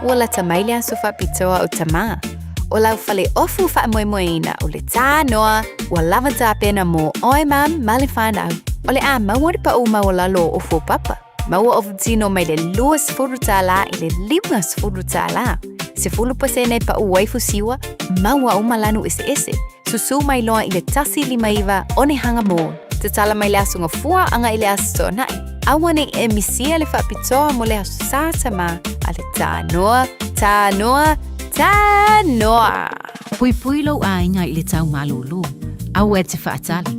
Wala tamailia sufa pitoa o tama. O lau fale ofu fa moina o le tā noa wa lava tā pena mo oi mam mali whanau. O le a mawari pa uma o lalo ofu papa. Maua ofu tino mai le lua sifuru tā la i le lima sifuru tā la. Sifuru pasene pa uwaifu siwa, maua uma lanu ese. Susu mai loa i le tasi lima iwa o ne hanga mo. Te tala mai le asunga fua anga i le aso nai. Awane e misia le whapitoa mo le asu sā tama a le tā noa. Pui lo a inga i le tau malulu. Au e te whaatali.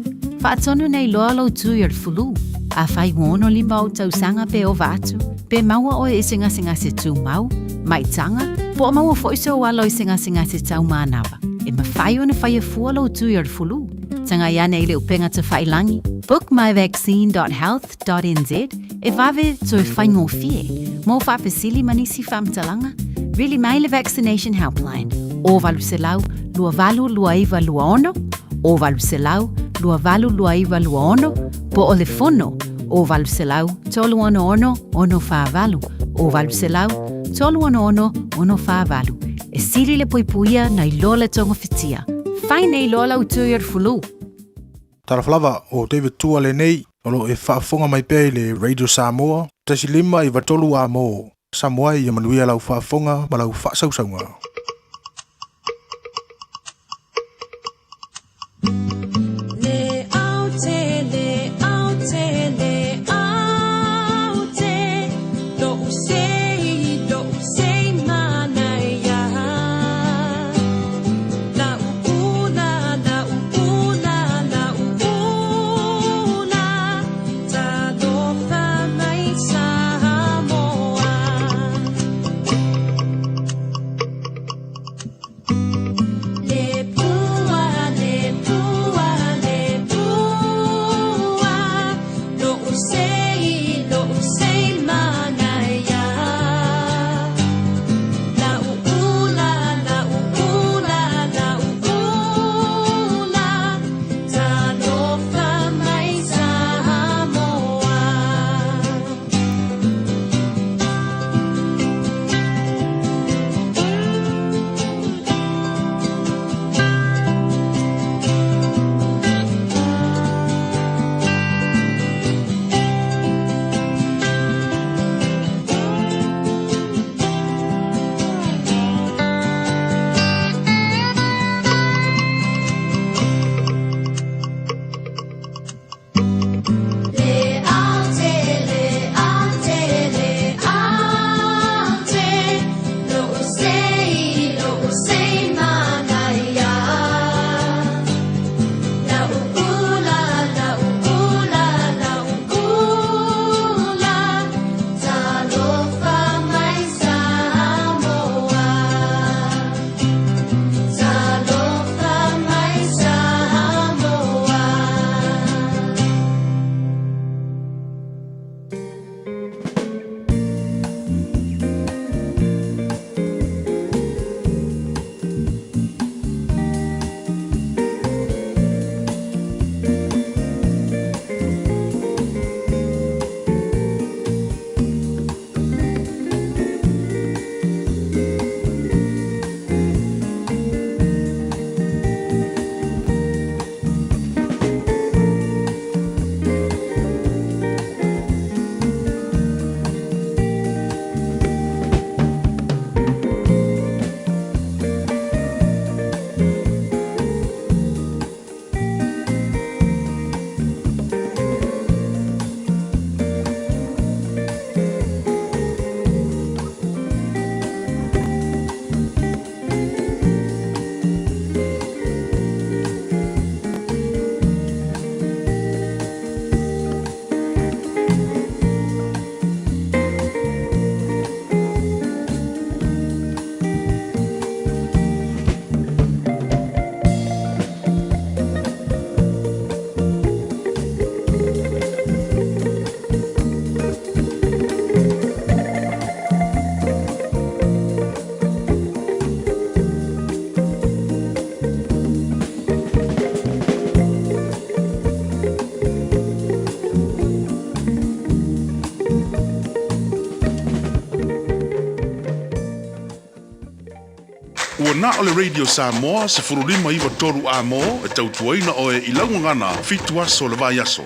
Whaatonu nei loa lo tu i fulu. A whai ngono lima o tau sanga pe o vatu. Pe maua o e singa se tu mau. Mai tanga. Po maua fo iso walo i singa se tau manawa. E mawhai o na whai e fua lo tu i fulu. Tanga iane i le upenga te whailangi. Book myvaccine.health.nz. E vave to e whai ngō fie. Mo whapesili manisi whamtalanga. Really mai le vaccination helpline. O valu se lau, lua valu lua iwa lua ono. O valu se lau, lua valu lua iwa lua ono. Po o le fono. O valu se lau, tolu ono wha valu. O valu se lau, tolu ono wha valu. E siri le puipuia na i lola tonga fitia. Whai nei lola utuia fulu. Taraflava o David Tua le nei, olo e whaafonga mai pei le Radio Samoa, tasi lima i watolu a mo. Samoa i amanuia lau whaafonga ma lau whaasausaunga. na o le Radio Samoa se furulima iwa toru a mo e tautuaina o e ilaungangana fitua so le vai aso.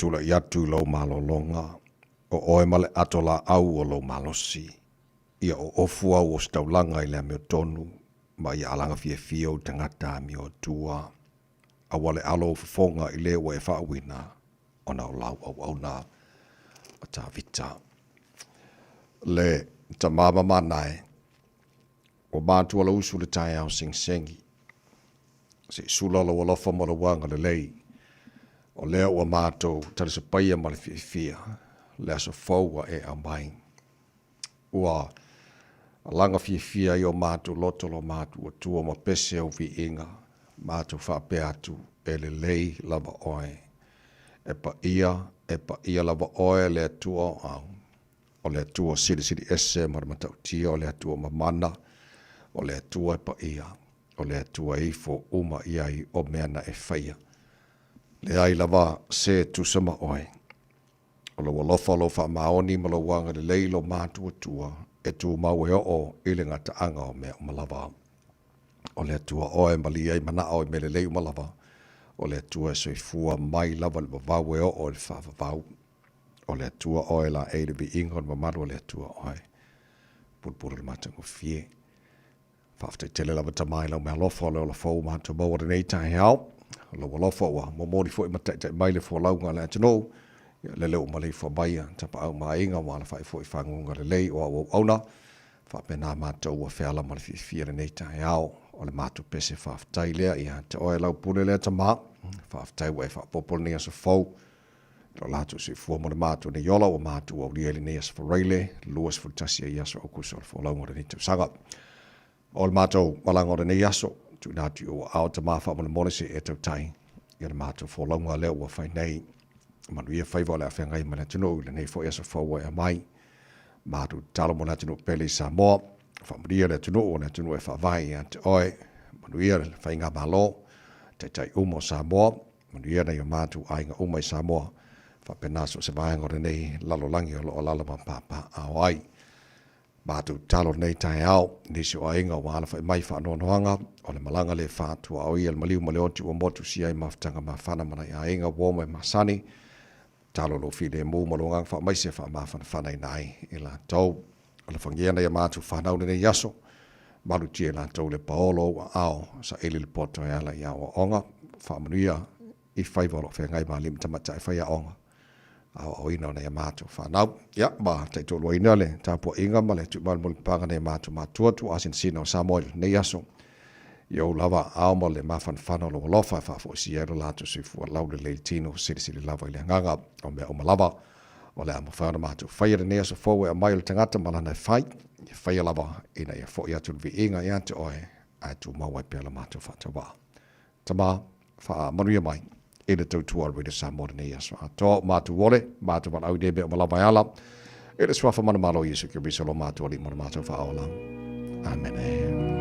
tula i atu lau malolonga, o oe male atola au o lau malosi, ia o ofu au o staulanga i lea meo tonu, ma ia alanga fia fia o tangata mi o tua, a wale alo o fonga i lea wa e whaawina, o nau lau au na, o ta vita. Le, ta mama manae, o mātua la usu le tai au sing sengi, se sulalo o lofa mo le wanga le lei, o lea ua mātou tala se paia ma le fia, lea so faua e a mai. Ua langa fia i o mātou lotolo mātou o tua ma pese au vi inga, mātou whape atu e le lei lava oe. E pa ia lava oe lea tua au, o lea tua siri ese maramatau tia, o lea tua mamana, o lea tua e pa ia, o lea tua ifo uma iai o meana e whaia. Le ai lava se tu sama oe. O lo walofa lo wha maoni ma lo wanga le leilo mātua tua e tu mau e o ile ngata anga o mea o malava. O le tua oe mali ai mana o me le lei o malava. O le tua soi fua mai lava le vavau e o le whavavau. O le tua oe la e le bi ingon ma maru o le tua oe. Pulpulu le matango fie. Whafte tele lava tamai lau mea lofa le o la fau mātua maua le nei tae hao. Lo walofa wa mo mori fo i mai le fo launga le atino le leo ma le fo baia tapa au mainga wa la fai fo i fangunga le lei o auna fa pena matou wa fela ma le fia le nei tai ao o le matou pese fa ftai le ia te o lau pule le tama fa ftai wa fa popol ne so fo lo latu se fo mo le matou ne yola o matou o le ne so fo rele luas fo tasia ia so ku so fo launga le sanga o le matou malanga ne yaso tu natu o au te mafa mo le monese e tau tai ia le mātou fo launga leo wa whai nei manu ia whaiva le a whengai mana tino le nei fo esa whaua e mai mātou talo mo na tino pele sa moa whamuria le tino o na tino e whawai e ante oe manu ia le whainga malo te tai umo sa moa manu ia na ia mātou ainga uma i sa moa whapenaso se vaenga le nei lalolangi o lo lalama papa au ai mātou talo nei tai au, nisi o ainga o ala whai mai whaanoanoanga, o le malanga le whātua o ia le maliu ma le oti o motu si ai mawhtanga ma whana mana i ainga woma e masani, talo lo while mō malongang wha mai se wha mawhana whanai nai, e la tau, o le whangiana ia mātou whanau nei yaso, malu tia la tau le paolo wa ao, sa ele le poto e ala i awa onga, whamanuia i whaivalo whengai ma lim tamata e whaia onga. Au ina na yamato whanau. Ia, ba, tai tō lua ina le, tāpua inga ma le tu malmul panga na yamato mātua tu asin sina o Samoil nei aso. Yo lava aoma le mawhanwhana lo lofa whafo si ero lato sifu a laule le tino siri lava i le nganga o mea o malava o le ama whaona mātou. Whaia nea so fōwe a mai o le tangata malana whai, i whaia lava ina ia fo i atu vi inga i ante oe a tu mawai pia la mātou whatawa. Tama wha manuia mai i le tautua Radio Samoa nei aso. Tō mātou wole, mātou wan au debe o malava i ala, i le swafa mana malo Yesu ki bisalo mātou ali mana mātou wha aola. Amen.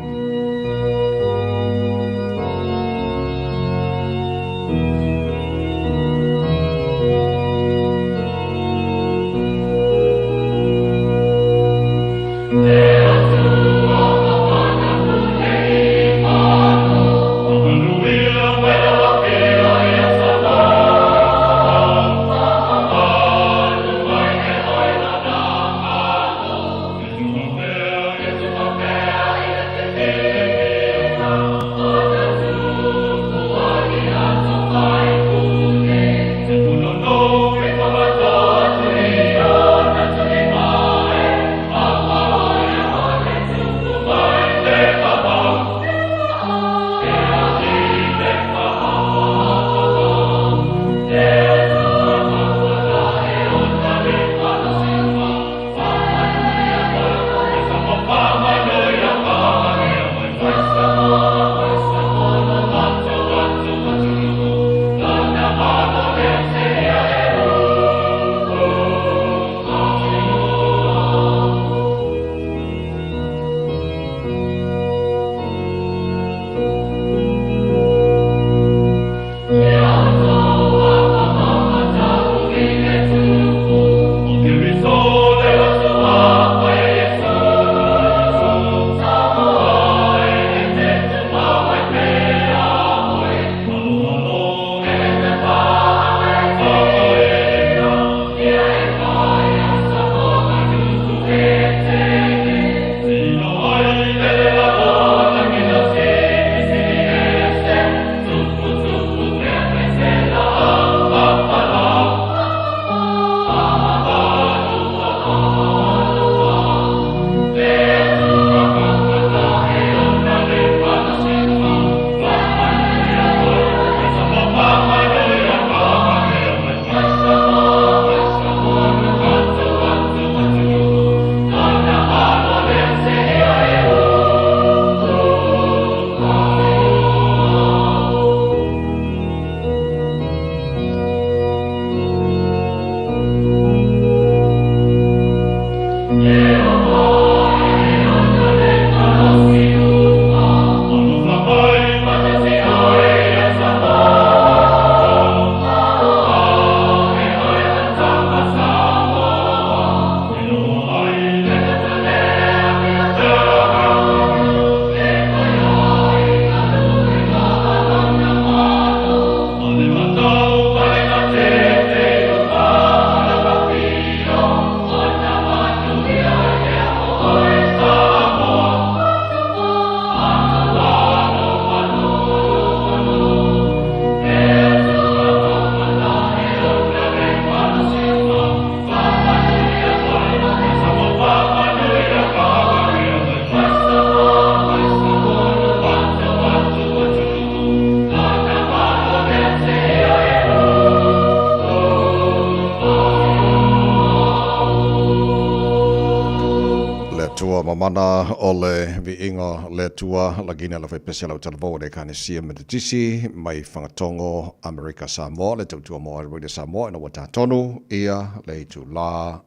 Mamana o le viinga le tua lagina la whaipesela o talavo le kanesia meditisi mai whangatongo Amerika Samoa le tautua moa Radio Samoa ina wata tonu ia le tu la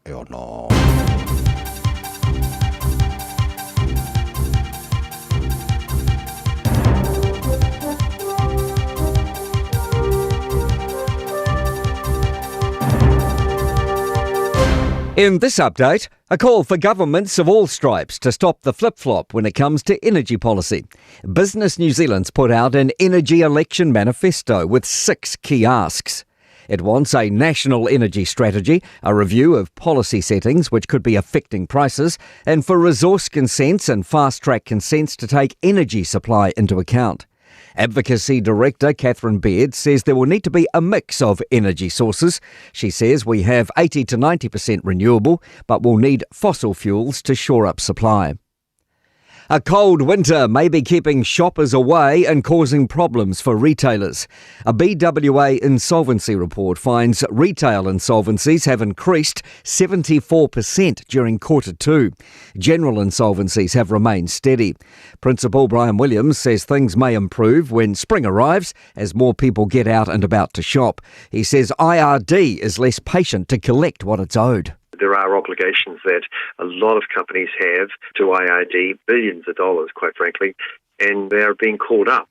e ono. In this update, a call for governments of all stripes to stop the flip-flop when it comes to energy policy. Business New Zealand's put out an energy election manifesto with 6 key asks. It wants a national energy strategy, a review of policy settings which could be affecting prices, and for resource consents and fast-track consents to take energy supply into account. Advocacy Director Catherine Baird says there will need to be a mix of energy sources. She says we have 80 to 90% renewable, but we'll need fossil fuels to shore up supply. A cold winter may be keeping shoppers away and causing problems for retailers. A BWA insolvency report finds retail insolvencies have increased 74% during Q2. General insolvencies have remained steady. Principal Brian Williams says things may improve when spring arrives as more people get out and about to shop. He says IRD is less patient to collect what it's owed. There are obligations that a lot of companies have to IRD, billions of dollars, quite frankly, and they're being called up.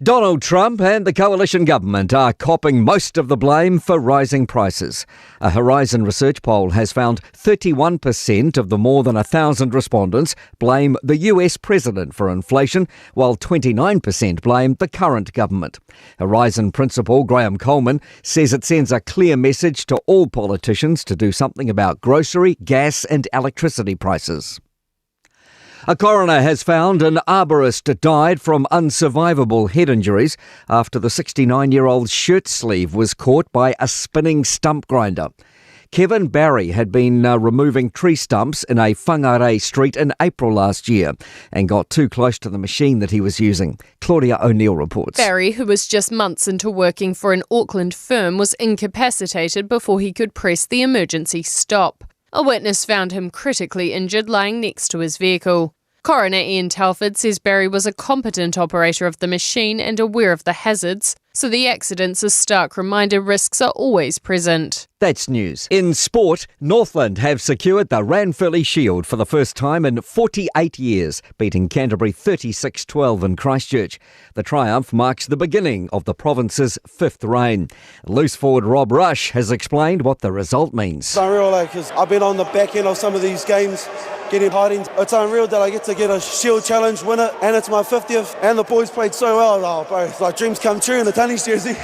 Donald Trump and the coalition government are copping most of the blame for rising prices. A Horizon research poll has found 31% of the more than 1,000 respondents blame the US president for inflation, while 29% blame the current government. Horizon principal Graham Coleman says it sends a clear message to all politicians to do something about grocery, gas and electricity prices. A coroner has found an arborist died from unsurvivable head injuries after the 69-year-old's shirt sleeve was caught by a spinning stump grinder. Kevin Barry had been removing tree stumps in a Whangarei street in April last year and got too close to the machine that he was using. Claudia O'Neill reports. Barry, who was just months into working for an Auckland firm, was incapacitated before he could press the emergency stop. A witness found him critically injured lying next to his vehicle. Coroner Ian Telford says Barry was a competent operator of the machine and aware of the hazards, so the accident's a stark reminder risks are always present. That's news. In sport, Northland have secured the Ranfurly Shield for the first time in 48 years, beating Canterbury 36-12 in Christchurch. The triumph marks the beginning of the province's fifth reign. Loose forward Rob Rush has explained what the result means. It's unreal, because I've been on the back end of some of these games, getting hiding. It's unreal that I get to get a Shield Challenge, win it, and it's my 50th, and the boys played so well. Oh, bro, it's like dreams come true in the Tunnies jersey.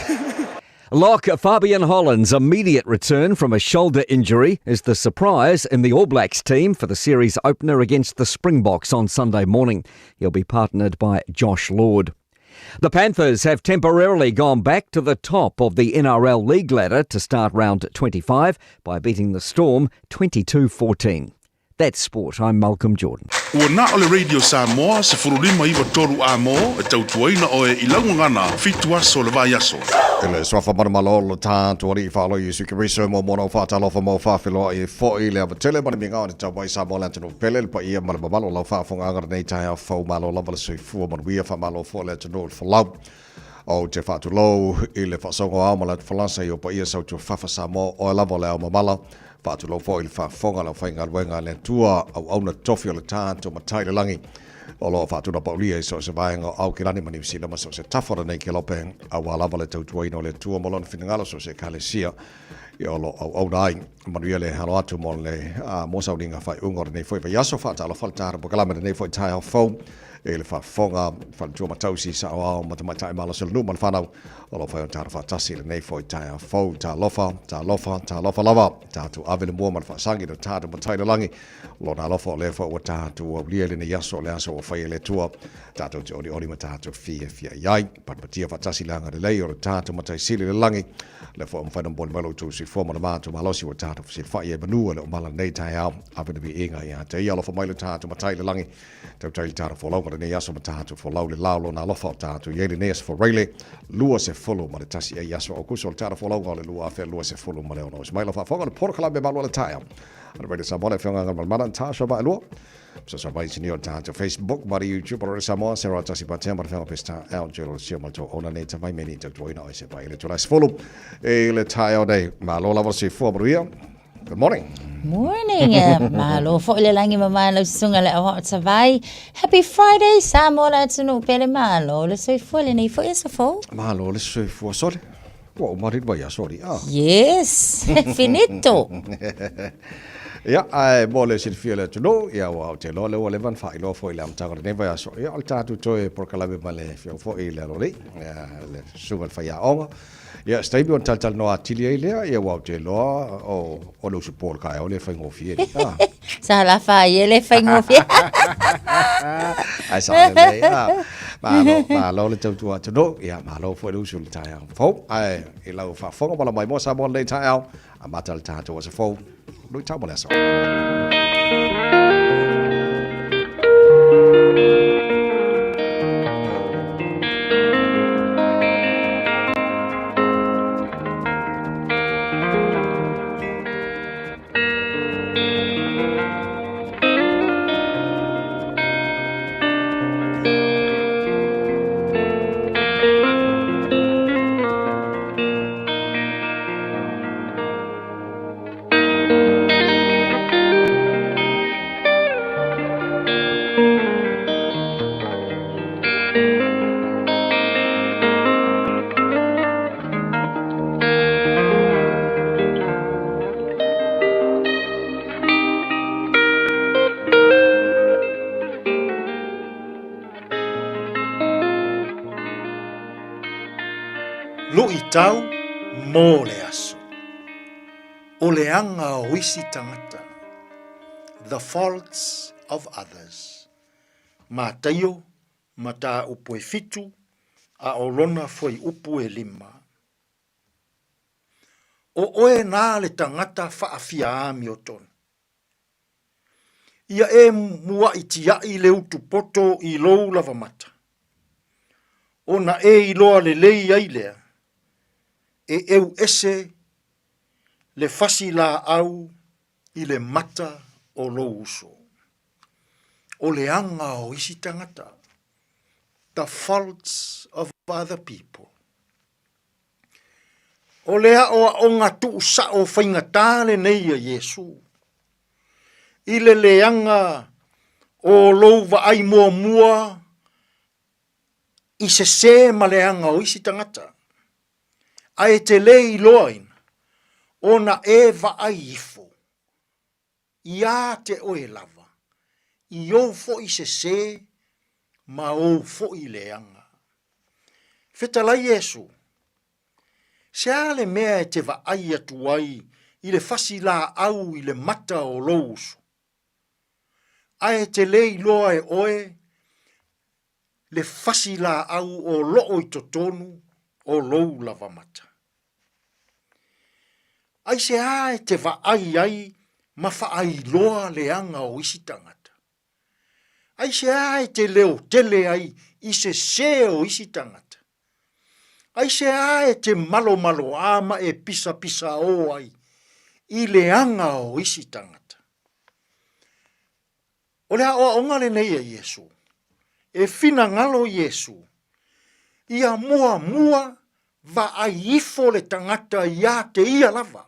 Lock Fabian Holland's immediate return from a shoulder injury is the surprise in the All Blacks team for the series opener against the Springboks on Sunday morning. He'll be partnered by Josh Lord. The Panthers have temporarily gone back to the top of the NRL League ladder to start round 25 by beating the Storm 22-14. That's sport. I'm Malcolm Jordan. Ua na ole Radio Samoa, se furulima iwa toru a mo, e tautuaina o e ilaungangana, fitu aso le vai aso. Ele swafa maramalolo tātua ri whaalo i suki riso mo mono whātalofa mo whawhilo i fōi le avatele mani minga o ni tau mai Samoa lantino pele le pa ia maramamalo lau whaafonga angara nei tai au whau malo lava le sui fua manuia whamalo fōi le atano le whalau. O te whaatulo i le whaasongo au mala whalansa i o pa ia sautu whafa Samoa o e lava le au mamala. Whaatulo fōi le whaafonga lau whainga luenga le tua au auna tofi o le tātua matai le langi. O loa whaatuna paulia i so se vaenga au ki rani mani visina ma so se tafora nei ke lope au alava le tautuaina o le tua molona whinangalo so se kalesia i o lo au au nai manuia le halo atu mo le mosau ninga whai ungore nei fwoi yaso whaatalo whaltara po kalamere nei fwoi tai au fau e le whaafonga whantua matausi sa au au matamatai malo se lunu man whanau o lo whai on tara whaatasi le nei fwoi tai au fau ta lofa lava ta tu avele mua man whaasangi no tātu matai le langi lo na lofa o le fwoi wa tātu au lia le ne yaso le aso o whai le tua tātu te ori ma tātu fia iai patpatia whaatasi langa le lei o le tātu matai sili le langi le fo mo fana bon malo tu si fo mo ma tu malo si wa ta si fa ye banu le mala nei tai au ave de bi inga ya te ya lo fo mai le ta tu matai le langi te tai ta fo lo ko ne ya so ta tu fo lo le la lo na lo fo ta tu ye le ne fo rele lua se fo lo ma le tasi e ya so o ku so ta fo lo le lua fe lua se fo lo ma le no mai lo fa fo ko por kala be malo le tai au ana be sa bola fe nga mal malan ta so ba lo so vai sini o ta Facebook mari YouTube or Samoa se ra tasi pa tempo fe pesta out jelo si mo to ona nei ta mai meni to ina o se pa ile to la follow e le tai o dei ma lo la se fo bria. Good morning. Morning, malo fo le langi mama lo sunga le o savai. Happy Friday, Samoa la tunu pele malo le soi fo le nei fo eso fo. Malo le soi fo sorry. Wow, marit vai sorry. Yes, finito. Ja, mole si fiele to no, ja wa te lo le van fa lo fo ile am tanga ne va so. Ja alta tu toe por kala be male fo ile lo le. Ja le sugal fa ya onga. Ja stai on tal no atili ile ja wa te lo o lo support ka o le fa ngofie. Sa la fa ile fa ngofie. Ai sa le ja. Ma lo le tu to no, ja ma lo fo lo sul tai. Fo ai e lo fa fo ba la mai mo sa bon le tai au. Amatal ta to was a fo. Lui tau mo le so. i tau mō le aso. O le anga o isi tangata. The faults of others. Ma taio, ma ta upu e fitu, a o lona foi upu e lima. O oe nā le tangata whaafia ami o tonu. Ia e mua i tia i le utu poto i lou lava mata. O na e i loa le lei ai lea, e eu ese le fasi la au i le mata o lou uso. O le anga o isi tangata, the faults of other people. O lea o ngā tuu sa o whainga tāle nei a Yesu. I le leanga o louwa ai mua mua, i se ma leanga o isi tangata. A e te lei loain, o na e va ai ifo. Ia te oe lava. I o fo i se ma o fo i leanga. Fetala Yesu. Se ale mea e te va ai atu ai, i le fasi la au i le mata o lousu. Ai te lei loa e oe, le fasi la au o loo i totonu o lou lava mata. Ai se ae te va ai, ma fa ai loa le anga o isi tangata. Ai se ae te leo tele ai, i se o isi tangata. Ai se ae te malo ama e pisa o ai, i le anga o isi tangata. O lea o ngale nei a Yesu, e fina ngalo Yesu, ia mua va ai ifo le tangata ia te ia lava.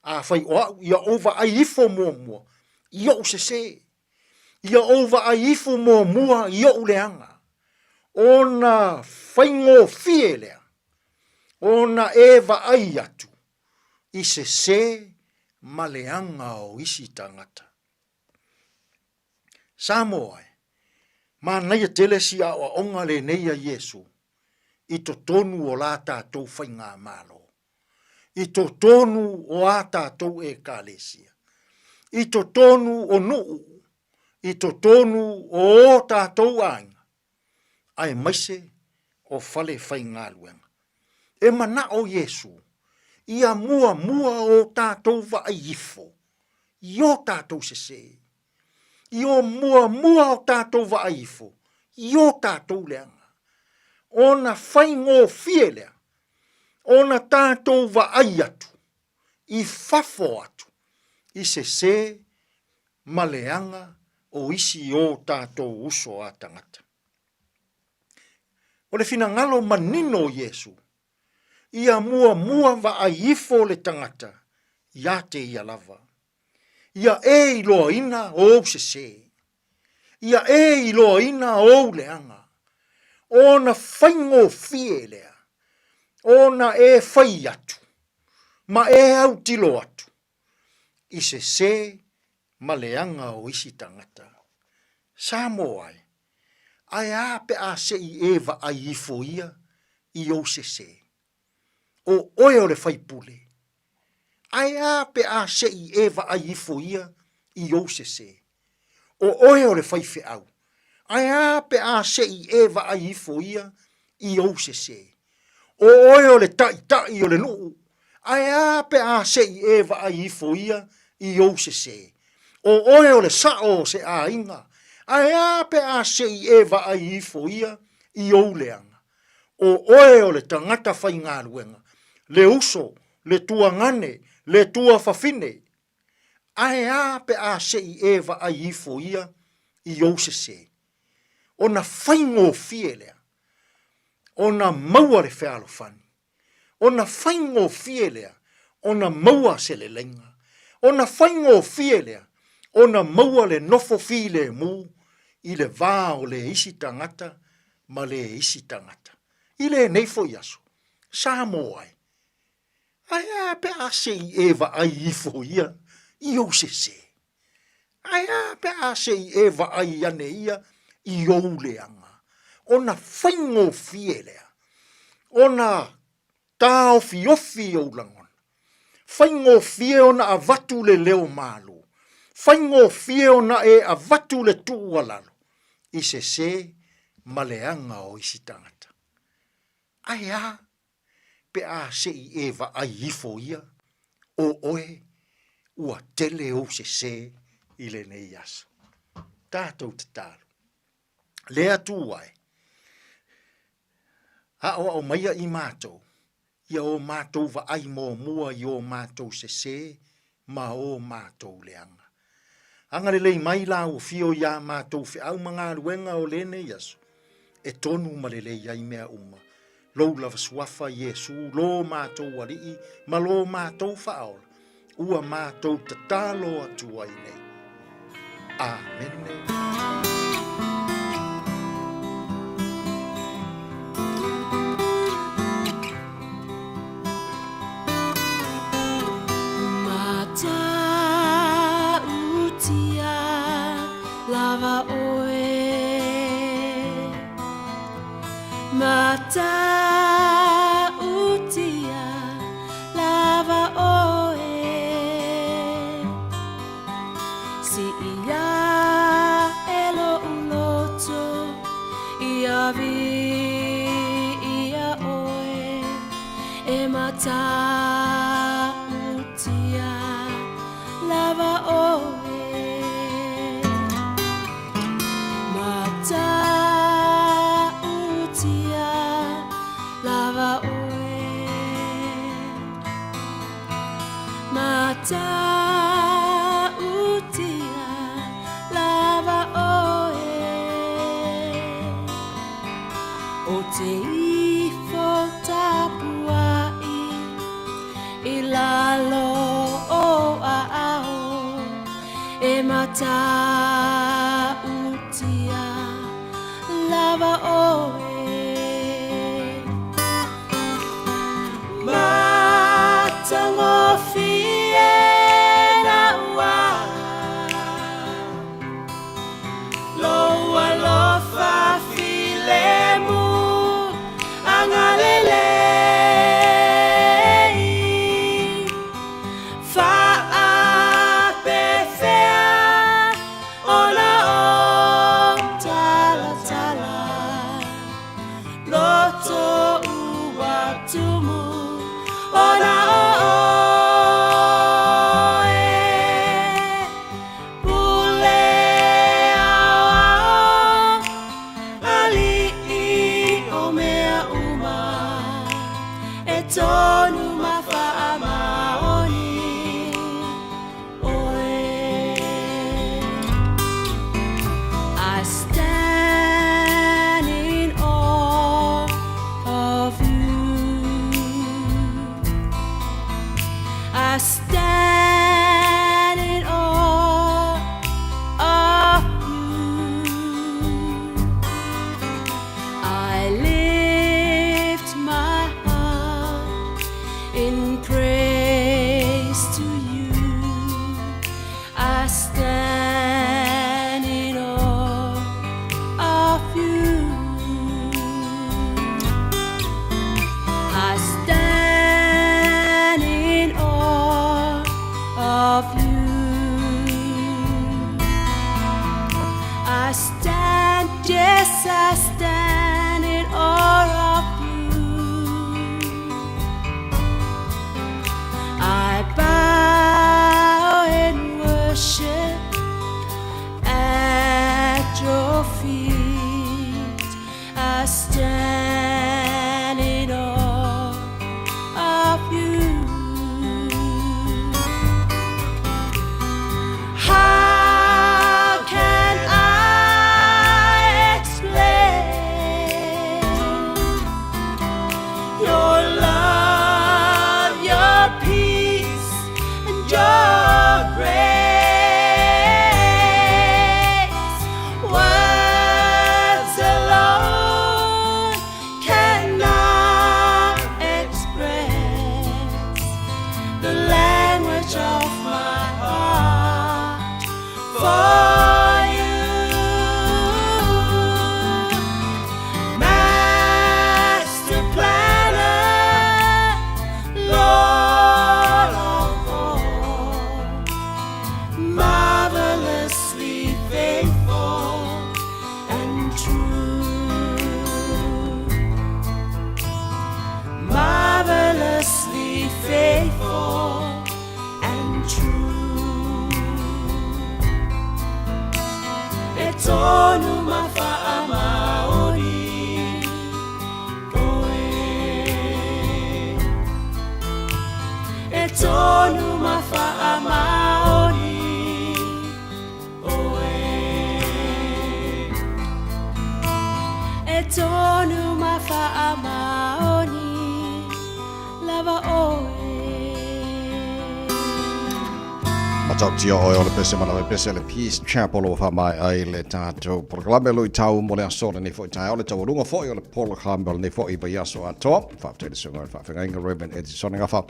A fai o ia ova ai ifo mua, ia se. Ia ova ai ifo mua, ia uleanga. Ona whaingo fie lea. Ona eva ai atu. I se maleanga o isi tangata. Samoai. Ma naia tele si a o onga le neia Yesu. I to tonu o la tātou whainga malo. I to tonu o a tātou e kālesia. I to tonu o nuu. I to tonu o tātou anga. Ai maise o fale whainga luenga. E mana o Yesu. Ia mua o tātou wa ai ifo. Io tātou se. Io mua o tātou wa ai ifo. Io tātou leanga. Ona whaingo fielea. Ona tātou wa ai atu. I fafo atu. I se maleanga o isi o tātou uso a tangata. O le fina ngalo manino Yesu. Ia mua va ai ifo le tangata. Ia te ia lava. Ia e iloa ina o se. Ia e iloa ina o leanga. Ona whaingo fie lea. Ona e whai atu. Ma e au tilo atu. I se ma leanga o isi tangata. Samoai. Ai a pe a se i eva ai ifo ia. I o se. O oe o le whaipule. Ai a pe a se i eva ai ifo ia. I o se. O oe o le whaife au. Ai a pe a se i eva ai ifo ia. I o se. O oe o le tai o le nuu. Ai a pe a se i eva ai ifo ia. I o se. O oe o le sao se a inga. Ai a pe a se i eva ai ifo ia. I o leanga. O oe o le tangata whainga luenga. Le uso, le tuangane, le tua fafine. Ai a pe a se i eva ai ifo ia. I o se. O na whaingo fielea. O na maua le whealo whani. O na whaingo fielea. O na maua se le lenga. O na whaingo fielea. O na maua le nofo fi le mu. I le vā o le isi tangata. Ma le isi tangata. I le neifo yaso. Samo ai. Ai a pe a se i eva ai ifo ia. I o se. Ai a pe a se i eva ai ane ia. I o leanga. O na whaingo fielea. ona tao fiofi o langona. Whaingo fie ona a vatu le leo malo. Whaingo fie ona e a vatu le tua lalo. I se maleanga o isi tangata. Ai a, pe a se I eva a ifo ia, o oe, ua tele o se I le nei aso. Tātou te tālu. Lea tū ai. A o maia I mātou. Ia o mātou va ai mō mua I o mātou se ma o mātou leanga. Anga le lei mai la o fio ia mātou fe au mga ruenga o lene yasu. E tonu ma le lei ai mea uma. Lou lava suafa Yesu, lo mātou alii, ma lo mātou whaola. Ua mātou tatalo atu ai nei. Amen. Mata utia lava oe si ia elo uloto ia vi ia oe e mata utia lava oe mata Mata utia lava oe O te ifo tapuai I lalo o a ao E mata utia lava oe Mata ngofi How can I explain true. E tonu mawha'a maori oe. E tonu mawha'a maori oe. E tonu mawha'a maori lava oe. Matau tia oi ole pese mana pese le Peace Chapel o mai ai le tato programa lui tau mo le asora ni foi tai ole tau runga foi ole Paul Campbell ni foi ba yaso ato fa te le sunga fa nga Reverend Edison nga fa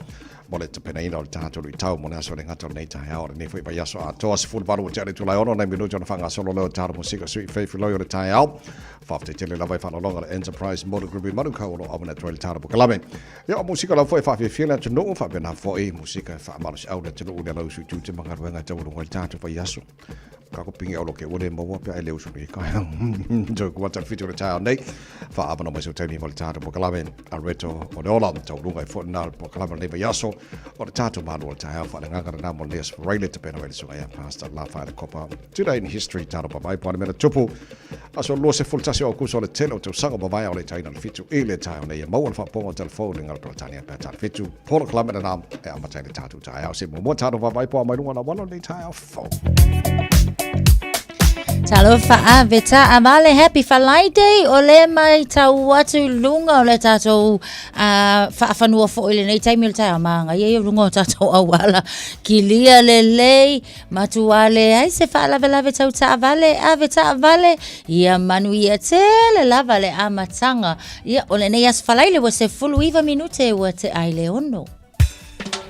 mo le tapena ina ole tato lui tau mo le asora ngato nei tai ole ni foi ba yaso ato as full baru te tu lai ono na minuto na fanga solo le tato musika sweet faith lo ole tai au fa te le lava fa longa le Enterprise Motor Group manu ka o abona troll tato programa ya musika la foi fa fiela te no fa bena foi musika fa malos au le te no le lo su tu te manga wenga tau runga tato pa yaso ka ko pingi au ke ore mo pe ai leu su ni ka jo ko ta fitu ta nei fa abana mo so tani mo tato mo kala ben a reto o dola tau runga fo na po kala nei pa yaso o tato ma do ta fa nga ka na mo les raile te pena so ya pasta la fa the copa today in history tato pa mai pa me tupu aso lo se full tasio ku so le telo to sanga ba vai o le taina fitu ile ta nei mo fa po telefone ngal to tani pa ta fitu po kala na nam e amata le tato ta ya se mo tato pa vai pa mai runga na wala nei ta fo. Talo fa'a veta amale happy Friday o le mai tau atu lunga o le tatou whaafanua fo ile nei taimi o le tai amanga ia lunga o tatou awala ki lia le lei matuale ai se whaalave lave tau taavale ave taavale ia manu ia tele lava le amatanga ia o le nei as whalaile wa se fulu iwa minute wa te aile ono.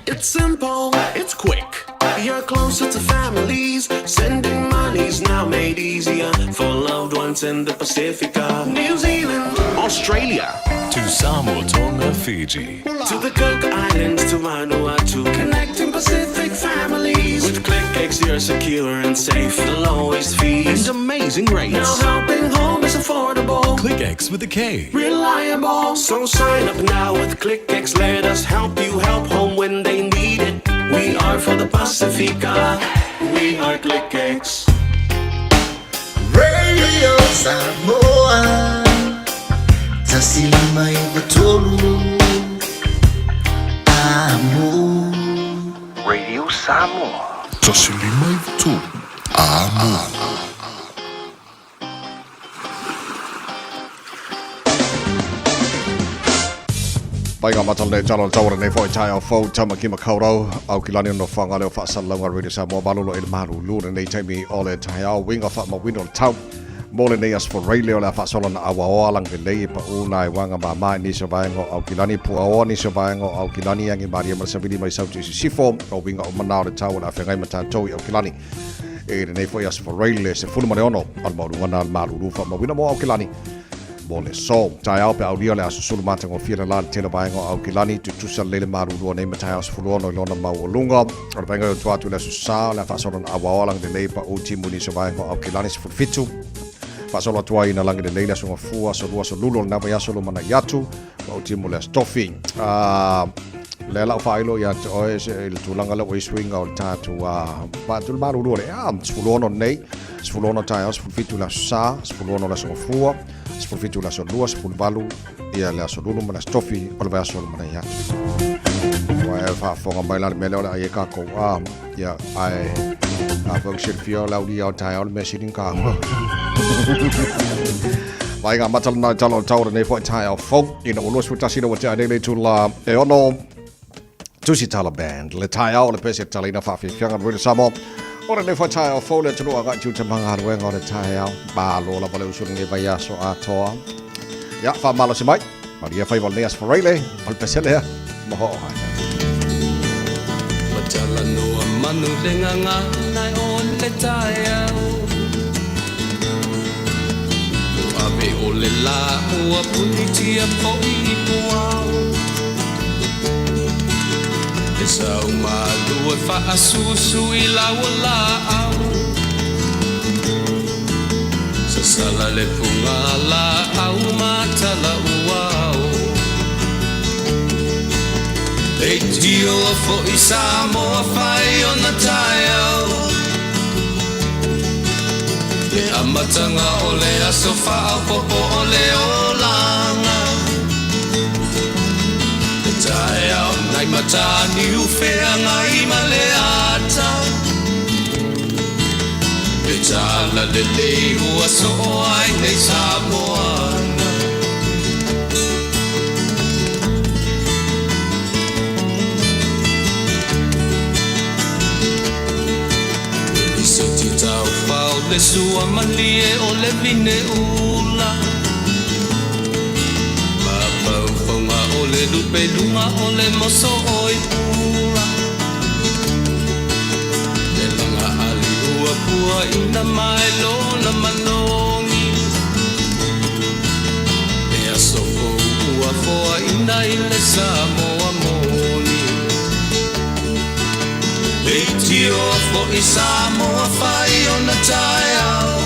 It's simple, it's quick. You're closer to families. Sending money's now made easier for loved ones in the Pacific. New Zealand, Australia, to Samoa, Tonga, Fiji, to the Cook Islands, to Vanuatu. Connecting Pacific families. With ClickX, you're secure and safe. The lowest fees and amazing rates. Now helping home is affordable. ClickX with a K. Reliable. So sign up now with ClickX. Let us help you help home when they need it. We are for the Pacifica. We are ClickX. Radio Samoa. Tasilima Ivatolu. Amo. Radio Samoa. Tasilima Ivatolu. Amo. Pai ngā matal nei talo tawara nei fwoi tai au fau tama ki makaurau au ki lani no whanga leo whaasallaunga Radio Samoa malolo e le maru luna nei taimi o le tai au winga wha ma wino le tau mole nei as for raileo le whaasola na awa oa lang ke lei pa una e wanga ma mai ni so vaengo au ki lani pu aoa ni so vaengo au ki lani angi maria marasavili mai sauti isi sifo o winga o manao le tau na whengai mata toui au ki lani e le nei fwoi as for raileo se fulu mare ono al mauru ngana al maru rufa ma wino mo au ki lani Mole so tai au pe au lia le aso sulu mata ngo fia la tele baingo au kilani tu tusa lele maru do nei matai as fulu no lona mau lunga o baingo tu atu le sa la fa sono awalang de nei pa o timu ni so baingo au kilani se fitu fa solo tu ai na lang de nei la so fua so lua so lulo na ba solo mana yatu o timu le stoffing le la fa ilo ya o il tu langa le o swing au tatu pa tu maru do le fulu no nei fulu no tai as fitu la sa fulu no la so fua Spul fitu la son lua, spul balu, ia le aso lulu mana stofi, o le vai aso mana ia. Wa e whaafonga mai lani mele o le aie kako, ia ai, a whang sirfio lau li au tai au le mesirin ka. Vai ngā matala nai talo taura nei fwoi tai au fau, ina o losu tasina wa te adele tu la e ono, tusi tala band, le tai au le pesi tala ina whaafi fianga Radio Samoa. Ora nei fwoi tai au fau le tunu aga tiu te manga haruenga o le tai au, ba lo la vale usuri nge vai aso a toa. Ja, fa malo si mai. Maria fai vol neas for Rayleigh, al pesele. Moho. Matala noa manu lenga ngā nai o le tai au. Ape o le la ua punitia po i puau. E sau malu e wha asusu i lau la au. Sa sala le punga la au matala uau. E tio tio fo I Samoa fai o na tai au Le amatanga o le aso wha popo o le olanga Le tai au nai matani uwhea ngai ma le ata Le tala le leihu aso o ai nei Samoana Le sua malie o le vine ula Mapau whaunga o le lupe lunga o le moso oi pula Le langa ali ua pua ina mai lona manongi E aso ko ua foa ina I le Samoa moni Le tio fo I Samoa fai o na tai au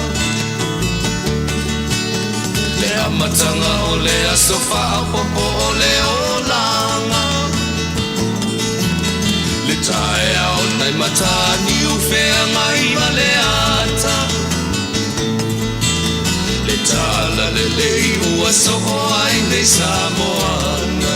Le amatanga o le aso wha popo o le olanga Le tai au nai matani uwhea ngai ma le ata Le tala le lei ua so o ai nei Samoana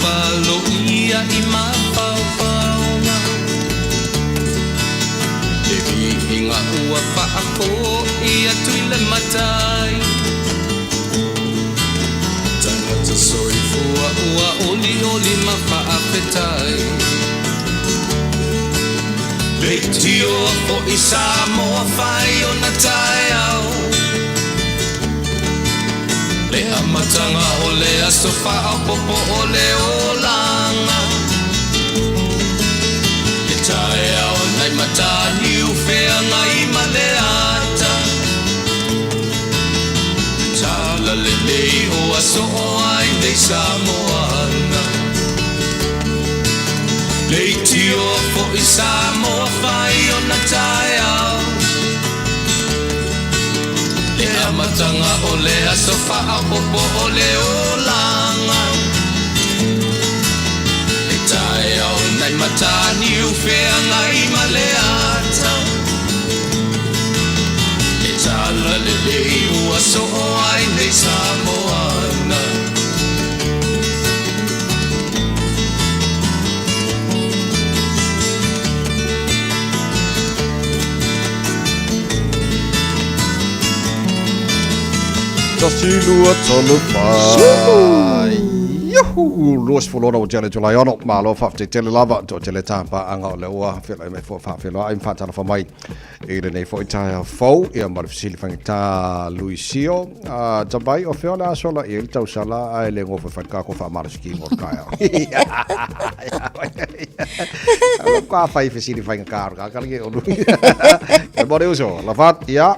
Valo ia I mapaupaunga Le vihinga ua whaako ia tuile matai Tangata soi fua ua oli oli mawhaapetai Le tio fo I Samoa whai o na tai au Le amatanga o le aso wha popo o le olanga Le tae au nai matani uwhea ngai ma le ata Tala le lei o aso o ai nei Samoana Le tio fo I Samoa whai o na tae au Le amatanga o le aso wha popo o le olanga Le tae au nai matani uwhea ngai ma le ata Le tala le lei ua so o ai nei Samoana Silua tolu pai. Yuhu, luas fulora o tele tulai ono, malo whafte tele lava, to tele tāpa anga o le ua, whila me fo whawhila, im whatara whamai, e le nei fo I taia fau, ia marifisili whangi tā Luisio, tabai o whiola asola, i il tausala, ai le ngofu whankako whamarasiki mor kaya. Kwa whai fisili whangi kāru, kakalagi o nui. E more uso, la what, ia,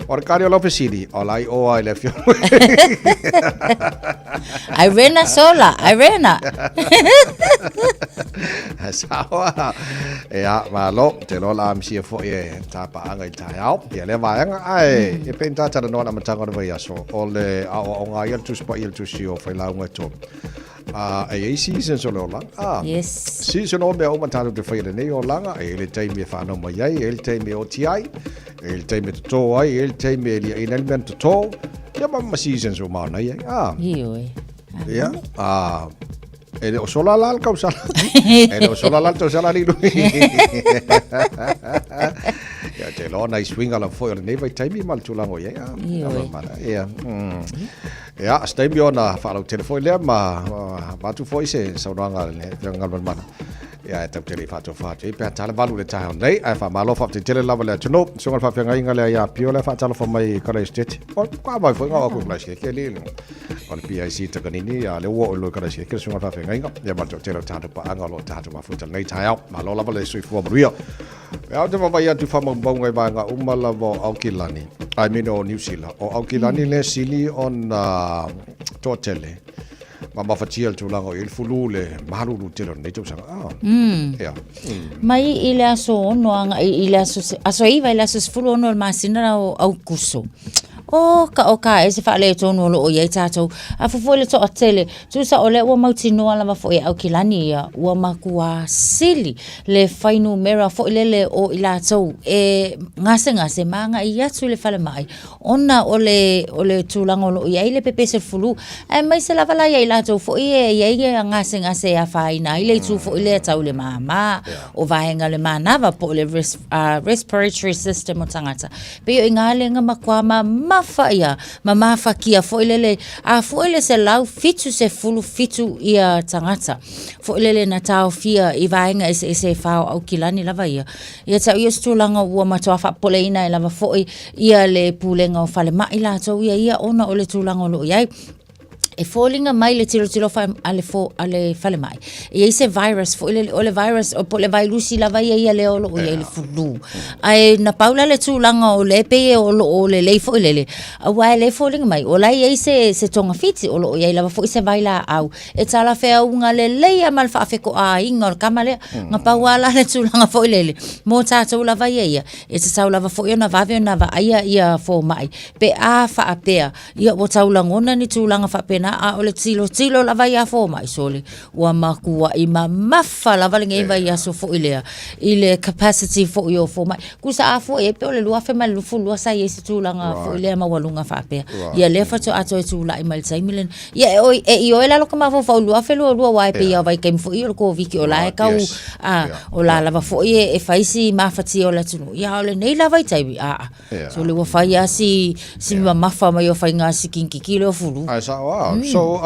Or Cario Lopez City, all I owe I left you. Irena sola, Irena. Sawa. Ja, maar loop, te lola am sia fo e tapa anga tai au. Ya le vai anga ai, e penta tana no na matanga no ia so. Ole a o nga ia tu spa ia tu sio fa la nga to. A season so lola. Yes. Season o me o matano te fa nei o langa, e le tai me fa no mai ai, e le tai me o ti ai. E le tai me to ai, e le tai me li in element to. Ya ma season so ma nei. Io. Ya. Ele o sola la causa. Ele o sola la causa la ni. Ya te lo na swinga la foi nei vai taimi mal tulango ya. Ya. Ya, stai mi ona fa lo telefone le ma tu foi se sauranga le ngal mana. ya ta tele fa to fa e pe tala balu le ta nei ai fa malo fa tele la le chuno sunga fa fenga inga le ya pio le fa tala fa mai kala state o kwa ba fa nga ko la shi ke le on PIC ta kanini ya le wo lo kala shi ke sunga fa fenga inga ya ba to tele ta pa anga lo ta ma fu tele nei ta ya malo la le sui fu brio ya te fa ya tu fa mo ngai ba nga umala vo aukilani I mean o New Zealand o aukilani le sili on to tele Mama fatia tu lango il fulu le malu lu telo nei tu sanga. Ya. Mai ile aso no anga ile aso iva ile aso fulu no masina au kuso. O ka e se fa le tonu lo o ye tato a fo le to atele tu sa ole o mauti no ala fo e au kilani ya o makua sili le fainu mera fo le o ila to e ngase manga ia tu le fale mai ona ole tu lango lo ia ile pepe se fulu e mai se la vala ia ila to fo ia ngase ya faina ile tu fo ile tau le mama o vaenga le manava po le respiratory system o tangata pe o ngale nga makwa faia mama fakia foilele a foile se lau fitu se fulu fitu ia tangata foilele na tau fia i vaenga ese fao au kilani lava ia ta ia stulanga ua matoa fa poleina lava foi ia le pulenga o fale mai la tau ia ona ole tulanga lo ia e falling mai le tiro fa ale fale mai e ese virus fo le virus o po le virusi la vai ia le o le flu ai na paula le tulanga o le pe o le fo le wa le falling mai o la ese se tonga fiti o ia la fo ese vai la au e tala fe unga le ia mal fa feko a inga kamale nga paula le tulanga fo le mo tata la vai ia e se sa la fo ia na va ia fo mai pe a fa apea ia o taulanga ni tulanga fa pe a ole tilo la vai a fo mai sole wa makua I mafa la vale ngai vai a so fo ile capacity fo yo fo mai kusa a fo e pe ole lua fe mal lu fu lua sai ese tulanga fo ile ma walunga fa pe ia le fa to ato tu la mal sai milen ia o e o la lo ka ma fo lua fe lua wa pe ia vai kem fo i ko viki o la e ka o la va fo e faisi ma fati o la tunu ia ole nei la vai tai so le wa fai si mafa mai o fai nga si kinki kilo fulu so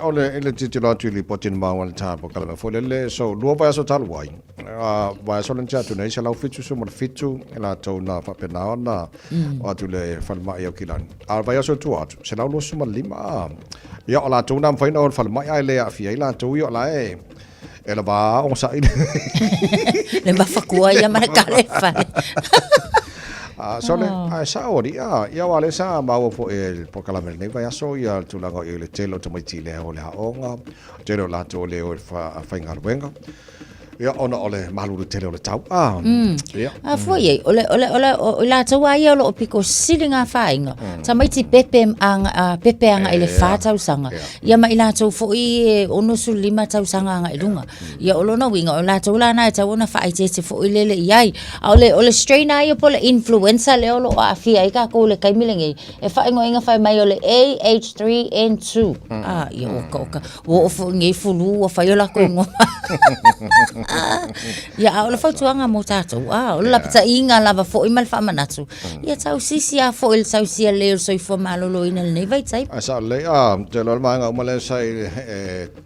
ole ele titula tuli potin ma wal ta po kala fo le so lo va so tal wai va so lan cha tu nei sala fitu so mo fitu ela to na fa pe na na o tu le fal ma yo kilan va so tu at se la lo so ma lima ya ola tu nam fa no fal ma ai le a fi ila tu yo la ela va on sa le va fa kua ya ma ka le fa so le sa ori ia wale sa ma o fo el po kala mel nei vai so ia tu la go ele telo to mai tile o le onga telo la to le o fa ngar wenga ia ona ole malu tele ole tau ia foi ole la tau ai ole piko silinga fainga tamai ti pepe anga ele fa tau sanga ia mai la tau foi ono su lima tau sanga anga ilunga ia ole no winga la tau la na tau na fa ite foi lele iai ole strain ai pole influenza le ole a fi ai ka ko le kai milenge e fa inga fa mai ole AH3N2 ia oka o fo ngai fulu o fa yo la ko ngo ya ola fautuanga mo tato ola pata inga lava fo imal fa manatu ya tau sisi a fo il tau sia le so fo malolo ina le vai tai asa le te lo manga umale sai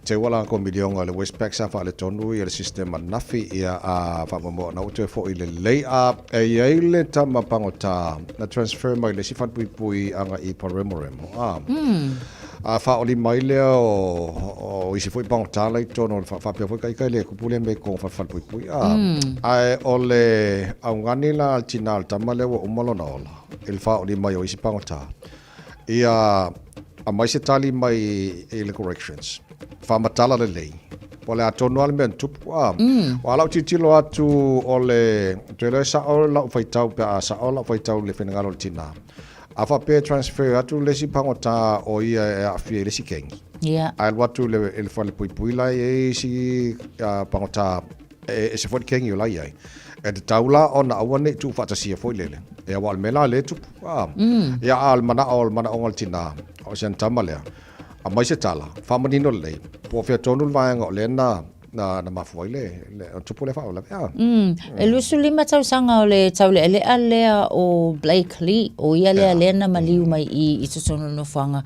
te wala ko milion le Westpac sa fa le tonu ia le sistema nafi ia a fa mo na uto fo ile le e ile tama pangota na transfer mai le sifat pui anga I poremoremo a fa oli mai le o isi foi pangota le tono fa pe foi kai le kupule me ko fa pui ai ole au ngani la tinal tamale o umalo ola il fa oli mai o isi pangota ia a mai se tali mai ele corrections fa matala le lei pole atono al men tup wala titilo atu ole tele sa ola fai tau pa sa ola fai tau le fenagalo tina afa pe transfer atu le si pangota o ia a fi le si kengi ai watu le el fa le pui la e si pangota e se foi kengi la ia e te taula ona awane tu fa tasia foi lele e wal mela le tu ya al mana ongol tina o sen tamale a mai se tala fa manino le po fe tonu vaenga le na na mafuai le o tupu le whaola pia. E lusu lima tausanga o le tau le lea o Blakely, o ia lea na maliu mai i tutono no whanga.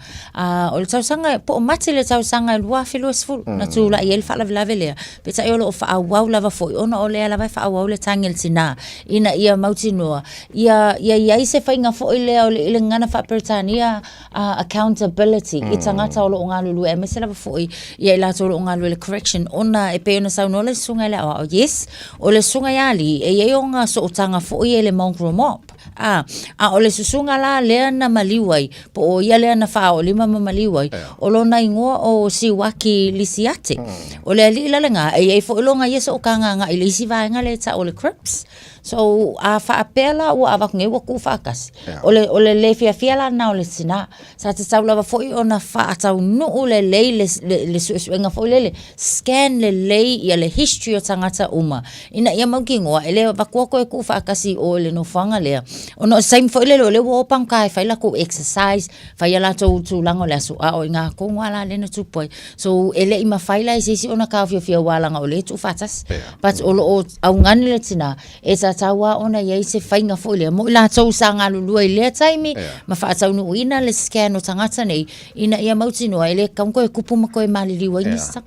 O le tausanga, po o mati le tausanga e lua whilu esfulu, na tu la i ele whaalavilave lea. Peta i olo o whaawau lava foi, ona o lea lava whaawau le tangil tina, ina ia mauti noa. Ia se whainga foi lea o le ile ngana whaperitania accountability, i tangata o lo o ngā lulu, e mese lava foi, ia i lato o lo o ngā lulu le correction, ona e pe ona sauno le sunga le o yes, o le sunga yali, e ye o ngā so o tanga foi e le mongrel mop. O le susunga la lea na maliwai, po o ia lea na wha o lima ma maliwai, o lo na ingoa o siwaki lisiate. O le ali ilalenga, e ye fo ilonga yes o kanga i le isi vaenga le ta o le crips. So a wha apela ua awakunge ua ku whaakas. O le le fia la na o le sina. Sa te tau lava foi o na wha atau nuu le lei le suenga foi le scan le lei ia le history o tangata uma. Ina ia mauki ngoa, ele wakuako e ku whaakasi o le no whanga lea. O no same foi le le ua opang kai whaila ku exercise, whaia la tau tūlango le asu a o inga kongoa la lena tupoi. So ele ima whaila i sisi o na kawhia fia walanga o le tu whatas. But o lo au ngani le tina, e tawa ona ye se fainga foile mo la tau sanga lulu i le taimi ma fa tau no ina le scan o tangata nei ina ia mauti no ele kanko e kupu mako e malili wa inista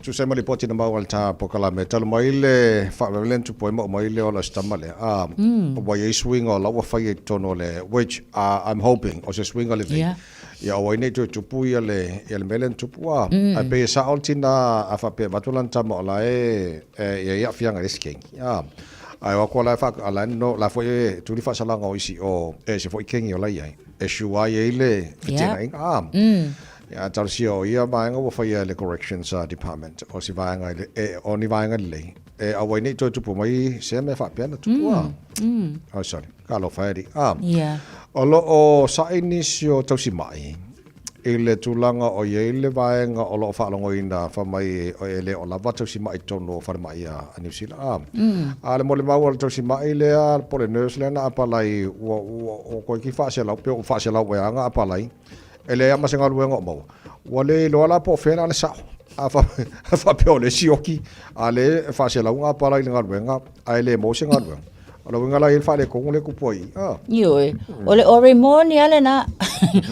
tu se mali poti na mawal ta pokala me talo mai le fa velen tu poema mai le ola stamale wa ye swing o la wa fa ye tono le which I'm hoping o se swing o le ia o ine tu pui le melen tu pua a pe sa altina a fa pe batulanta mo la ia fianga risking ai wa kola fa ala no la foi tu li fa sala ngo isi o se foi kengi o la ia e shua ye le fitina ya tal si o ia ba ngo fa le corrections department o si va nga o ni va nga le a wa ni to tu po mai se me fa pena tu oh sorry kalo fa ri o lo o sa inisio to si mai ele tulanga o ye le vaenga o lo fa longo ina fa mai o ele o la vatu si mai tono fa mai a New Zealand ale mo le mau o to si mai le a por nurse le na apalai o ko ki fa se la pe o fa se la we anga apalai ele ama se ngalu ngo mo wale lo la po fe na le sa a fa pe o le sioki ale fa se la nga apalai ngalu nga ale mo se ngalu o lo ngala il fa le ko le ku poi yo o le oremoni ale na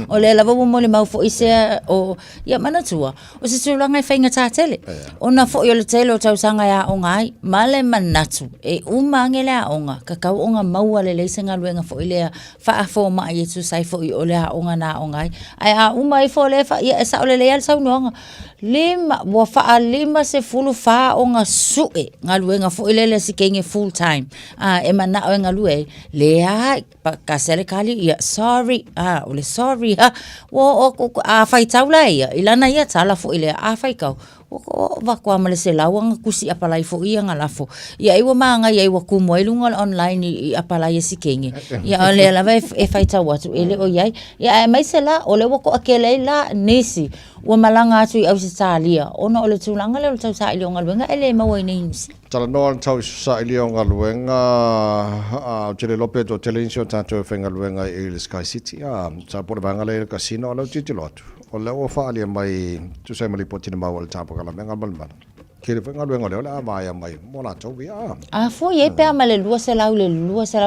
o le lava mo le mau fo ise o ia mana tua o se tulanga fainga tatele ona fo yo le tele o tausanga ya o ngai male manatu e umangele a onga ka onga mau ale le senga luenga fo ile fa fo ma ye tu sai fo o le a onga na o ngai ai a umai fo le fa ia sa o le le sa no lima wa fa lima se fulu fa onga sue ngaluenga fo ile le sikenge full time e mana o ngalue le a ka sele kali ia sorry o le sorry wo a fai taula ia ilana ia tala fo ile a fai kau o va kwa male se lawanga kusi apalai fo ia ngalafo ia iwa manga ia iwa kumo ilunga online i apalai sikenge ia le lava e fai tawa tu ele o ia ia mai se la o le wo akele la nisi o malanga atu i au se talia ona o le tulanga le tau sa ile ngalwenga ele mawa nei tala no tau sa ile ngalwenga a tele lope to television tanto fengalwenga i le Sky City sa por bangale casino lo titolot o le o fa ali mai tu sai mali potina mawal tapo kala menga malman kile fa ngalwenga le la mai mai mona to via fo ye pe amale lua se lau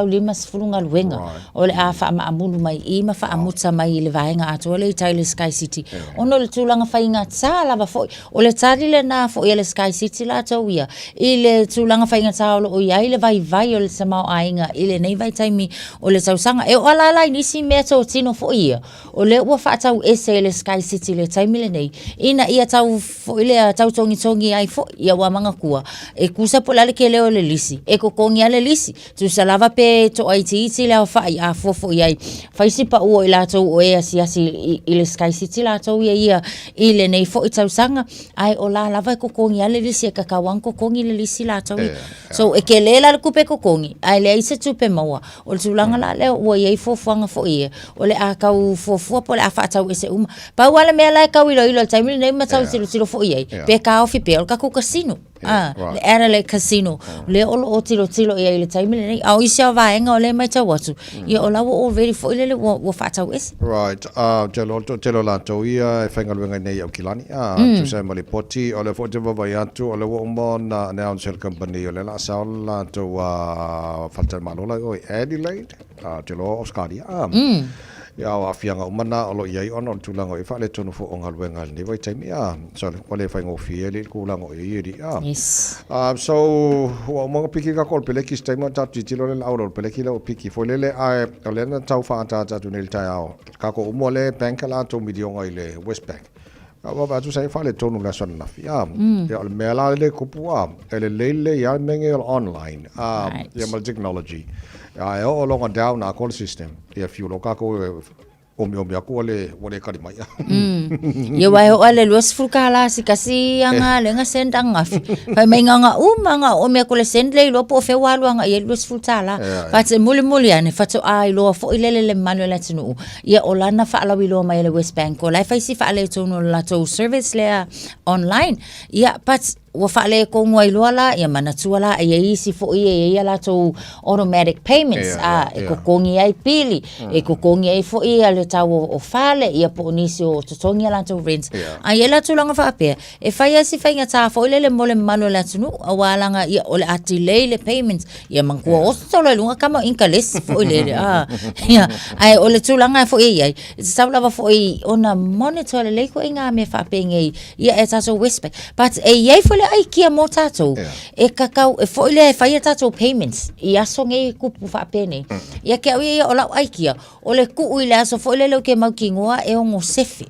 lima se fulunga luenga o le a fa ma amulu mai I ma fa amutsa mai le vaenga ato le taile Sky City ono le tulanga fainga tsala ba fo o le tali le na fo le Sky City la to via ile tulanga fainga tsala o ia ile vai o le sama ainga ile nei vai taimi o le tausanga e o ala nisi meto tino fo ia o le ua fa tau ese le Sky City le taimi le nei ina ia tau fo ile tau tongi ai fo ia wa manga kua e kusa po lale ke leo le lisi e ko kongi ale lisi tu salava pe to IT le fa ia fo ia fa isi pa o ila to o e asi ile Sky City la to ia ile nei fo itau sanga ai o la lava ko kongi ale lisi e kakawan ko kongi le lisi la to so e ke le la ku pe ko kongi ai le ise tu pe maua o tu langa la le o ia fo fanga fo ia o le a ka fo po le a fa tau ese pa wala me la ka ilo taimi nei ma tau silo fo ia pe ka ofi pe o ka ko casino. right. Le Adelaide Casino. Le olo o tilo ia le taimi le nei. Au isi au vaenga o le mai tau atu. Ia o lawa already fo ile le wo whatau esi. Right. Telo la to ia e whaingaluenga nei au kilani. Tu sai mali poti o le fo te vavai atu o le wo mo na announcement company o le la sao la to whata malola o Adelaide. Telo Oscaria. Ia o afianga umana o lo iai ono tulanga i whale tonu fo ongaluenga ni vai taimi so wale whaingo fieli kulango i iri Yes. So o mga piki ka kol peleki staima tatu tilo le auro peleki le piki fo lele ai o le na tau fa ata tu nel tai ao ka ko umo le bank la to milionga ile West Bank wa ba tu sai whale tonu la son na fi ya o me la le kupua ele lele ya menge online ya mal technology ya o longa down na call system ya fuel ka ko o me aku le kari mai Ia wai ho ale luas fulkala si kasi anga le nga sendang afi. Pai mai nga umanga o me ko le send le lo po fe walu anga ia luas fultala. Fa te muli ane fa to ai lo fo ile le manu le tunu. Ia olana fa ala wilo mai le West Bank ko lai fa si fa ale tonu la to service le online. Ia pat wa fale ko ngoi lola ia mana tuala ia isi fo ia la to automatic payments e ko kongi ai pili e ko kongi ai fo ia le tau o fale ia po nisi o totongi la to rent ia la tu langa fa pe e fai si fai ngata fo le mole mano la tunu awalanga ia ole delay le payments ia mangko o so le lunga kama inkales fo le ia ai ole tu langa fo ia sa lava fo ona monitor le ko inga me fa pe ngai ia e taso whisper but e ia fo ai kia mo tatou e kakau e foi le fai tatou payments i aso ngai kupu fa pene ia ke ia ola ai kia o le ku ile aso foi le ke mau kingoa e o sefi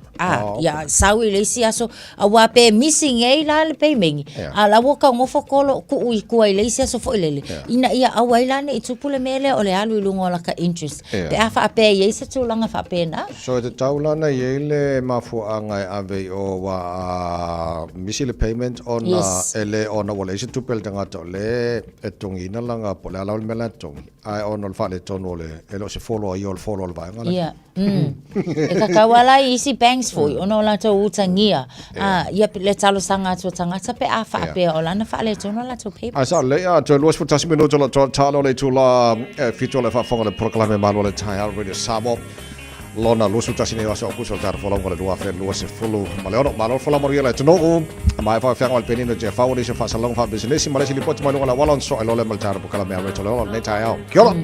ia sau ile si aso a wa pe missing ai la le payment a la wo ka ngo fokolo ku ile si aso foi le ina ia a wai la ne itupule mele o le alu lungo la ka interest pe a fa pe ia se tu langa fa pena so te taula na ile mafu anga ave o wa missile payment on ele ona wala isi tupel tanga to le etongina langa pole ala mela tong ai on ol fale ton ole elo se follow yo follow ba ngala e kakawala isi banks foi ona la to utangia ia le talo sanga to tanga pe a fa pe ola na fale ton la to paper asa le to los futas minuto la to talo le to la fito le fa fonga le proclame malo le tai already sabo lona lusu tasine wasa ku so tar fola ngole dua fer luas fulu maleono malo fola moriela to no mai fa fa al penino je fa ori se fa salong fa business male si lipot malo la walon so lo le maltar bu kala me ave to lo ne tai ao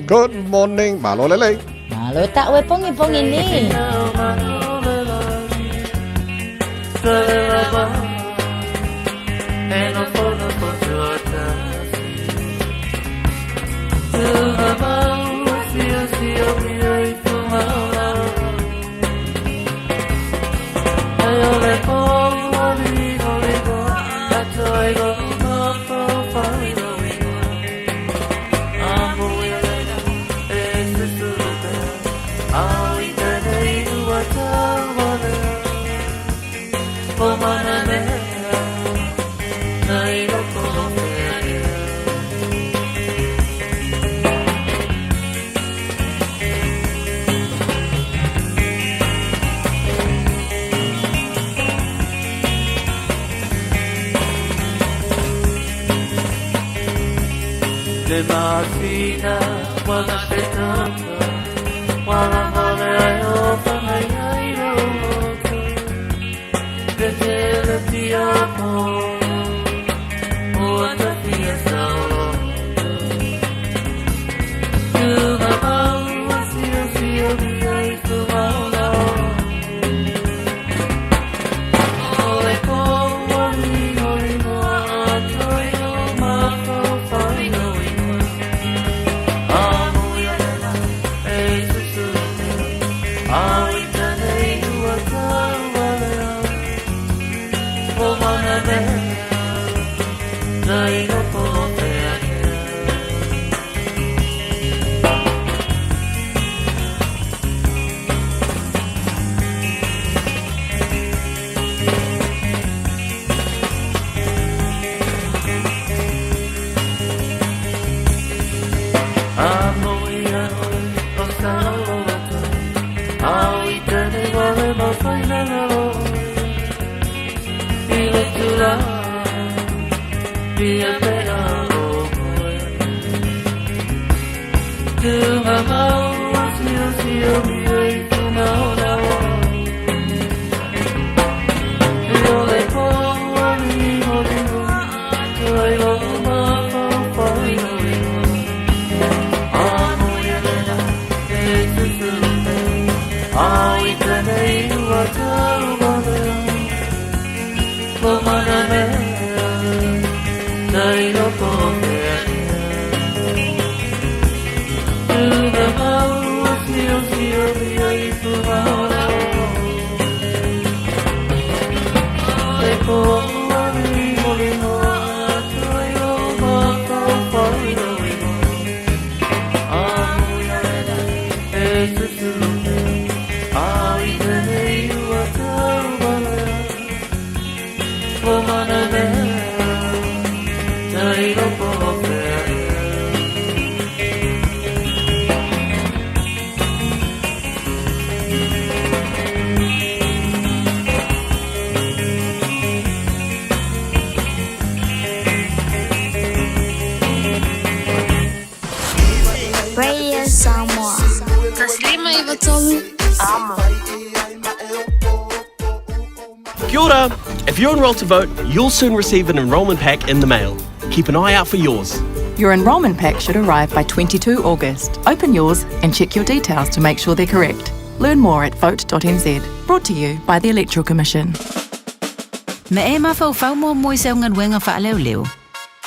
good morning malo lele malo ta we pongi ni Le mafina wala petata wala mole ayo fangai ro de le tiamo o ta fia solo tu mama si mi ai tu mala ole como ni no atoyo ma fa Radio Samoa. Taslima Ivatolu. Kia ora. If you're enrolled to vote, you'll soon receive an enrolment pack in the mail. Keep an eye out for yours. Your enrolment pack should arrive by 22 August. Open yours and check your details to make sure they're correct. Learn more at vote.nz. Brought to you by the Electoral Commission. Me e mawhau mo moi se unga luenga wha leo leo.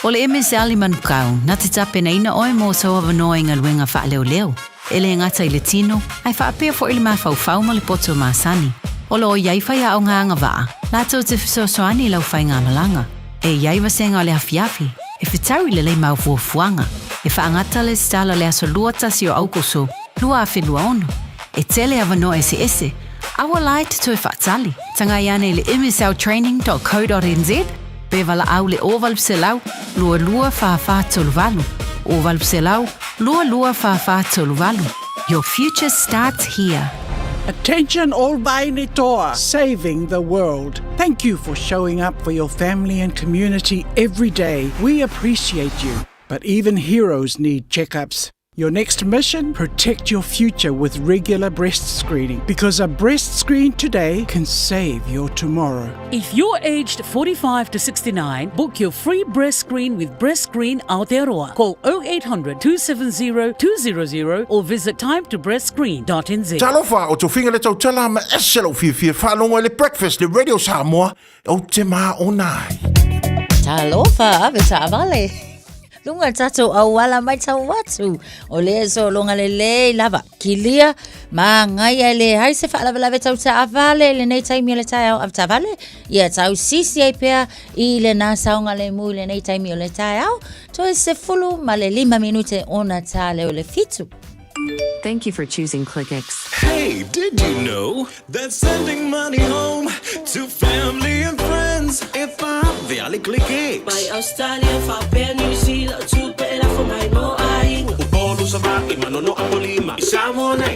O le eme se ali manukau, na te tape na ina oe mo sa wa vanoi ngā luenga wha leo leo. Ele ngata i le tino, ai wha apea fo ili mawhau mo le poto maasani. O lo iai whai au ngā anga waa, lātou te whisosoani lau whai ngā malanga. E iai wasenga o le hawhiafi, e whitau i le lei maufuafuanga. E whaangata le stala le aso lua tasi o aukoso, lua a whenua ono. E tele a vanoi se ese, awa lai te tue whaatali. Tanga iane le msltraining.co.nz, be wala au le oval pselau, lua wha tolu walu. Oval pselau, lua wha tolu walu. Your future starts here. Attention all Bainetoa, saving the world. Thank you for showing up for your family and community every day. We appreciate you. But even heroes need checkups. Your next mission? Protect your future with regular breast screening, because a breast screen today can save your tomorrow. If you're aged 45 to 69, book your free breast screen with Breast Screen Aotearoa. Call 0800 270 200 or visit timetobreastscreen.nz. Talofa o tofinga le tautala ma eselo fifia whalonga le breakfast le Radio Samoa o te maa o nai. Talofa, veta avale. Lunga tato awala mai tau watu. O le so longa le lava. Kilia ma ngai le hai se fala vela tau ta avale le nei taimi le tai au ta avale. Ia tau sisi ai pea I le na saunga le mu le nei taimi le tai au. To se fulu ma le 5 minute ona ta le o le fitu. Thank you for choosing ClickX. Hey, did you know that sending money home to family and friends if I'm the ClickX? By Australia, fa New Zealand, to pela for my mo ai. Upolo sa baki manono ang polima isamo na.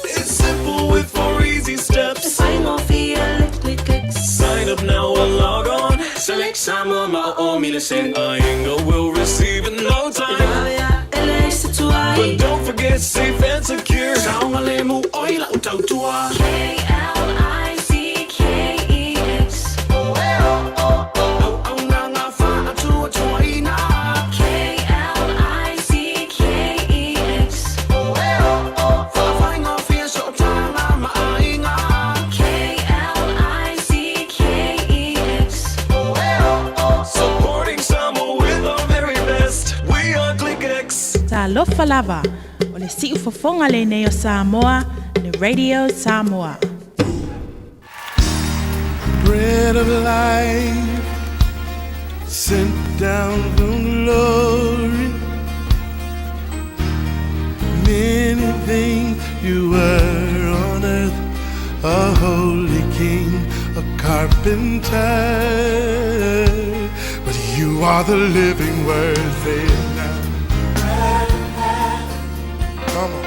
It's simple with 4 easy steps. Sign off here, ClickX. Sign up now or log on. Select Samoa ma'o milisend. Ainga will receive in no time. But don't forget safe and secure. Saunga lemu oila utautua. ClickX. Supporting Samoa with our very best. We are ClickX. Talofa lava, o le si'u fofonga le nei o Samoa, le Radio Samoa. Bread of life sent down from glory. Many things you were on earth, a holy king, a carpenter, but you are the living word. Say it now. Come on.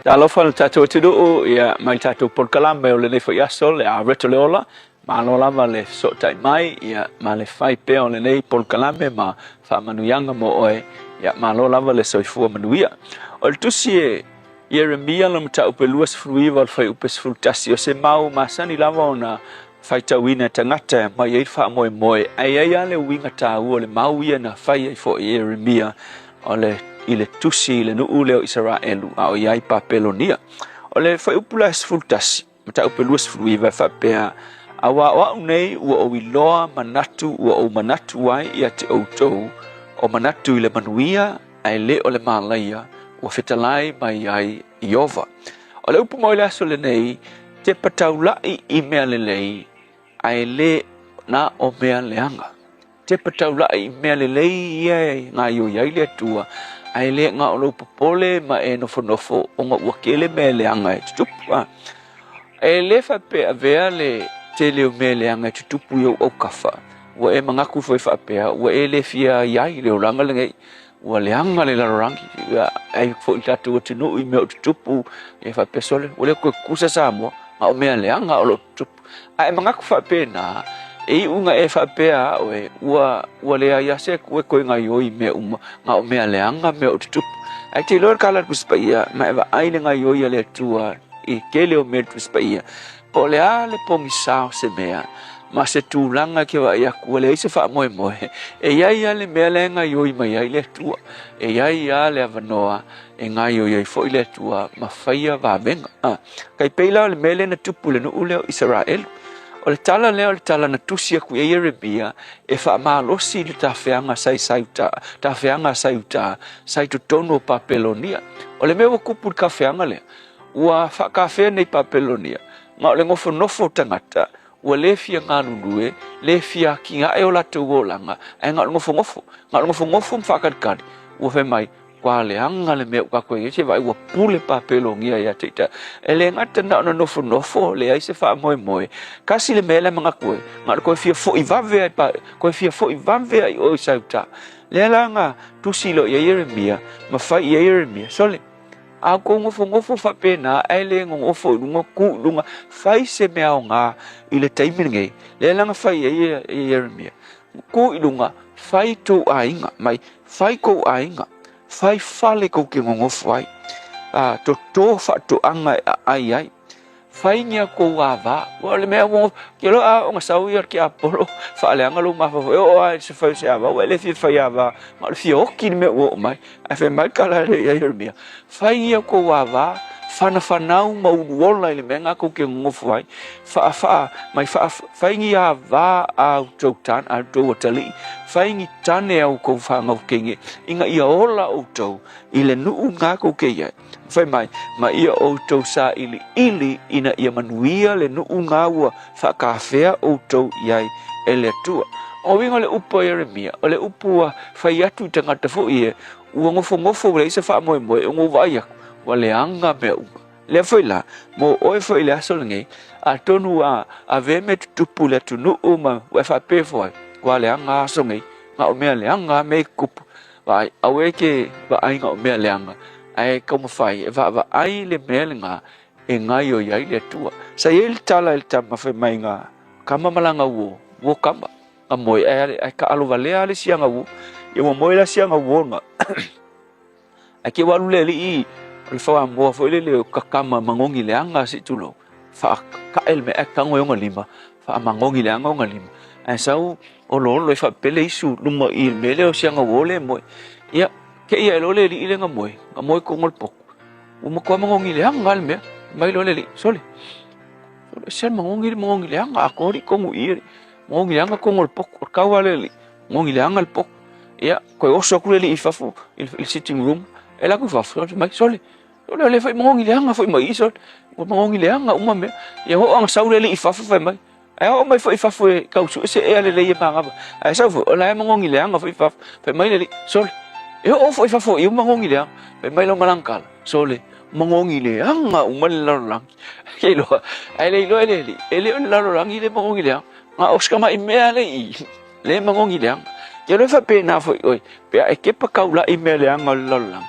Talo fa tato tudu ia mai tato por kalame o le nei foi asol a reto le ola ma no lava le so tai mai ia ma le fai pe o le nei por kalame ma fa manuyanga mo oe ia ma lo lava le soifua manuia o le tusi Jeremia lo mta upe luas fruiva o fai upe sfrutasi o se mau masani lava ona fai tawina tangata mai ei fa moe moe ai ai ale winga ta o le mau ia na fai ai fo Jeremia o le ile tusi le no ule o Israelu a o iai papelonia o le fai upula sfultasi mata upelua sfruiva fa pea awa wa nei ua o iloa manatu ua o manatu ai ia te outou o manatu ile manuia ai le o le malaia ua fetalai mai ai Iova o le upu moile aso le nei te pataulai i mea lelei ai le na o mea leanga te pataulai i mea lelei ia ngā ioi ai le atua ai le nga o popole ma e no fonofo o nga wakele me le anga e tupu e le fa pe avea le te leo me le anga e tupu yo o kafa wa e mangaku foi fa pe wa e le fia yai le ranga le ngai wa le anga le la rangi ai fo tatu te no i me o tupu e fa pe sole o le ko kusa sa mo ma o me le anga o tupu ai mangaku fa pe na e unga e fa pea oe ua le ia se ko nga yoi me uma nga o me le anga me o tup ai te lor kala puspaia ma eva ai le nga yoi le tua e kele o me puspaia po le ale po misao se mea ma se tu langa ke va ia ku le se fa moe moe e ia le me le nga yoi mai ai le tua e ia le avanoa e nga yoi fo le tua ma faia va venga kai peila le mele na tupu le no ule Israel o le tala leo le tala na tusia ku e Jeremia e fa malosi le tafeanga sai tu tono papelonia o le mewa kupu kafeanga le ua fa kafe nei papelonia ma le ngofo nofo tangata ua le fia ngalulue le fia kinga e o la tuolanga e ngal ngofo mfakadkadi ua fe mai kwa le anga le me ka ko ye vai wa pule papelonia ya tita ele ngata na nofo le ai se fa moe kasi le mele manga ko ngal ko fia fo ivave pa ko fia fo ivave ai o sauta le langa tu silo ye Jeremia ma fa ye Jeremia sole a ko ngofo fa pena ele ngofo lunga fai se me nga ile taimenge le langa fa ye Jeremia ku ilunga fai to ainga mai fai ko ainga fai fale ko ke ngofo ai to fa to anga ai fai nya ko ava wale me mo ke lo a nga sau yer ke apolo fa le anga lo ma fa o ai se fa se ava wale fi fa ava ma fi o ki me o mai a fe mai kala le yer mia fai nya ko ava fanau ma uola ile menga ko ke ngofo ai fa mai fa fai nya ava au totan a to tali fai ngi tane au ko fa ngau kenge inga ia ola o to ile nu nga ko ke ia fai mai ma ia o to sa ili ina ia manuia le nu nga wa fa kafea o to ia ele tua o winga le upo Jeremia o le upo fai atu tangata fo ia u ngofo le se fa moe ngo vai wale anga me le foi la mo o foi le asol ngai a tonu a ve me tupu le tunu uma wa fa pe foi wale anga so ngai nga o me le anga me kup vai awe ke ba ai nga o me le anga ai como fai va ai le me nga e nga yo ya le tua sa el tala el tama fe mai nga kama malanga wo kama amoi ai ka alu vale ale sianga wo e mo moi la sianga wo nga ake walu le li le fa mo fo le kakama mangongi le anga si tulo fa ka el me ka ngoyonga lima fa mangongi le anga nga lima ai sau o lo fa pele isu luma il mele o sianga wole mo ya ke ia lo le li le nga mo ko ngol pok o mo ko mangongi le anga me mai lo le li sole sel mangongi le anga ko ri ko ngi mangongi le anga ko ngol pok ka wale li mangongi le anga pok ya ko o so ku le i fa fu il sitting room ela ku fa mai sole le fai mongi le anga fai mai so mongi le anga uma me ya ho ang saule le ifa fai mai ai ho mai fai fa fai ka su se ele le manga ai sa fo la mongi le anga fai mai le so e ho fai fa fo i mongi le fai mai lo malangkal so le mongi le anga uma le lang ke lo ai le lo ele la lo lang le mongi le nga oska mai me le mongi le ke lo fa pe na fo oi pe ai ke pa kaula i me le anga lo lang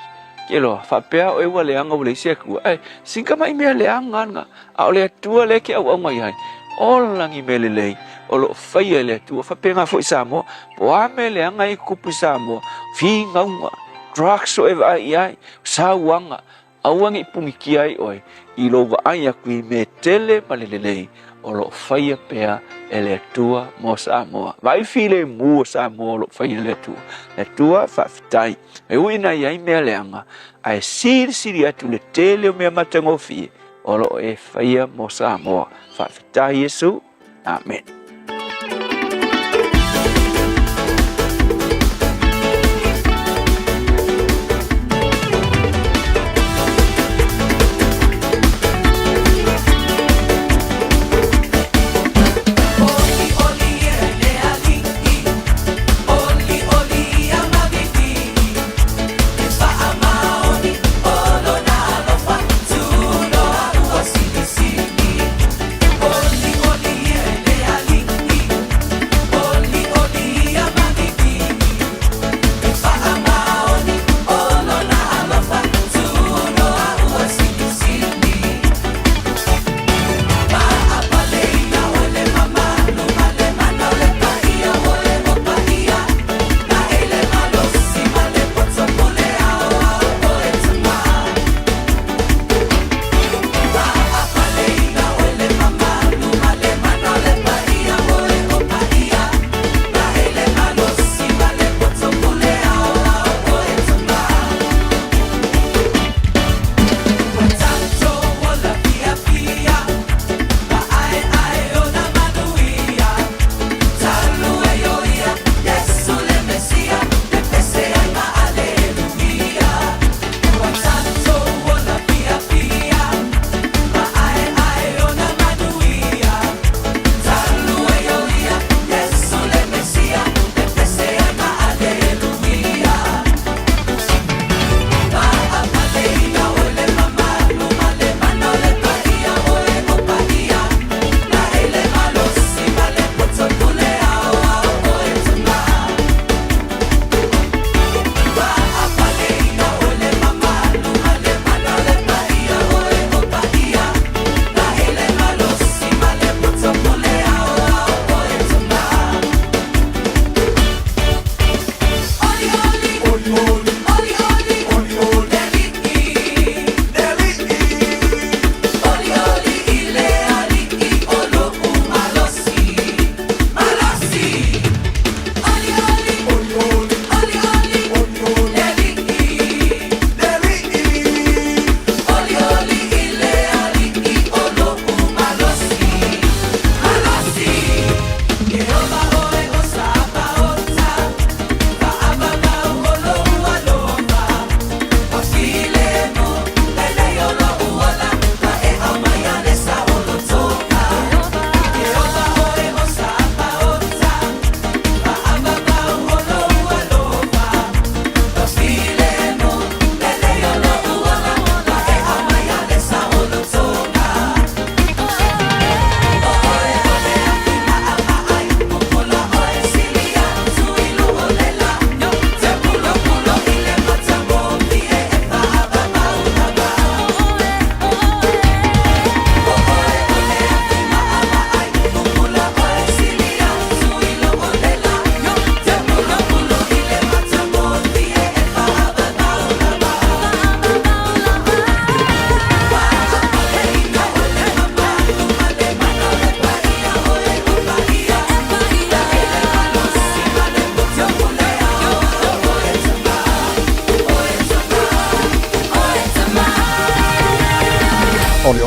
Kelo whapea o ewa leanga o le seku. Singa mai mea leanga nga. A o le atua le ke au mai hai. O langi mele lei. O lo whaia le atua. Whapenga fo i Samoa. Po a me leanga i kupu Samoa. Fi ngaunga. Drugs o ewa ai ai. Sauanga. Auangi pumiki ai oi. I lo wa ai aku i me tele malelelei. O lo whaia pea e le atua mo Samoa. Vai file mua Samoa o lo whaia le atua. Le atua whawhitai. E uina i ai mea leanga. Ai siri atu le tele o mea matangofi. O lo e whaia mo Samoa. Whawhitai Yesu. Amen.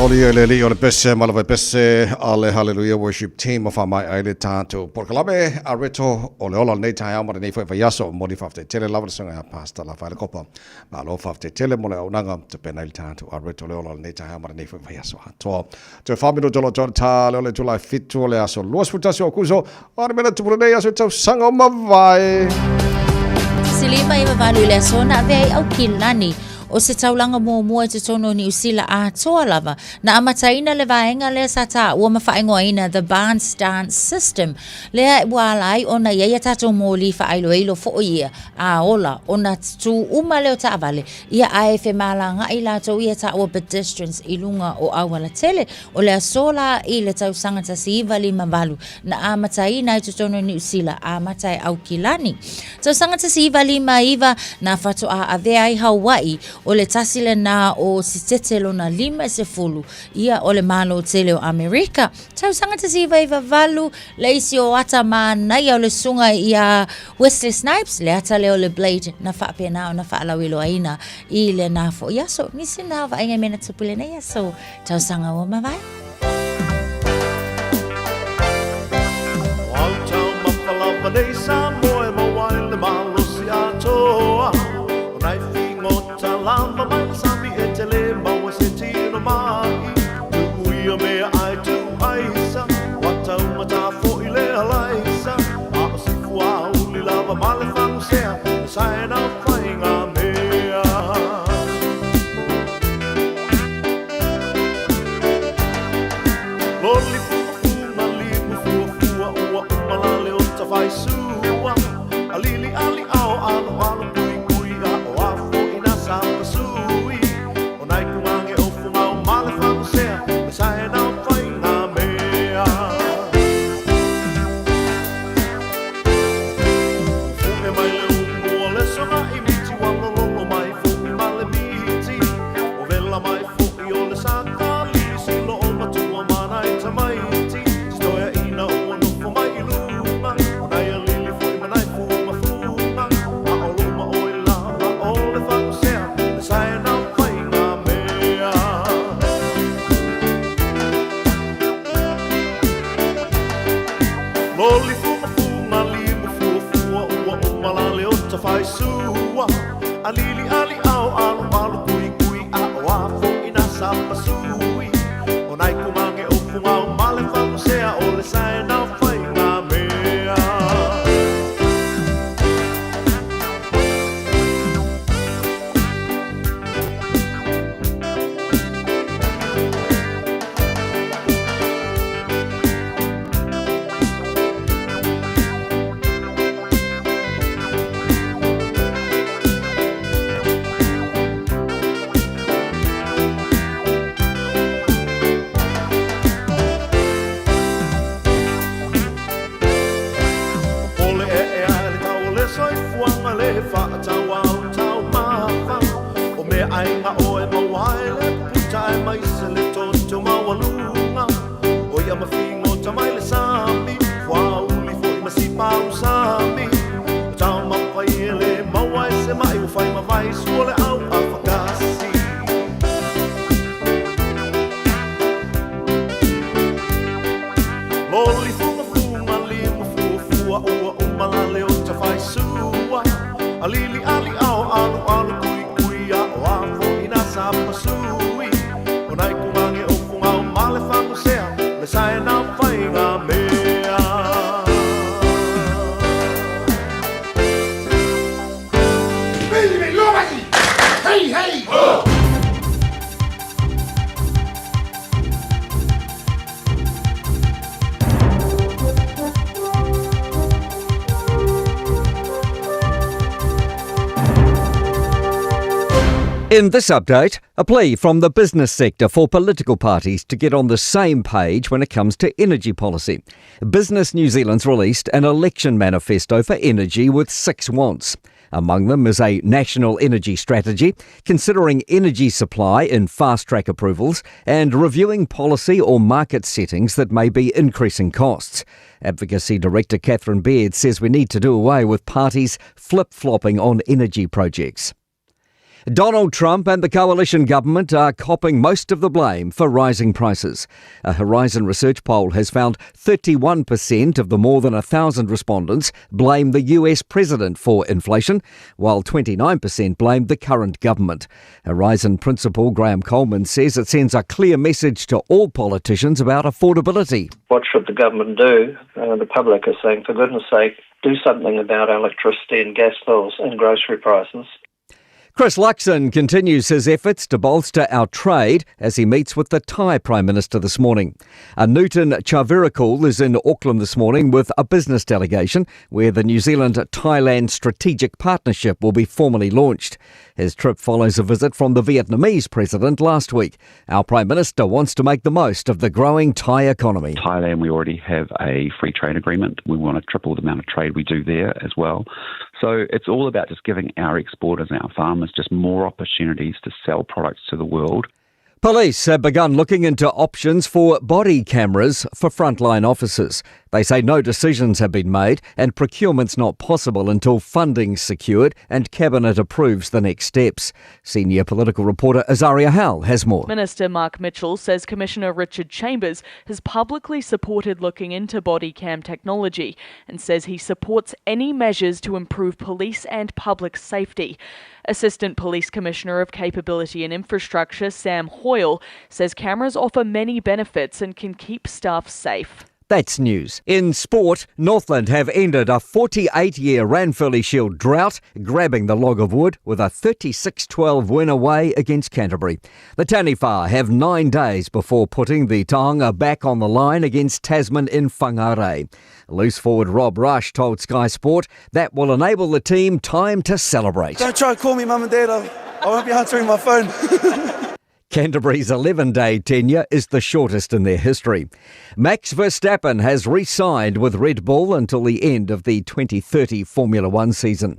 Oli ole pesse malve pesse alle hallelujah worship team of my aile tanto porkalabe areto ole ola nei tai amore nei fa yaso modi fafte tele lava sanga pasta la fa copa malo fafte tele mole onanga te penal tanto areto ole ola nei tai amore nei fa yaso to famino jolo jonta ole July fit ole aso los futasio kuso armela tu nei aso tau sanga mavai Silima iwa valu le sona vei au kilani o se taulanga mua te tono ni usila a toa lava na amataina le vaenga le sata ua mawhaingoina the Barnes Dance System lea walai ona ia tato moli whaailoeilo fo ia a ola ona tu uma leo taavale ia AF malanga i lato ia ta ua pedestrians i lunga o awala tele o lea sola i le tau sangata si iwa lima valu na amataina i te tono ni usila a matai au kilani tau sangata si iwa lima iwa na fatu a avea i Hawaii o le tasile na o sitetelo na lima se fulu ia o le malo tele o Amerika tau sangata si iwa valu le isi o ata mana ia o le sunga ia Wesley Snipes le ata leo le Blade na whaapea nao na whaalawilo aina i le nafo iaso nisi na wa inga mena tupule na iaso tau sanga o mawai Wau mawhalawa nei sa moe mawai le malo si atoa o nai whingo ta lava mai sami e te le maua se tino mai tu ui o mea ai tu aisa watau mata fo i le alaisa a o si fua uli lava male whangu sea e sae na whainga mea Loli fuma limu fua ua umalale o ta vai sua alili ali ao alo alo kui kui a o afo ina sapa sui o nai kumange o fuma o male whangu sea me sae na whainga mea Fume mai le umu o le sona i miti wangololo mai fume male miti o vela mai fuki o le saka lisi lo o matua mana i tamaiti stoia ina o nufo mai i luma o nai a lili foi manai fuma fuma a o luma o i lava o le whangu sea le sae na whainga mea Loli fuma limu fua ua umalale o ta whai sua alili ali ao alo alo kui kui a o afo ina sapa sui o nai kumange o funga o male whangu sea o le sae na whainga mea Ole e ale tau le soi fuanga le whaatau au tau mafa O mea ainga o e mawai le puta e mai se le tonto mawalunga O ia mawhingo tamai le sami Fua uli fo i masi pau sami O tau mawai e le mawai se mai u fai mawai sua le au a whakasi Loli fuma limu fua ua umalale o ta whai sua alili ali ao alu alu kui kui a o afo ina sapa sui o nai kumange o funga o male whangu sea le sae na whainga mea Hey, hey! In this update, a plea from the business sector for political parties to get on the same page when it comes to energy policy. Business New Zealand's released an election manifesto for energy with 6 wants. Among them is a national energy strategy, considering energy supply in fast-track approvals and reviewing policy or market settings that may be increasing costs. Advocacy Director Catherine Baird says we need to do away with parties flip-flopping on energy projects. Donald Trump and the coalition government are copping most of the blame for rising prices. A Horizon research poll has found 31% of the more than 1,000 respondents blame the US president for inflation, while 29% blamed the current government. Horizon principal Graham Coleman says it sends a clear message to all politicians about affordability. What should the government do? The public is saying, for goodness sake, do something about electricity and gas bills and grocery prices. Chris Luxon continues his efforts to bolster our trade as he meets with the Thai Prime Minister this morning. Newton Chavirakul is in Auckland this morning with a business delegation where the New Zealand-Thailand Strategic Partnership will be formally launched. His trip follows a visit from the Vietnamese president last week. Our Prime Minister wants to make the most of the growing Thai economy. Thailand, we already have a free trade agreement. We want to triple the amount of trade we do there as well. So it's all about just giving our exporters and our farmers just more opportunities to sell products to the world. Police have begun looking into options for body cameras for frontline officers. They say no decisions have been made and procurement's not possible until funding's secured and Cabinet approves the next steps. Senior political reporter Azaria Howell has more. Minister Mark Mitchell says Commissioner Richard Chambers has publicly supported looking into body cam technology and says he supports any measures to improve police and public safety. Assistant Police Commissioner of Capability and Infrastructure Sam Hoyle says cameras offer many benefits and can keep staff safe. That's news. In sport, Northland have ended a 48-year Ranfurly Shield drought, grabbing the log of wood with a 36-12 win away against Canterbury. The Taniwha have 9 days before putting the Taonga back on the line against Tasman in Whangarei. Loose forward Rob Rush told Sky Sport that will enable the team time to celebrate. Don't try to call me mum and dad, I won't be answering my phone. Canterbury's 11-day tenure is the shortest in their history. Max Verstappen has re-signed with Red Bull until the end of the 2030 Formula One season.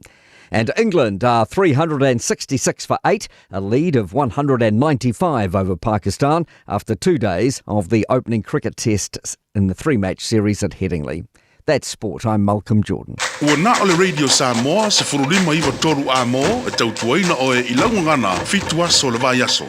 And England are 366 for 8, a lead of 195 over Pakistan after 2 days of the opening cricket test in the 3-match series at Headingley. That's sport. I'm Malcolm Jordan. Ua na ole Radio Samoa se furulima iwa toru a mo e tautuaina o e ilangungana fitua so le vai aso.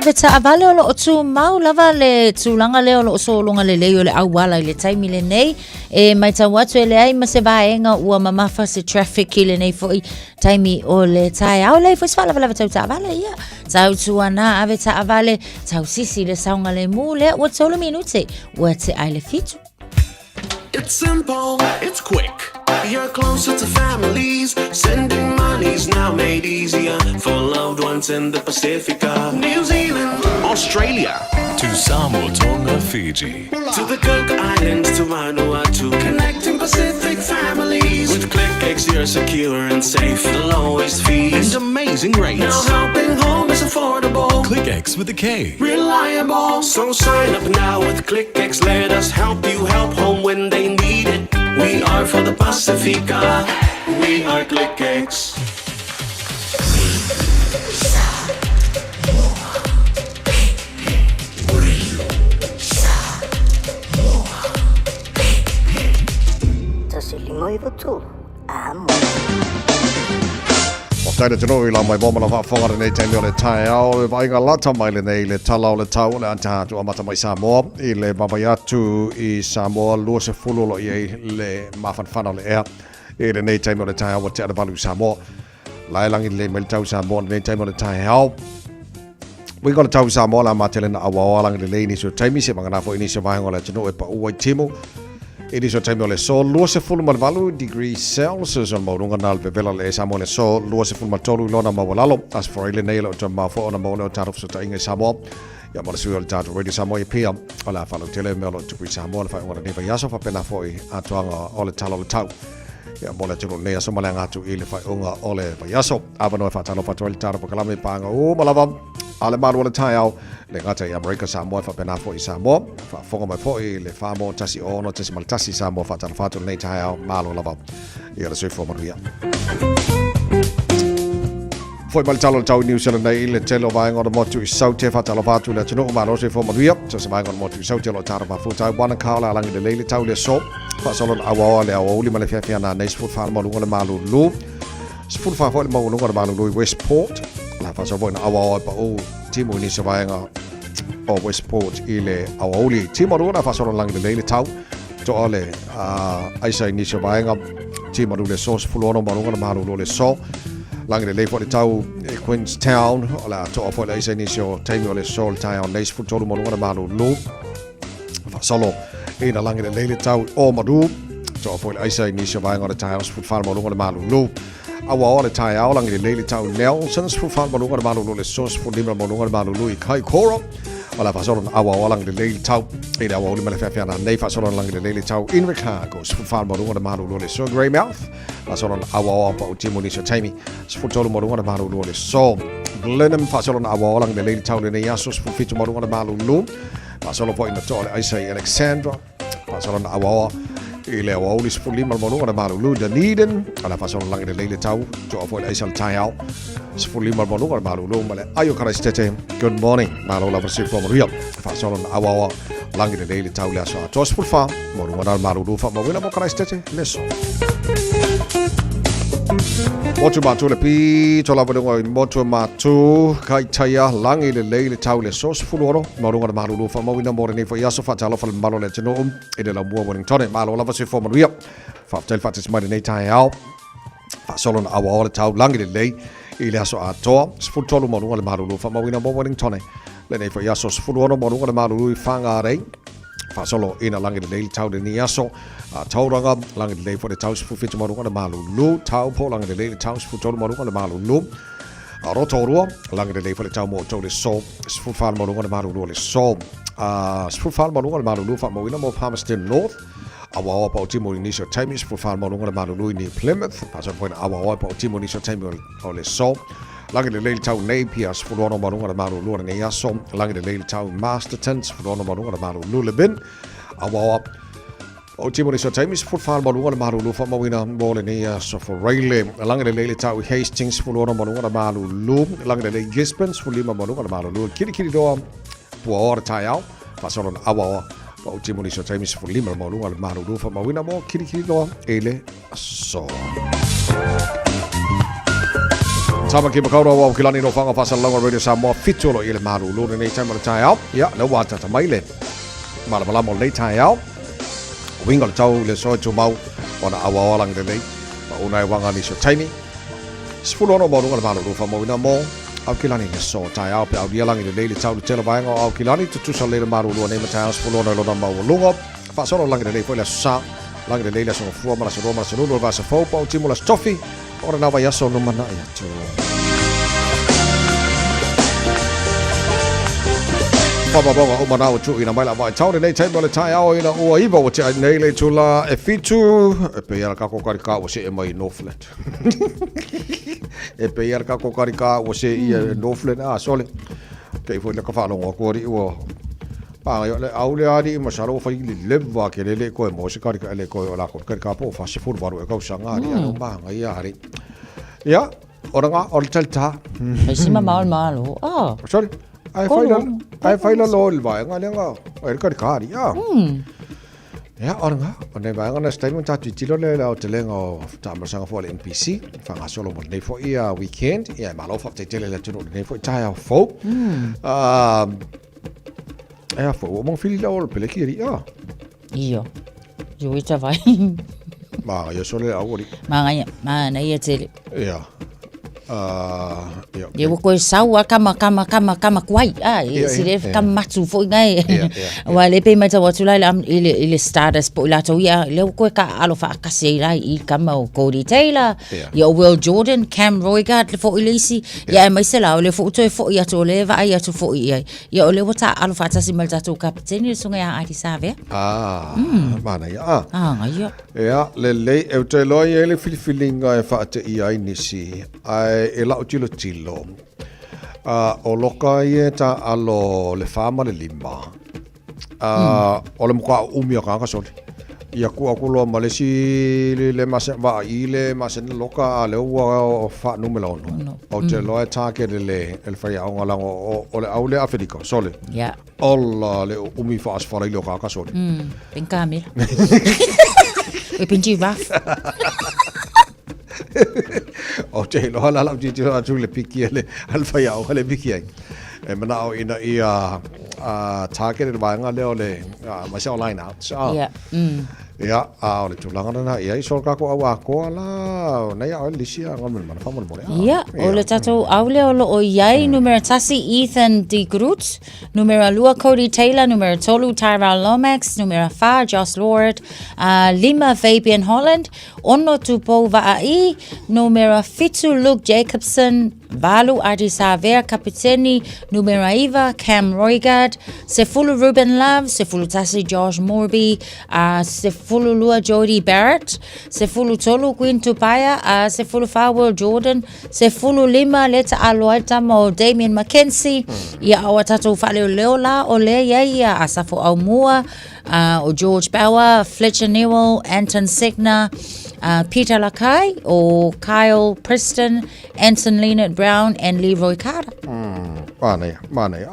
Beta avale o lo tu mau lava le tulanga le o lo so longa le le o le awala le taimi le nei e mai ta watu le ai ma se vaenga ua mamafa se traffic le nei foi taimi o le tai au le foi sfala lava tau ta avale ia tau tuana aveta avale tau sisi le saunga le mu le o tolo minute ua te ai le fitu. It's simple, it's quick. You're closer to families. Sending money's now made easier for loved ones in the Pacific. New Zealand, Australia, to Samoa, Tonga, Fiji, to the Cook Islands, to Vanuatu. Connecting Pacific families. With ClickX, you're secure and safe. The lowest fees and amazing rates. Now helping home is affordable. ClickX with a K. Reliable. So sign up now with ClickX. Let us help you help home when they need it. We are for the Pacifica. We are ClickX. O taina tino I la mai bomala whawhangara nei taimi o le tae ao, le vainga lata mai le nei le tala o le tau le antahatu amata mai Samoa, I le mawai atu I Samoa, lua se fulolo I le mawhanwhana le ea, I le nei taimi o le tae ao wa te anawalu Samoa. Lailangi le mai le tau Samoa nei taimi o le tae ao. Wingo le tau Samoa la matele na awa langi le leini so taimi se manganafo ini se vainga le tino e pa uai timo. It is a time ole so lua se fulu malvalu degree Celsius on maurunga nal bevela le Samoa le so lua se fulu matolu lona mawalalo as for ile nei lo tama fo ona mauna tarof so tainga Samoa ya mara sui ole tato radio Samoa pia ola falo tele melo degree Samoa fa ona neva yaso fa pena foi atuanga ole talo le tau ya mola tulu nei aso malanga atu ile fa unga ole fa yaso abano fa talo fa tole taro kalame panga o malava ale malu ole taiao le ngata I America Samoa fa pena foi Samoa fa fonga mai foi le fa mo tasi ono tasi maltasi Samoa fa talo fa tole nei taiao malu lava ia le sui fo manuia foi mal talo tau New Zealand nei le telo vai ngora motu I saute fa talo fa tole le tino ma rose fo manuia so se vai ngora motu saute lo taro fa fu tai wana kaula langi le le tau le so fa solo awa le awa uli male fia na nei sport fa malu ngora malu lu sport fa fo le malu ngora malu lu Westport la fa so voi na awa pa o timo ni se vai ngora o Westport I le awa uli timo runa fa solo langi le tau to ole aisa ni se vai ngora timo le so fulono malu ngora malu le so langi le fo le tau Queenstown ola to fo le aisa ni so timo le so town nei sport tolu malu ngora malu lu fa solo ina langi le tau o madu to fo le aisa ni se vai ngora tau sport fa malu ngora malu lu awa le tai au langi le tau Nelsons fu fa malunga le malu le sos fu lima malunga le malu lui kai koro wala fa soron awa langi le tau ina awa le fa na nei fa soron langi le tau in Chicago fu fa malunga le malu le so Greymouth la soron awa pa utimo ni so taimi fu tolu malunga le malu le so Glenham fa soron awa langi le tau le yasos fu fitu malunga le malu lu fa soron po ina tole I say Alexandra fa soron awa ile awa ulis fu lima malunga le malu lu Dunedin ala fa soron langi le tau jo fo le isal tai au fu lima malunga le malu lu male ayo Christete good morning malo la versi from real fa soron awa langi le tau le so tos fu fa malunga le malu lu fa mo wina mo Christete leso Motu matu le pi tola vadunga motu matu kai taya langi le tau le sos fuloro marunga le malu fa mawina more ni fa yaso fa talo fa malo le tino ide la mua Wellington malo la va se forma ria fa tel fa tsma nei tai au fa solo na awa le tau langi le ile aso ato sfu tolo marunga le malu fa mawina mo Wellington le nei fa yaso fuloro marunga le malu fanga rei fa solo ina langi le tau de ni yaso tauranga langi le fo de tau fu fitu marunga le malu lu tau po langi le tau fu tolo marunga le malu lu roto ro langi le fo de tau mo to le so fu fa marunga le malu lu le so fu fa marunga le malu lu fa mo ina mo Palmerston North awa pa timo ni so time fu fa marunga le malu lu ni Plymouth pa so point awa pa timo ni so time o le so langi le tau Napier fu rono marunga le malu lu ne yaso langi le tau Masterton fu rono marunga le malu lu le bin awa o timo ni so time fu fa marunga le malu lu fa mawina mole ni so for railway langi le tau Hastings fu rono marunga le malu lu langi le Gisborne fu lima marunga le malu lu kiri do pu ora tai au fa solo awa o timo ni so time fu lima marunga le malu lu fa mawina mo kiri do ele so Tama ki makaura wa kilani no fanga fasa longa radio Samoa fitolo ile maru lu nei time tai au ya no wata ta maile mala mala mo nei tai au winga le tau le so tu mau ona awa lang de nei pa una wanga ni so taimi sfulo no mo no malu lu fa mo ina mo au kilani le so tai au pe au dia lang de nei le tau le tele vai au kilani tu sa le maru lu nei tai sfulo no lo mo lungo fa solo lang de nei foi la sa lang de nei la so fu ma so no va sa fo pa timo la stoffi ora na vai aso no mana ya tu Papa bonga o mana o tu ina mai la vai tau nei tai mo le tai au ina o iva o te nei le tu la e fitu e pe ia ka ko ka o se e mai Northland e pe ia ka ko ka o se i Northland a sole ke foi le ka fa longo ko ri o pa yo le au le ari ma saro fa i le va ke le ko mo se ka le ko la ko ka po fa se fu varu e ka sanga ri no ba ngai ari ya ora nga o telta e sima mal malo sorry ai faila lol vai nga lenga er ka ri ya ora nga ne va nga statement ta ti lo le la telenga o ta ma sanga fo le NPC fa nga solo mo nei fo ia weekend ya malo fa te tele la tu nei fo ta ya fo fo mo fili la ol pele ki ri io ita vai ma yo solo auri ma na ia tele ya Ye ko sawa kama kwai sire kama matu fo ngai wa le pe mata watu la ile status po la to ya le ko ka alo fa ka se la I kama o Cody Taylor ya Will Jordan Cam Roigard le fo ilisi ya mai se la le fo to fo ya to le va ya to fo ya le wata alo fa ta si malta to kapten so ngai a save mana ya ya le e te lo ye le feeling fa te I nisi e la tilo o loka ia ta alo le fama le lima o le mkwa umia kanga soli ia ku akulo malesi le masa va ile masa loka le o fa numero 1 o te lo ta ke le el fa ya ngala o le aule afrika soli ya olla le umi fa as fara ile kanga soli penkami e pinji raf o te lo hala la ti tu le piki le alfa ya o le piki e mana o ina ia targeted vanga le ole myself line out. Yeah. Ya, ole tulanga na ia so ka ko awa ko la na ya ole lisia ngon man fa mo mo. Ya, ole tato aule ole o yai numero tasi Ethan de Groot, numero lua Cody Taylor, numero tolu Tyrell Lomax, numero 4 Josh Lord, lima Fabian Holland, ono tupo vaai, numero fitu Luke Jacobson, Valu Adisa Ver Capitani, numero Eva Cam Roygard, Sefulu Ruben Love, Sefulu tasi Josh Morby, Sefulu Lua Jody Barrett, Sefulu Tolu Queen Tupaya, Sefulu Farwell Jordan, Sefulu Lima Leta Aloita Mo Damien Mackenzie, Ia Awatatu Fale Leola, Ole Yaya, Asafo Aumua, o George Bauer, Fletcher Newell, Anton Segner, Peter Lakai, or Kyle Preston, Anson Leonard Brown, and Leroy Carter. Mane.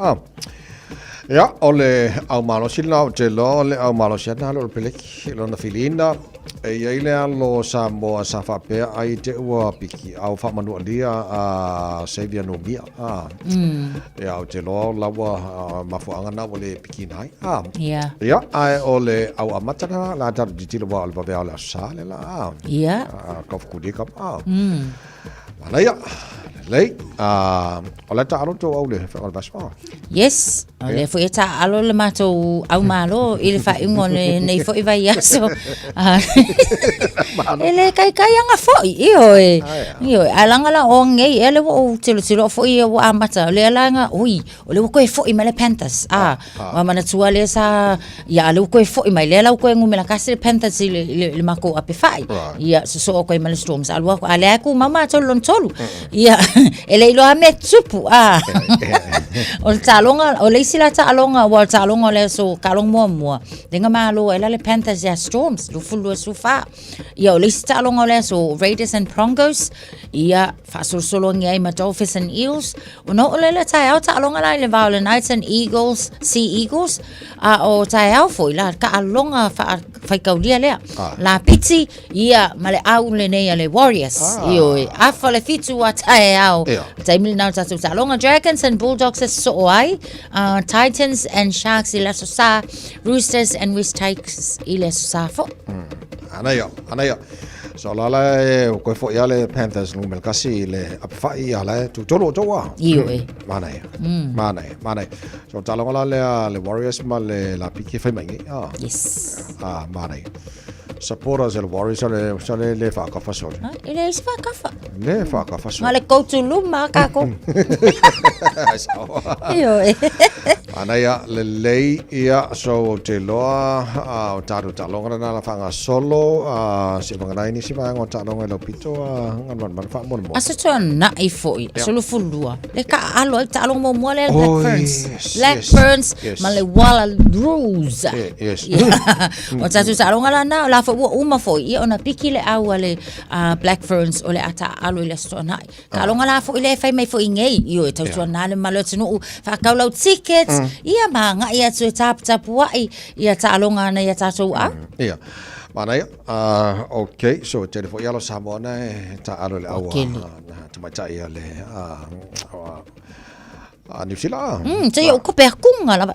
Ja, ole au malo sila te lo le au malo sila lo pelek lo na filina e ile lo sa mo sa fa pe ai te wa piki au fa manu dia Xavier no bia ya te lo la wa mafuanga na ole piki nai ya ai ole au amatana la ta di lo wa ba la sa le la ka ku di ka mana ya lei ole ta aro to ole fa ba spa yes ole fo eta alo le mato au malo ile fa ingone nei fo iva yaso ele kai anga fo io alanga la onge ele wo tilo fo i wo amata le alanga ui ole ko fo i mele Panthers wa mana tua le sa ya le ko fo i mele la ko ngumela kasi Panthers le mako ape fai ya so ko i mele Storms alwa ale ku mama tolu ya ele lo ame tupu ol talonga ole sila talonga wal talonga le so kalong mo denga malo ele le Panthers ya Storms lu fulu sufa ya ole talonga le so Raiders and Broncos ya fa solo ngai ma Dolphins and Eels no ole le tai au talonga le Violet Knights and Eagles Sea Eagles o tai au foi la ka alonga fa kaulia le la piti ya male au le nei le Warriors yo afa le fitu wa tai au taimil na tatu talonga Dragons and Bulldogs so ai Titans and Sharks ila sa Roosters and West Tigers ila sa fo anaya so la ko fo ya le Panthers no mel kasi le afa ya la tu tolo towa mana so talonga le Warriors ma le la piki fa mai yes mana supporters del Warriors le fa ka fa so ele fa ka fa le fa ka fa so male ko tu luma ka ko anaya le lei ia so te loa o taru talonga na la fanga solo si manga ni si manga talonga lo pito ngan man fa mon mo aso na I foi solo fulua le ka alo talonga mo le Black Ferns male wala rose o tatu talonga na fo uma fo I ona pikile au le Black Ferns ole ata alo le stona ka longa la fo ile fai mai fo ingei io tatu na le malo tunu fa ka lo tickets ia manga ia tu tap wai ia talonga na ia tatu ia mana okay so telefo ia lo samona ta alo le awa ta mai ia le New Zealand. So yo ko perkunga la.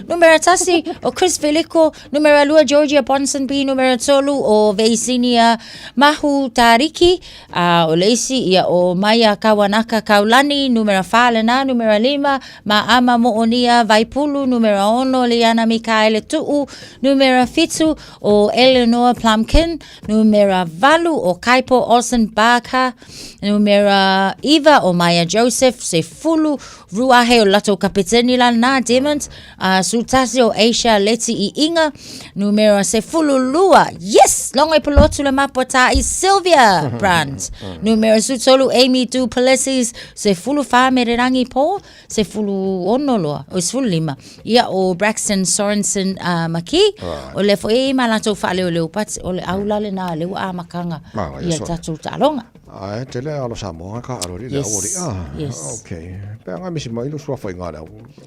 Numero tasi o Chris Felico, numero lua Georgia Ponsonby, numero tolu o Veisinia Mahu Tariki, o Lacey ia o Maya Kawanaka Kaulani, numero 4 numero 5 Maama Moonia Vaipulu, numero 1 Liana Mikaele Tuu, numero 7 o Eleanor Plumkin, numero 8 o Kaipo Olsen Baka, numero Eva o Maya Joseph se fulu ruahe o lato kapiteni la na Demons sultasi o Asia Leti I Inga numero se fulu lua yes longa pilotu le mapota I Sylvia Brands numero sutolu Amy Du Plessis se fulu fa mererangi po se fulu onolo o se fulu 5 ia o Braxton Sorensen Maki o le fo malato fa le pat o le aula le na le a makanga ia tatu talonga tele alo Samoa ka alo le ori okay pe nga misi mai lo sua foi ngara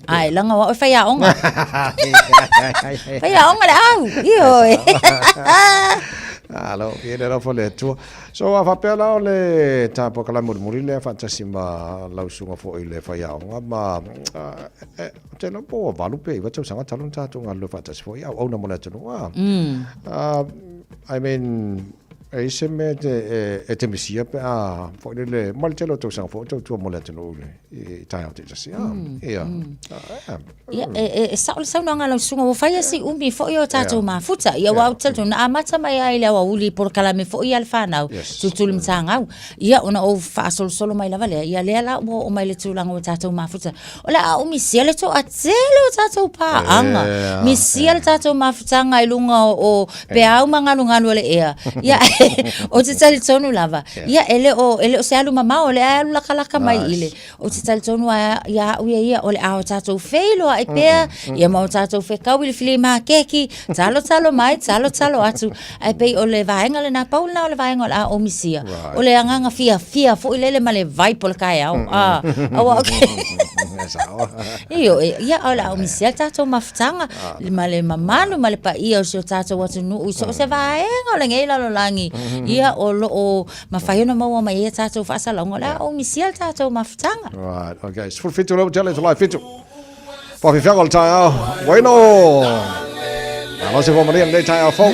ai langa wa fa ya onga fa ya onga le au io Alo, ele era fole tu. So a papela le tapo kala murmuri le fantasima lausunga fo ile fa ya ma te no po valu pe wa tau sanga talun ta tunga lo fantas fo ya o na mona tu wa. I mean e se me te misia pe a fo le mal te lo tau sanga fo tu mona tu le e tai te just ya. Ya sa nga lausunga wo fa ya si umi fo yo tatu ma futa ya wa tatu na amata mai ai le wa uli por kala me fo ya alfa na tutul mtanga ya ona o fa solo mai la vale ya le la o mai le tulang o tatu ma futa ola o mi siele to atselo tatu pa anga mi siele tatu ma futa ngai lunga o pe au manga lunga le ya o te tali tonu lava ya ele o se alu mama o le alu laka mai ile o te tali tonu ya ya o le au tatu feilo ai pe ya mau tatu fe kawili fili ma keki talo mai talo atu ai pe o le vaenga le na paul na o le vaenga a o misia o le anga fia fo ile le male vai pol kai au okay io ya ola o misia tatu maftanga le male mamalo male pa ia so tatu watu nu so se vaenga le ngela lo langi ia o lo o mafaiona mau mai tatu fa sala ngola o misia tatu maftanga right okay so fitu lo tele live fitu Poi fianco al taio, bueno. La se può morire dei taio fo.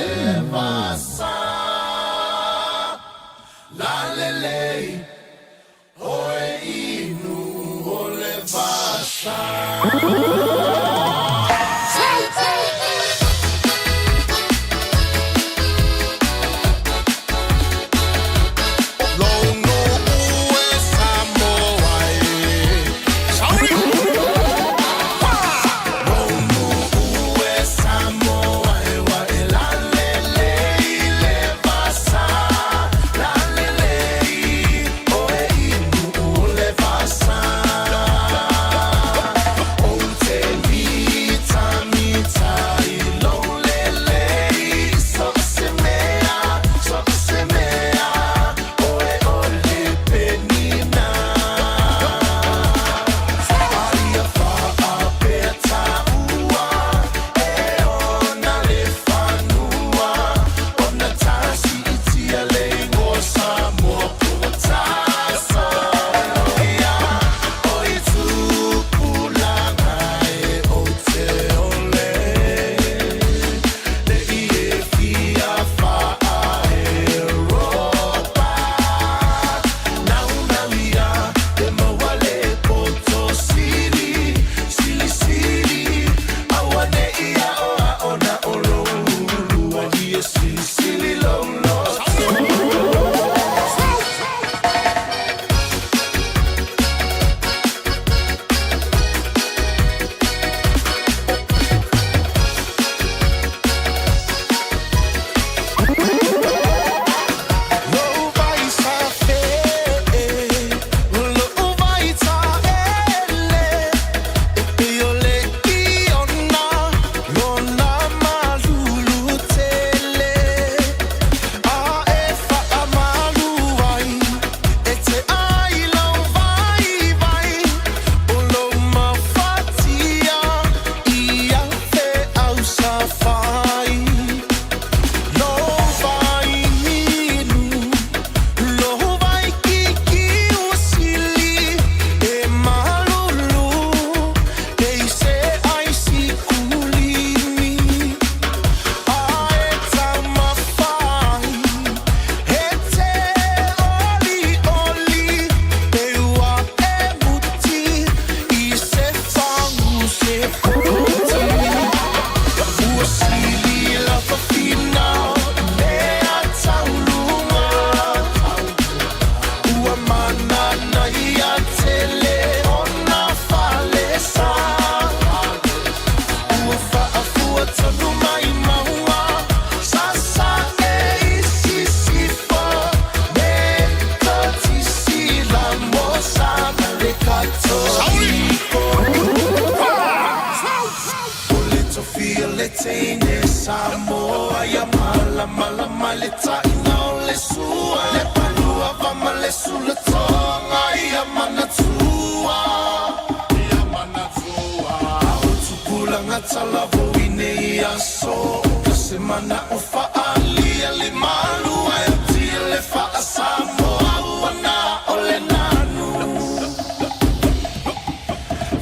mana o fa'alia le malu ai o tia le fa'asamoa wana o le nanu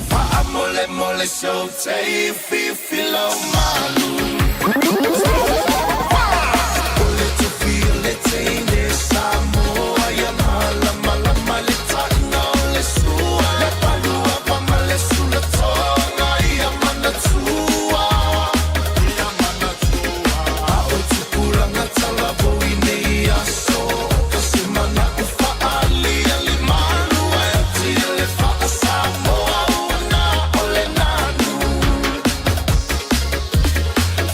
fa'amole mole so te filo malu ole tu feel le te samoa ya mala mala male tano le sua le palua pa male sula tonga ia mana tua ia mana tua o tu kuranga tala boi nei aso kasi mana ufa ali ali malu ai ti le fa samoa una ole nanu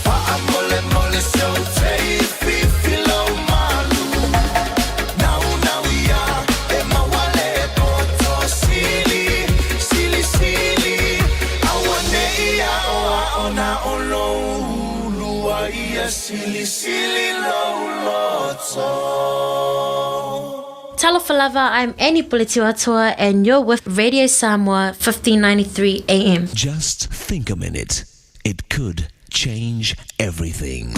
fa amole mole so te filo malu now ia e mawale poto sili awane ia ona olo lua ia sili loto. Talafalava, I'm Annie Pulitiwatua and you're with Radio Samoa 1593 AM. Just think a minute. It could change everything.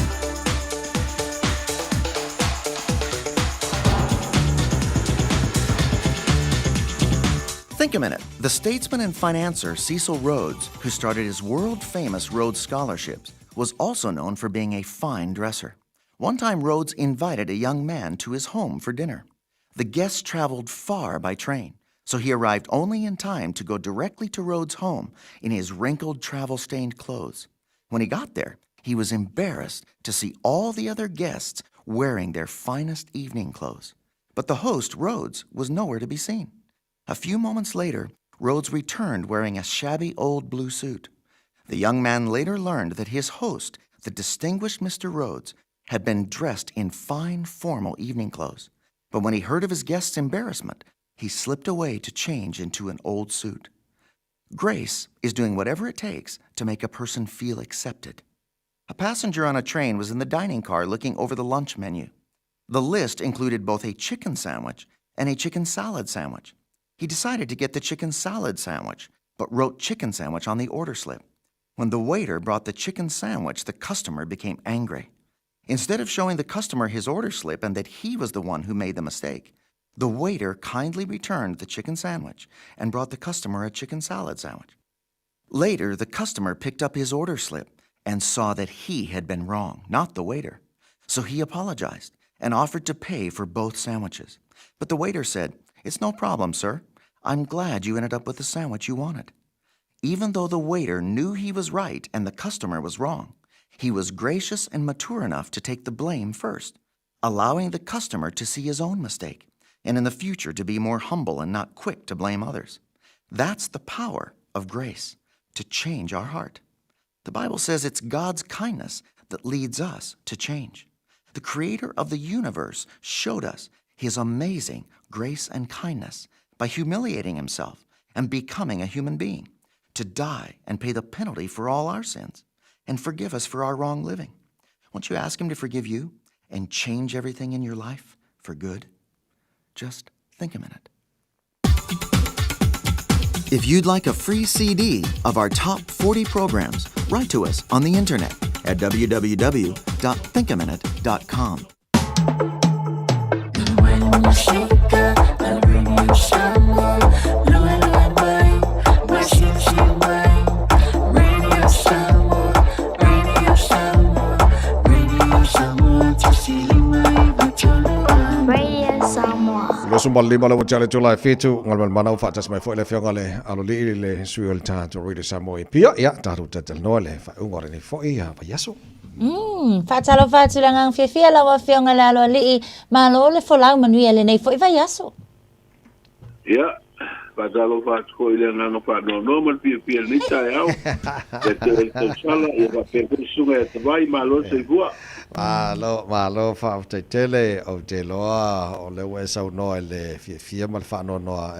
Think a minute. The statesman and financier Cecil Rhodes, who started his world-famous Rhodes Scholarships, was also known for being a fine dresser. One time, Rhodes invited a young man to his home for dinner. The guest traveled far by train, so he arrived only in time to go directly to Rhodes' home in his wrinkled, travel-stained clothes. When he got there, he was embarrassed to see all the other guests wearing their finest evening clothes. But the host, Rhodes, was nowhere to be seen. A few moments later, Rhodes returned wearing a shabby old blue suit. The young man later learned that his host, the distinguished Mr. Rhodes, had been dressed in fine, formal evening clothes. But when he heard of his guest's embarrassment, he slipped away to change into an old suit. Grace is doing whatever it takes to make a person feel accepted. A passenger on a train was in the dining car looking over the lunch menu. The list included both a chicken sandwich and a chicken salad sandwich. He decided to get the chicken salad sandwich, but wrote chicken sandwich on the order slip. When the waiter brought the chicken sandwich, the customer became angry. Instead of showing the customer his order slip and that he was the one who made the mistake, the waiter kindly returned the chicken sandwich and brought the customer a chicken salad sandwich. Later, the customer picked up his order slip and saw that he had been wrong, not the waiter. So he apologized and offered to pay for both sandwiches. But the waiter said, "It's no problem, sir. I'm glad you ended up with the sandwich you wanted." Even though the waiter knew he was right and the customer was wrong, he was gracious and mature enough to take the blame first, allowing the customer to see his own mistake, and in the future to be more humble and not quick to blame others. That's the power of grace, to change our heart. The Bible says it's God's kindness that leads us to change. The Creator of the universe showed us His amazing grace and kindness by humiliating Himself and becoming a human being, to die and pay the penalty for all our sins and forgive us for our wrong living. Won't you ask Him to forgive you and change everything in your life for good? Just think a minute. If you'd like a free CD of our top 40 programs, write to us on the internet at www.thinkaminute.com. Lo sumbal lima lo chale chula fitu ngal mana ufa tas mai foi le fionga le alo li le suel ta to read Samoa pia ya ta ruta tel no le fa ungore ni foi ya pa yaso. Fatalo fatula ngang fia la wa fionga la lo li ma lo le fola manu ele nei foi va yaso. Ya, fatalo fat ko ile ngang fa no normal pia ni ta ya. Te sala ya va pe sunga te vai ma lo se bua. Malo fa te tele o te loa o le we sau no le fia mal fa no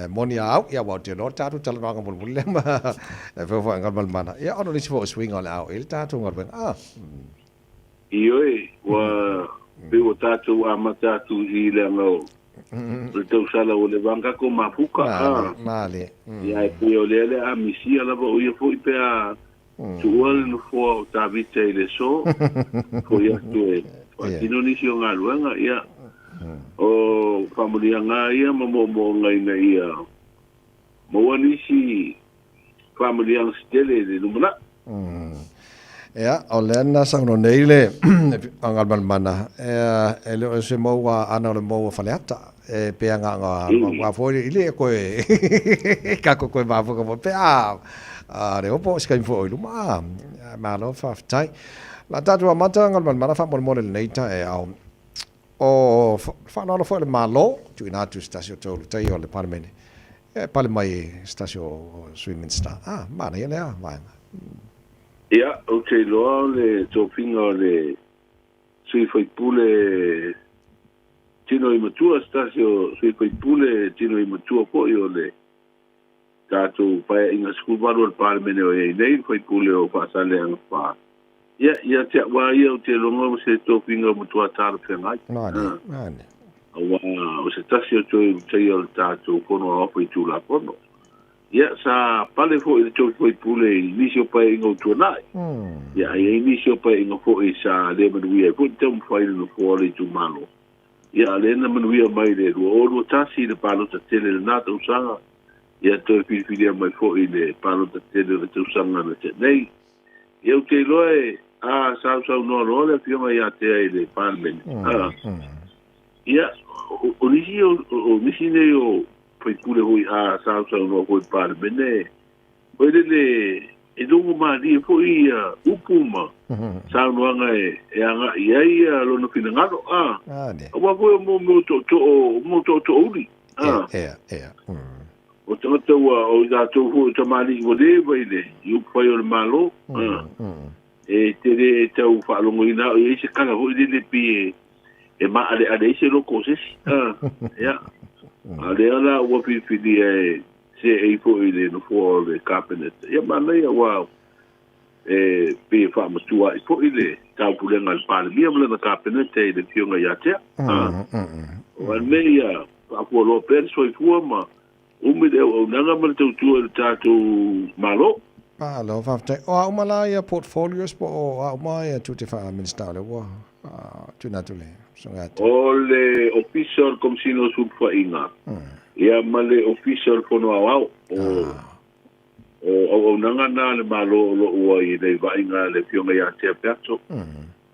monia au ya wa te no ta tu tala nga mul le ma e fo nga mal mana ya ono ni fo swing on au il ta tu ngal io wa be o ta tu amata tu ile ngo te sala o le vanga ko mapuka male ya e o le a misia la o ye fo pe a tual no fo ta vita ile so ko ya tu tino ni sio ngaluanga ia o familia nga ia mo ngai na ia mo wani si familia stele de numana ya olena sang no neile angal mana ele se mo wa ana le mo faleata pe nga wa fo ile ko ka ko ba fo ko pe re opo ska info lu ma lo fa tai la tatu mata ngal mana fa mo le neita au o fa no fo le malo tu ina tu stasio to tai o le parmene pale mai stasio swimming star mana ele vai ia o te loa le tōwhinga le sui whai pule tino i matua stasio sui whai pule tino i matua po i o le tātou pai inga skul waru al parmene o ei nei whai pule o whaasale anga wha ia te awa ia o te longa o se tōwhinga o matua tāra whengai o se tasio tō i tei o le tātou kono a opo i tūla kono ia sa pale fo i tō whai pule i nisi o pai inga o tuanai ia i nisi o pai inga fo i sa le manuia fo i tau mwhaile no fo ale i tū malo ia le na manuia mai le rua o rua tasi le palo ta tele le nata usanga ia tō i whiwhiria mai fo i le palo ta tele le te usanga na te nei ia o te loe sau no le whionga ia te ai le parmen ia o nisi o nisi nei o pai pule hui sau no hui parmene oi le e dongo mari fo i upuma sau no anga e anga ia lo no fina ngalo wa fo mo to uri o tanga o da to fu to mari o de baile yu foi o malo e te tau fa lo ngina e se kala ho de pi e ma ale se lo coses ya ale ala o pi di se e fo ile no fo le cabinet ya ma nei wa e pe fa ma tua e fo ile tau pule ngal pal mi amle na cabinet e de fionga ya te o me ya a po lo perso i fu ma me de o nanga ma tu tu malo lo fa te o mala ya portfolios po o mai tu te fa minister le wa tu natule ole official comme si no sub fa inga ia male official fono au o nanga na le malo lo o i le va inga le fionga ya te aperto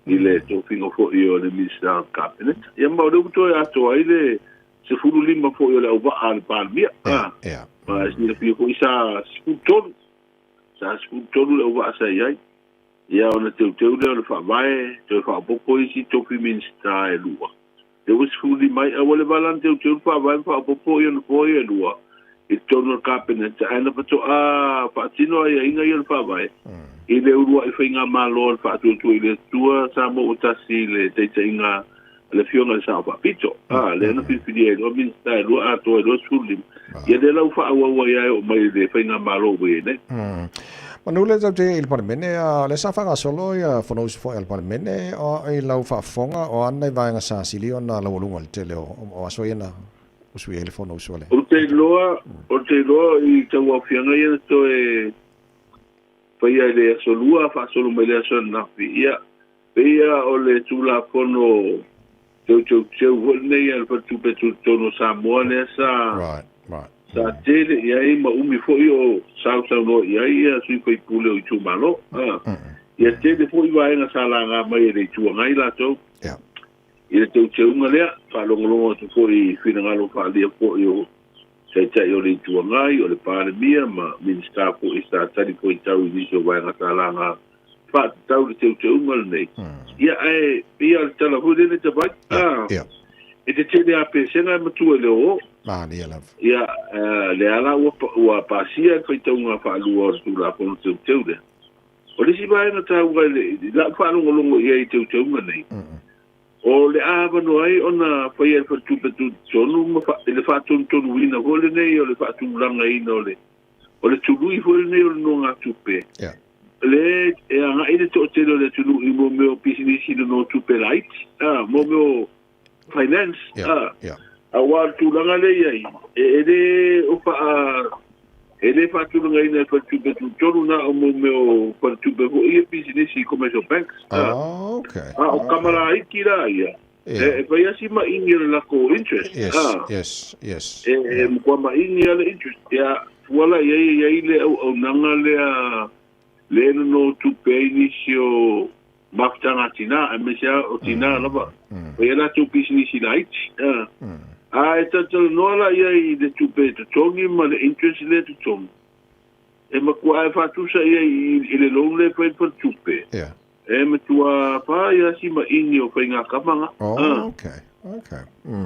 ile to fingo fo io le minister cabinet ia ma do to ya to ile se fulu lima fo io le o va al palmia ma si le fio isa sputolu le o va sa ia ia ona te le fa vai te fa popo isi to fi minister e lua te was fulu mai a wale valante te fa vai fa popo io no fo io lua e tono cabinet ana pato fa tino ia inga ia fa vai ile urua e fainga malo fa tu ile tua sa mo utasi le te inga le fionga sa fa pito le na fi o minister lua to lo sulim ia de la fa wa ia o mai le fainga malo we ne manule te il parmene le sa fa solo ia fonos fo il parmene o i lau fa fonga o anai vai nga sa silio na lo lunga le tele o aso ia na o sui ele fonos ole o te loa i te wa fianga ia to e fa ia le solua fa solo mai le so na ia ia o le tula kono te ne ia fa tu pe tu tono sa mo le sa right sa tele ia i ma umi fo io sau no ia sui foi pule o tu malo ia tele fo i vai na sala nga mai le tu ngai la to ia te unga le fa longo tu fo i fina ngalo fa le fo io se te io le tu ngai o le pare mia ma minister fo i sta tali fo i tau i so vai na sala nga fa tau le te unga le ia ia tala fo le te vai e te tele a pesena ma tu le o ia le ala ua pasia kai taunga whaalua o tu la pono teu le. O le si vai na tau le la whaalongo ia i teu nei. O le awa no ai ona whai ai whatu petu tonu le whatun tonu ina hole nei o le whatun langa ina o le tului hole nei o le no ngā tupe. Le e anga ine to telo le tulu i mo meo pisinisi no tupe light. Mo meo finance. A wā tūlanga le iai. E le o Ele fatu ngai na fatu betu tonu na o mo meo fatu betu e business commercial banks. Okay. O kamara iki ra ia. E vai asi ma ingi la ko interest. Yes. Mo ma ingi la interest ya wala ia ile o nanga le no tu pay ni sio maftanga tina a mesia o tina lava. Ia la tu business light. Ita tala nola ia I de tupe te tongi ma le interest le te tongi. E ma kua e whatusa ia I le loan le whai pa tupe. E ma tua pa ia si ma ingi o whai ngā kamanga. Okay.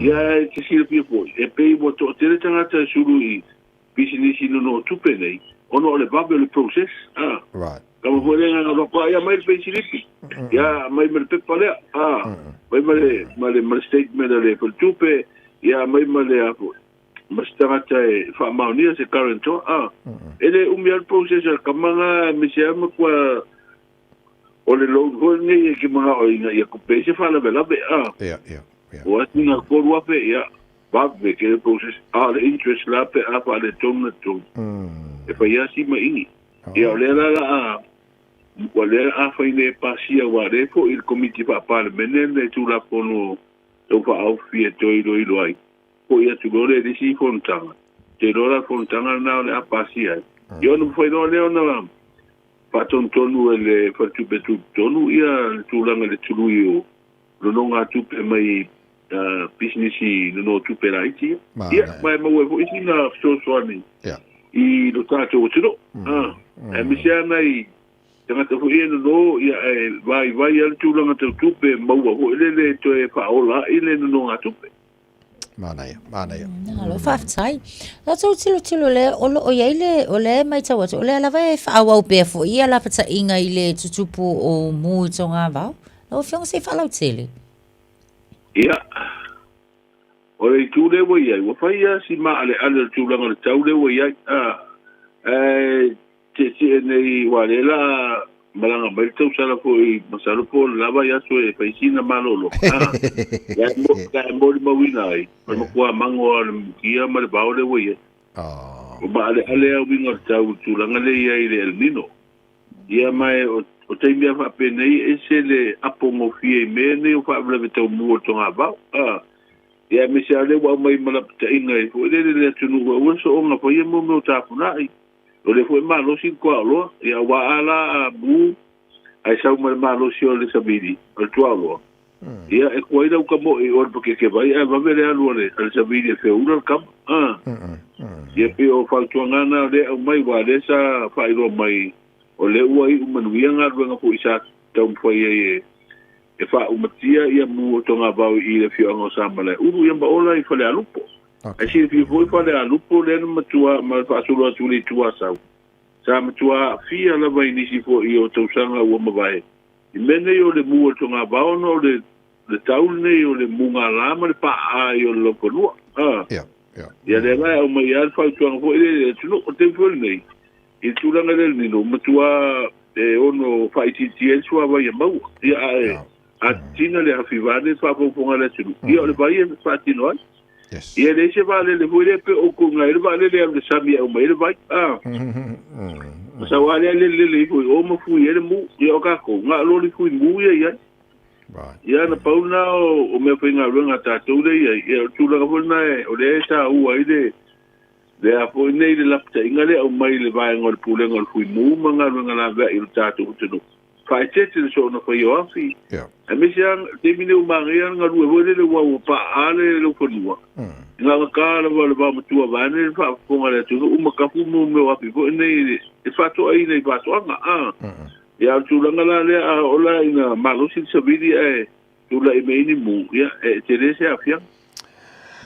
Ia e te sila pia po. E pei mo to tere tangata suru I business I no tupe nei. Ono le babe le process. Right. Kama po le ngā ropa ia mai pei silipi. Ia mai me le pepa lea. Mai ma le statement le pa tupe. Ia mai male apo mas tangata e whaamaunia se karanto ele umial processor kamanga misiama kwa ole load hoinga ki mga oinga ia kupe se whala velabe o ati nga korua pe ia babbe ke le process le interest la pe apa le tona tong e pa ia si ma ingi ia ole la wale a whaine pasia ware po il committee pa parlemene ne tu la pono tau pa au fia toi roi roi. Ko ia tu lore de si fontanga. Te lora fontanga na le apasia. Yo no foi no le ona. Pa tonu ele fa tu betu tonu ia tu langa le tulu yo. Lo no nga tu pe mai business no tu pe raiti. Ia mai mo we isi na so swani. I lo tato o tiro. E mi sia nai tanga te fu no ia vai al tu langa te tupe maua ho ele to e fa ola ile no nga tupe. Mana ia. Halo whaftai. La tau tilo le olo o iaile o le mai tau atu. O le alawa e whaawau pia fo ia la pata inga I le tutupu o mui to ngā vau. La o whionga se whalau tele. Ia. O le tu le wa iai. Wa whai ia si maa ale tu langa le tau le wa iai. Te nei wa le la malanga mai tau sala fo I masalo po lava ia so e paisina malolo. Ya mo ma wina ai. Ma kwa mango kia ma le baole wo ia. O ba ale au winga tau tu langa le ia I le El Nino. Ia mai o te mea fa pe nei e se le apongo fie me nei o fa bleve tau mua tonga vau. Ia me se ale wa mai malapta inga I fo le tunu wa so onga po ia mo mo tapunai. O le foi malo sin kwa lo ia wa ala bu ai sau malo si o le sabiri o tualo ia e koida ka mo e or porque ke vai va vele alu le sabiri fe ura kam ia pe o faltuanga na le o mai wa le sa fai ro mai o le uai umanuia nga ruanga po isa tau foi e fa umatia ia mu tonga vau I le fionga samale uru ia ba ola I fale alupo ai si fi foi fale alupo le matua ma fa solo tuli tua sau sa matua fia la vai nisi fo I o tausanga ua mawai I mene o le mua tonga vau no le taule o le munga lama le pa ai o lo konua ia le vai o mai al fa tuanga fo ile tuno o te fo nei I tulanga le nino matua ono fa ITTL sua vai mau ia a tina le afivane fa fo fonga le tuno ia le vai fa tino ai ia le se vale le foi pe o ko ngai le vale le sami o mai le vai sa wale le foi o mo fui ele mu ia o ka ko nga lo le fui mu ia ia na pauna o me foi nga runga ta to le ia tu la ko na o le sa u ai le a foi nei le lapta ingale o mai le vai ngol pule ngol fui mu manga runga la va I ta to tu fa tete so no foi o afi a me siang te mine o mangia nga ru le wa pa ale lo konua nga ka la va mutua vane fa fonga le tu o makafu mo me wa pi ko nei e fa to ai nei fa to nga ya tu la ngala le a ola ina malo si sabidi e tu la me ni mu ya te le se afia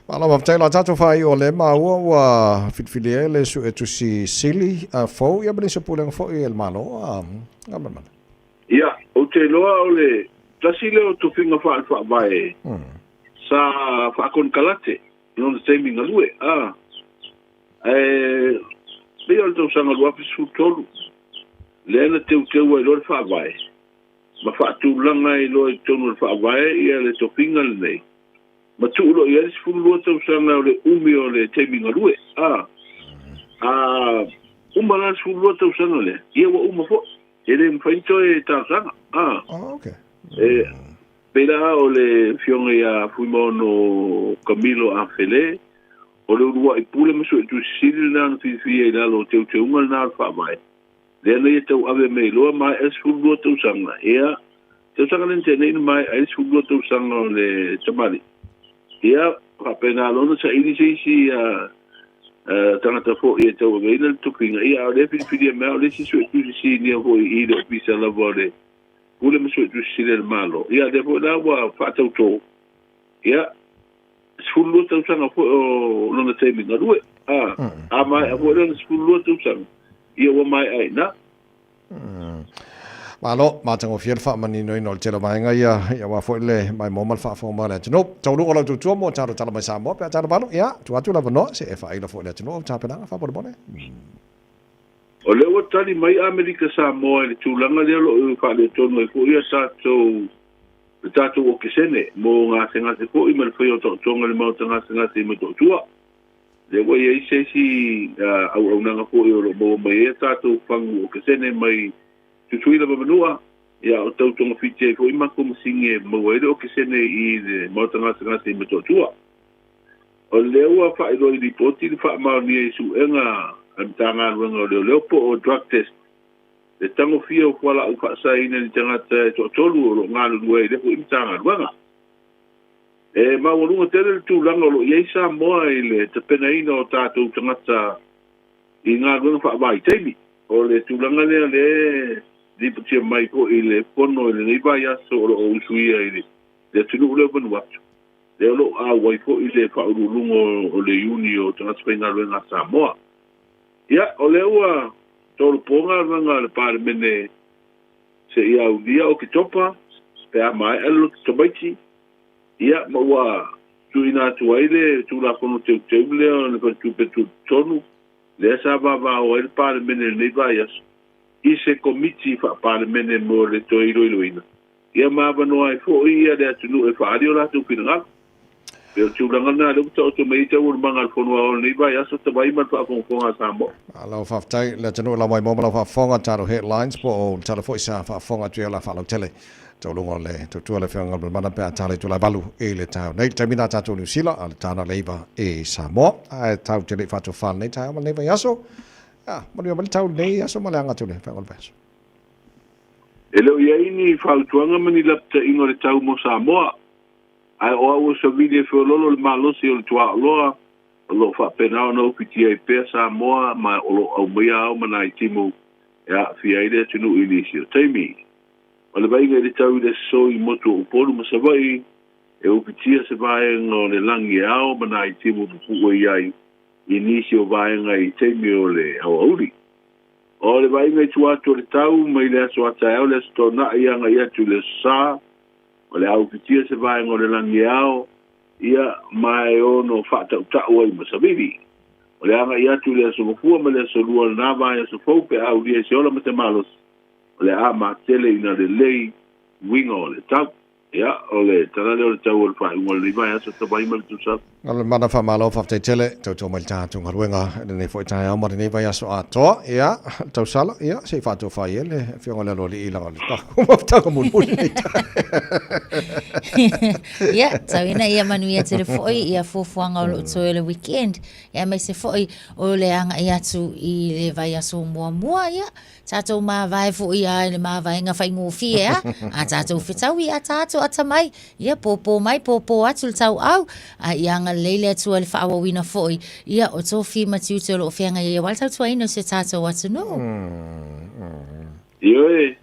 Malo va tela tato fai o le maua wa fitfilie le su e tu si sili a fo ia bele se pulang fo il malo ngama ia o te loa o le tasi leo tu finga fa vai sa fa kon kalate no te mi ngalue me o to sanga lua fi su tolu le na te wa lo fa vai ma fa tu langa I lo tonu fa vai ia le to finga le ma tu lo ia fu lo to sanga le umi o le te mi ngalue Umala sulu tau sanga le. Ia wa uma fo. Ele mfaito e tau sanga. Okay. Pera o le fionga ia fuimono Camilo Afele. O le urua i pule maso e tu siri na fifi e lalo teu ungal na alfa mai. Le ana ia tau ave me loa mai es sulu tau sanga. Ia tau sanga nente nei mai es sulu tau sanga le tamari. Ia apena lona sa ili si tangata fo ia tau veina tukinga ia o le fifi me o le si so tu si ni ho i le ofisa la vole ule meso tu si le malo ia de fo la wa fa tau to ia sulu tau sanga fo lona te mi ngalue mai a fo le sulu tau sanga ia wa mai ai na Malo, matang ofier fa mani no inol tela mai nga ya wa fo le mai momal fa fo mala tno tau lu ola tu mo taro tala mai samo pe tara balo ya tu atu la no se fa ila fo le tno ta pena fa por bone o le o tali mai Amerika Samoa le tulanga le lo fa le tono e fo ia sa to tatu o kisene mo nga senga se fo i mal fo to tonga le mau tanga senga se mo to tua le wo ye se si au nga fo i lo mo mai tatu fangu o kisene mai tutuila mamanua ia o tau tonga fiti fo i mako masinge mawere o kisene i le mautanga sanga se metotua o leua fa i roi ripoti le fa maoni e su enga amtanga luenga o leo po o drug test le tango fia o kuala u fa sa ina ni tangata to tolu o lo ngalu luei le fo i mtanga luenga e mawalunga tele le tūlanga lo iei sa moa i le tapena ina o tātou tangata i ngā luenga fa vai teimi o le tūlanga lea le di putia mai ko ile pono ile nei vai aso o usuia ile le tunu le banu watu le lo a wai ko ile fa urulungo o le uni o transpenga le na Samoa ia o le ua tolu ponga nga le parmene se ia u dia o kitopa pe a mai elo tobaiti ia ma wa tuina tu ile tu la kono te le le tu petu tonu le sa va o el parmene nei vai aso i se komiti fa parlemene mo le toiro iloina ia mavano ai fo ia le atunu e fa ario la tu pinanga pe tu langa na le to me te ur manga fono o ni vai aso te vai ma fa con Samoa alo fa tai le tunu la mai mo la fa fonga taro headlines po o taro fo isa fa fonga tu la fa lo tele to lungo le tu le fanga mana pe atale tu la balu e le tau nei termina tatu New Zealand al tana leiva e Samoa ai tau tele fa to fa nei tau ma leiva yaso mo ni tau nei aso malanga tu le fa gol peso ele ia ini fa tuanga mani lapta ingo le tau mo Samoa ai o so video fo lolo le malo si o tua lo fa pena no piti e pe Samoa ma o mia o mana i timu ya fi aide tunu inisio taimi o le vai le tau le so i moto o polu mo savai e o piti se vai no le langi ao mana i timu pu ai inisio vai ngai taimi o le auri o le vai ngai tua to le tau mai le so ata o le sto na ia ngai atu le sa o le au piti se vai no le langi ao ia mai o no fata ta o i masabili o le anga ia tu le so fu ma le so lu na vai so fo pe au dia se ola mate malos o le ama tele ina le lei wingo le tau ia o le tala le tau o fa ngol li vai so vai mal tu sa al mana fa malo fa te tele to mai ta tu ngaruenga ne fo ta ya mo ne vai so ato ia tau sala ia se fa to fa ele fi ngol lo li ila ngol ta ko ta ko mun ia tawina ia manuia te foi ia fofuanga o to le weekend ia mai se foi o le anga ia tu i le vai so mua ia tato ma vai fo ia le ma vai nga fai ngofi ia a tato fitau ia tato atamai ia popo mai popo atu tau au a ia nga leile tu le fa wina foi ia o to fi matu te lo fianga ia wal tau tuaino se tato atu no io e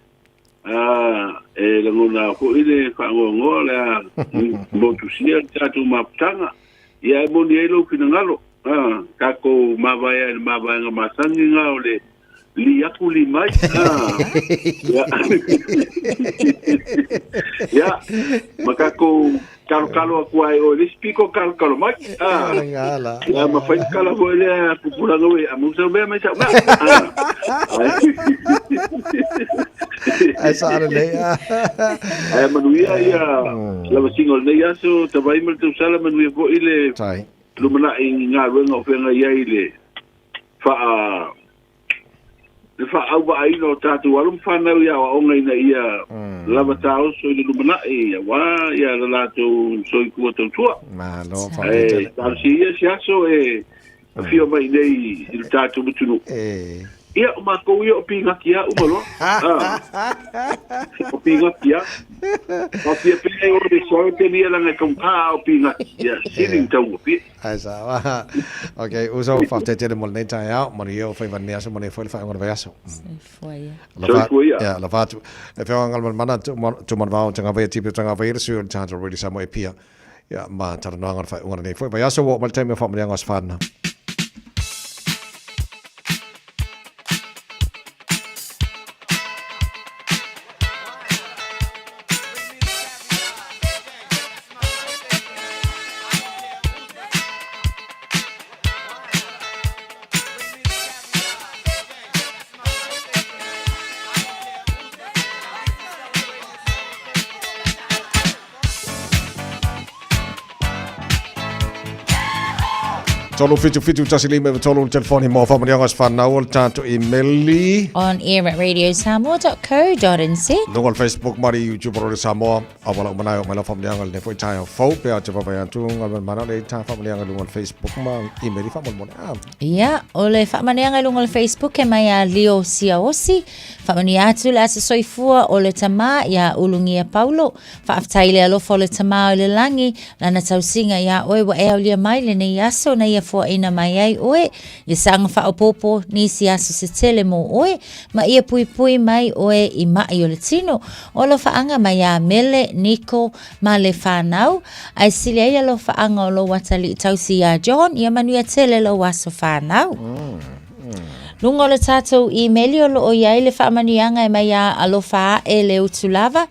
la ngona ko ile fa ngo la mo tu sia tato ma tanga ia mo ni elo finangalo kako ma vai nga masangi nga ole li akuli mai ya makako kalo aku ai o lispiko kalo mai ngala ya ma fai kala vole pupula no e amusa be mai sa esa le ai manuia ia la single nei aso tabai mal tu sala manuia ko ile lumana inga wenga ofenga ia ile fa le fa au wa ai no tatu wa lum fa na ia wa onga ina ia lava tau so i lumana ia wa ia la to so i ku to tua ma no fa ta si ia sia so fio mai nei il tatu mutunu ia o mako ia o pinga kia o malo o pinga kia o pia pia o de so te ni la ka o pinga ia sitting tau o pia ai sa wa okay uso fa te te mo nei tai au mo io fa van ne so mo ne fa fa ngor vaso foi ya la va tu e fa ngal mana tu mo va tanga va tipo tanga va ir su tanga really samo e pia ya ma tar no ngor fa ngor ne fa vaso wo mal time fa mo ngos fa na Tolu fitu tasili me tolu telefoni mo fa mrianga sfana ol tanto emaili on air at radiosamoa.co.nz Lungal Facebook mari YouTube Radio Samoa awala manayo mala fa mrianga le foi tayo fo pe a tapa ya tu ngal mana le ta fa mrianga lungal Facebook ma emaili fa mo ya ole fa mrianga lungal Facebook e mai a Leo Siaosi fa mrianga tu la se soifua ole tama ya ulungia Paulo fa aftaile alo fo le tama le langi lana tausinga ya oe wa e ole mai le ne yaso na ia fo ina mai ai oe ia sanga fa opopo ni si aso se tele mo oe ma ia pui mai oe i mai o le tino o lo fa anga mai a mele Nico ma le whanau ai sile ia lo fa anga o lo watali tausi a John ia manu ia tele lo waso whanau lungo le tatou email o lo o iai le whamanianga e mai a alofa e le utulava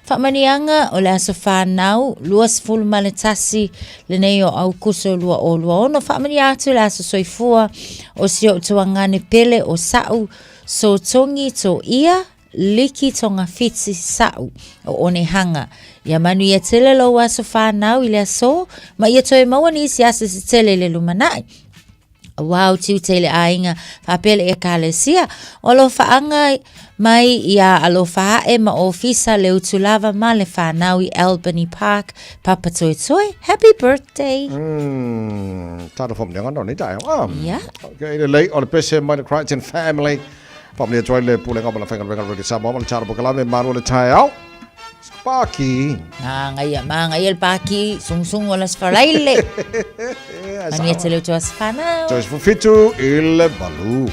Whamanianga o le aso whanau, luas fulu maletasi le nei o au kuso lua o lua ono. Whamani atu le aso soifua o si o tuangane pele o sau so tongi to ia liki tonga fitsi sau o one hanga. Ia manu ia tele lo aso whanau i le aso, ma ia toe maua ni si aso si tele le lumanai. Wow, tiu tele ainga whapele e kalesia. O lo whaanga mai ia alofa e ma ofisa le utulava ma le whanau i Albany Park. Papa Toi Toi, happy birthday. Tata fom nengan no ni tai. Yeah. Okay, le lei o le pese mai the Crichton family. Pom le toi le pulenga ma la fenga venga sa mo le chara bokala me maru le tai au. Paki. Manga el paki sung o las falaile. Mania tele tu as whanau. Tois fufitu il balu.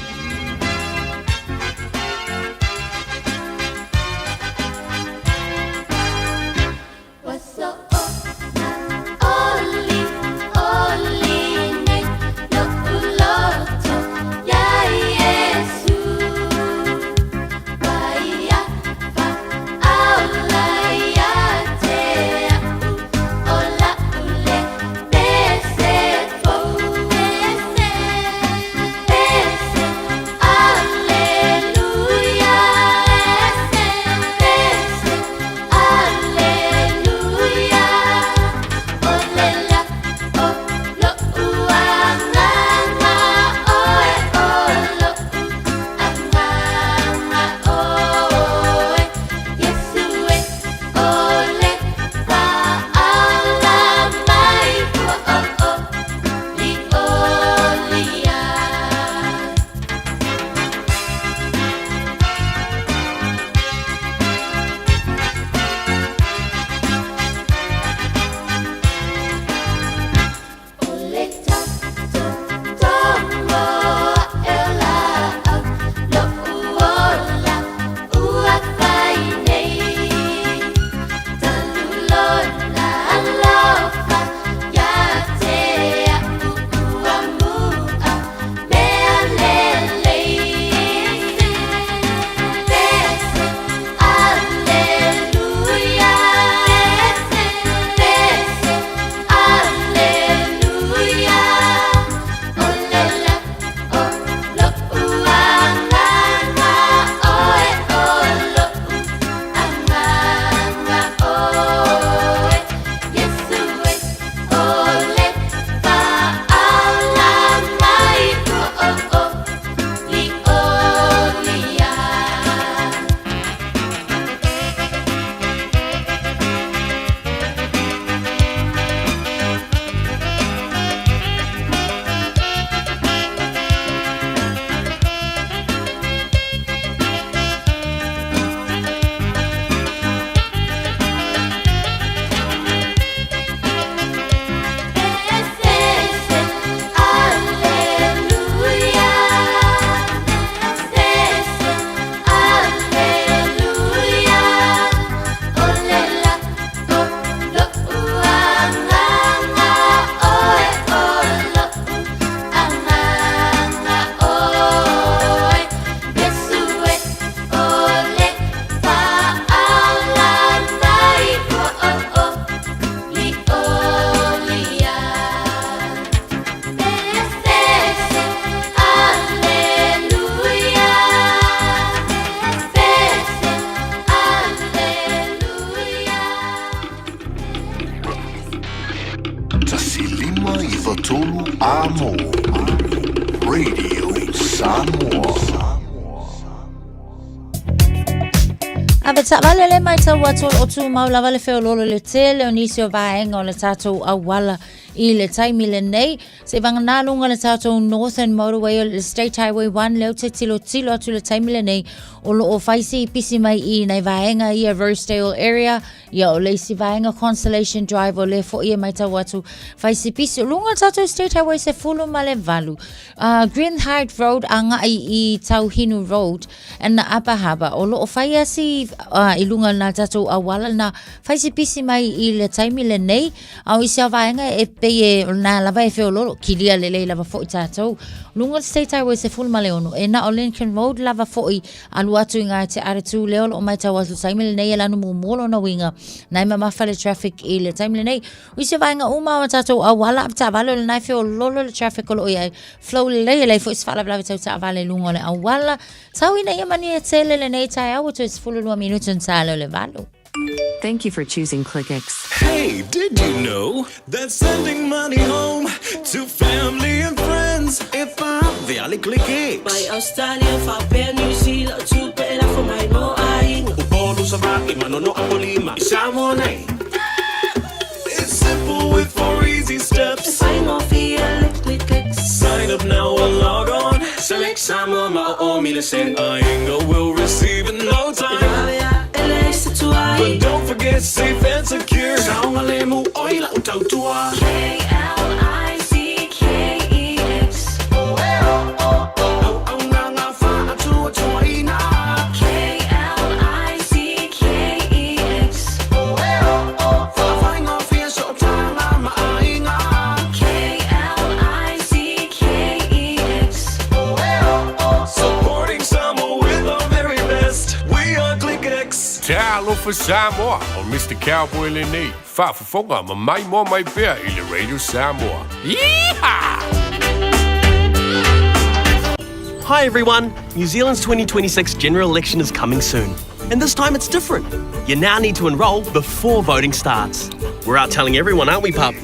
95.3 Amo Radio Samoa. Abe ta vale le mai tau atu o tu mau lava le feo lolo le tele o nisi o vaenga o le tatou awala I le taimi le nei. Se vanga lunga le tatou Northern Motorway o le State Highway 1 leo te tilo atu le taimi le nei o lo o faisi pisi mai I nei vaenga I a Rosedale area ia o le si vaenga Constellation Drive o le fo ia mai tau atu faisi pisi o lunga tatou State Highway se fulu ma le valu Greenhide Road anga I Tau Hinu Road and na Apahaba o lo o faia si I lunga na tatou awala na faisi pisi mai I le taimi le nei au I sia vaenga e pe na lava e feo lolo kilia lele lava fo I tatou lunga State Highway se fulu ma le ono e na o Lincoln Road lava fo I alu atu I ngai te aratu leo o mai tau atu taimi le nei e lanu mumolo na winga nai mamafa le traffic I le taimi le nei o sia vaenga uma o tatou awala apta valo le nai feo lolo le traffic o lo ia flow le le fo I sfala blava tau ta vale lunga le awala tau ina ia mani e tele le nei tai au to is fulu lua minuto nsalo le valo. Thank you for choosing ClickX. Hey, did you know that sending money home to family and friends if via ClickX? By Australia, Fabia, New Zealand, to pay for my no I. Upolo sa baki manono apolima Samoa nei. It's simple with 4 easy steps. Sign off via ClickX. Sign up now or log on. Select Samoa ma'o miliseng Ainga will receive in no time. But don't forget safe and secure. Saungalemu oila utautua. KLICKEX. Supporting Samoa with our very best. We are ClickX. Talo for Samoa on Mr. Cowboy Lene. Fafufonga ma mai mo mai pea I le Radio Samoa. Yeehaw! Hi everyone! New Zealand's 2026 general election is coming soon. And this time it's different. You now need to enrol before voting starts. We're out telling everyone, aren't we, pup?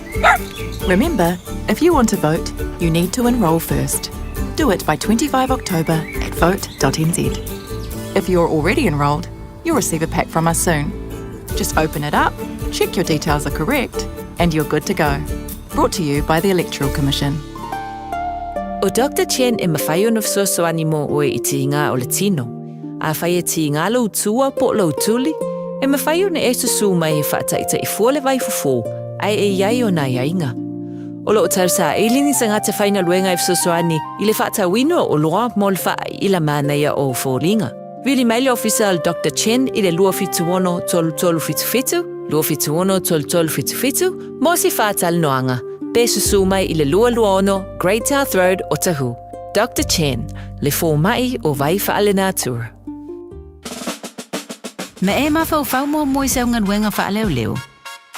Remember, if you want to vote, you need to enrol first. Do it by 25 October at vote.nz. If you're already enrolled, you'll receive a pack from us soon. Just open it up, check your details are correct, and you're good to go. Brought to you by the Electoral Commission. O Dr. Chen e mawhai o na wsosoani mo oe I ti ngā o le tino. A whai e ti ngā lau tua po lau tuli, e mawhai o na e susu mai he whaataita I fuole vai fufo, ai e iai o na iainga. O lo o tarsa e lini sa ngā te whaina luenga e wsosoani I le whaata wino o loa mo le wha I la mānaia o fōringa. Vili maile official Dr. Chen I le lua fituono tolu tolu fitufitu, lua fituono tolu tolu fitufitu, mo si whaatal noanga. Pe susu mai I le lua luono, Great South Road o Tahu. Dr. Chen, le fō mai o vai whaalena tour. Me e mawhau mo moi sa ungan wenga whaaleo leo.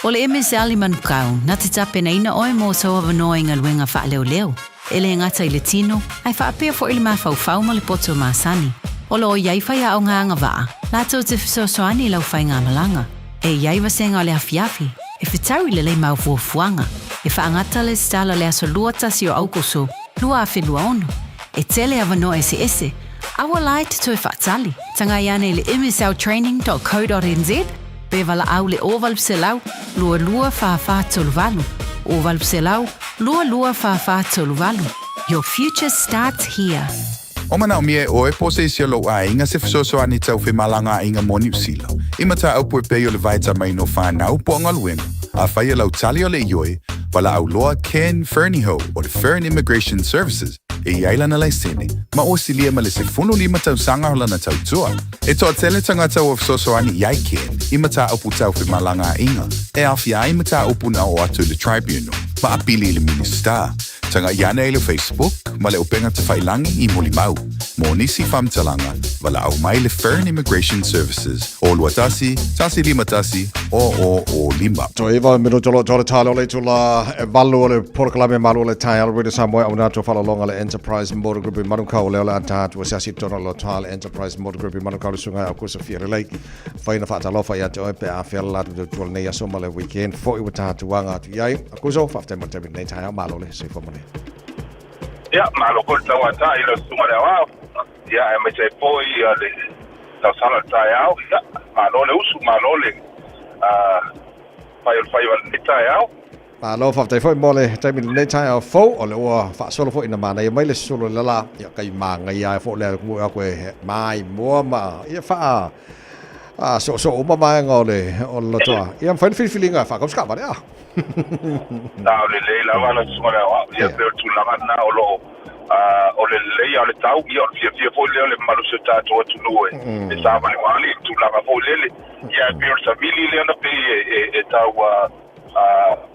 O le MSL I manukau, na te tape na ina oe mo sa wavanoa inga wenga whaaleo leo. E le ngata I le tino, ai whaapea fo ili mawhau mo le poto maasani. O lo iai whai au ngā anga waa, lātou te whisosoani lau whai ngā malanga. E iai wasenga o le hawhiafi, e whitau I le lei maufuafuanga. E whaangata le stala le aso lua tasi o aukoso, lua a whenua ono. E tele awano ese, awa lai te toi whaatali. Tanga iane le msltraining.co.nz, be wala au le ovalpse lau, lua wha tolu walu. Ovalpse lau, lua wha tolu walu. Your future starts here. O mana o mie oe po se isia lo a inga se whisosoani tau whi malanga inga mo New Zealand. Ima ta au pue peo le vaita mai no whanau po ngaluenga. A whaia lau tali o le ioi, wala au loa Ken Ferniho o le Fern Immigration Services e iaila na lai sene, ma o silia ma le se funu lima tau sanga hola na tau tua. E toa tele tangata o whisosoani iai Ken, ima ta upu tau whi malanga inga, e awhia ima ta upu na o atu le tribunal, ma apili le minister. Tanga iana e le Facebook, ma le openga te whailangi I moli mau. Mo nisi whamtalanga, wala au mai le Fern Immigration Services. O luatasi, tasi lima tasi, o lima. Toiva minu tolo talo le tula valu le porkalame malu le tai al radio Samoa au nato fala longa le Enterprise Motor Group manukau le ala ata tu sasi tono lo tal Enterprise Motor Group manukau le sungai au kusa fiere lei. Faina fa talo fa ya to pe a fela tu tu le ya soma le weekend fo I wata tu wanga tu yai. Akuso fa te mo te nei tai au malu le se fo mo. Ya, malo ko tawa ta ilo suma le wa. Ya, me se poi le ta sala tai au. Ya, malo le usu malo le fai le tai au. Malo fa te foi mole te mi nei tai au fo o le wa fa solo fo ina mana ia mai le solo le la ya kai manga ia fo le ku a ko mai mo ma ia fa so o mama ngole o lo toa ia fa feelinga fa ko ska ba ya na le la wala suma le wa ia pe tu la na o lo o le le tau ia fia fo le malu se ta to tu no e sa ba le wali tu la fo le ia pe sa mili le na pe e tau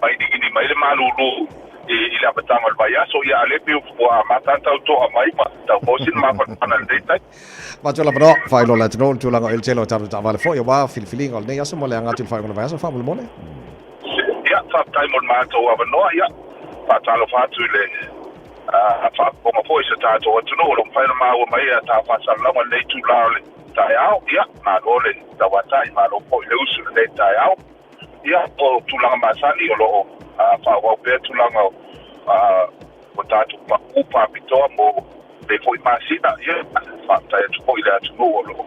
mai digini mai le malu lu i la patanga ba ya so ia le pe fo mata tau to mai ma tau bo sin ma pa na le tai ma jola no fa lo la tno tu la el chelo ta vale fo ia wa feeling ne ya so mole anga tu fa ko va so fa mole ya fa tai mo ma to wa no ya fa ta lo fa tu le fa ko ma foi se ta to tu no lo fa ma o mai ta fa sa la le tu la le ta ya ya ma lo le ta wa tai ma lo ko le usu le ta ya ya o tu la ma sa ni o lo fa wa pe tu la o ta tu pa ku pa pito mo le foi ma sina ya fa ta tu ko ile tu no lo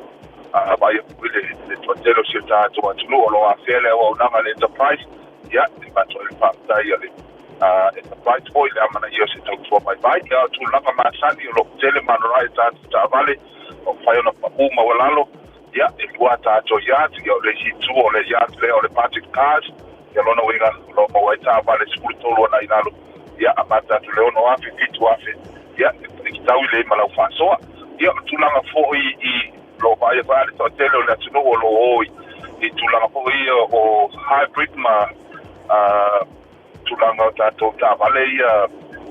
ba ya ku le to te lo se ta tu no lo a fele o na ma le enterprise ya ma to le fa ta ya le enterprise boy le amana yo se tau for my bike ya tu la ma sani lo tele man right ta vale o fa yo na pa uma walalo ya e lua ta to ya ti yo le si tu o le ya le o le patrick cars ya lo no winga lo mo wa ta vale school to lo na inalo ya amata tu le no afi fitu afi ya ki tau le mala fa so ya tu la ma fo I lo ba ya vale to tele o le tu no lo o I tu la ma fo o hybrid ma tulanga tato ta vale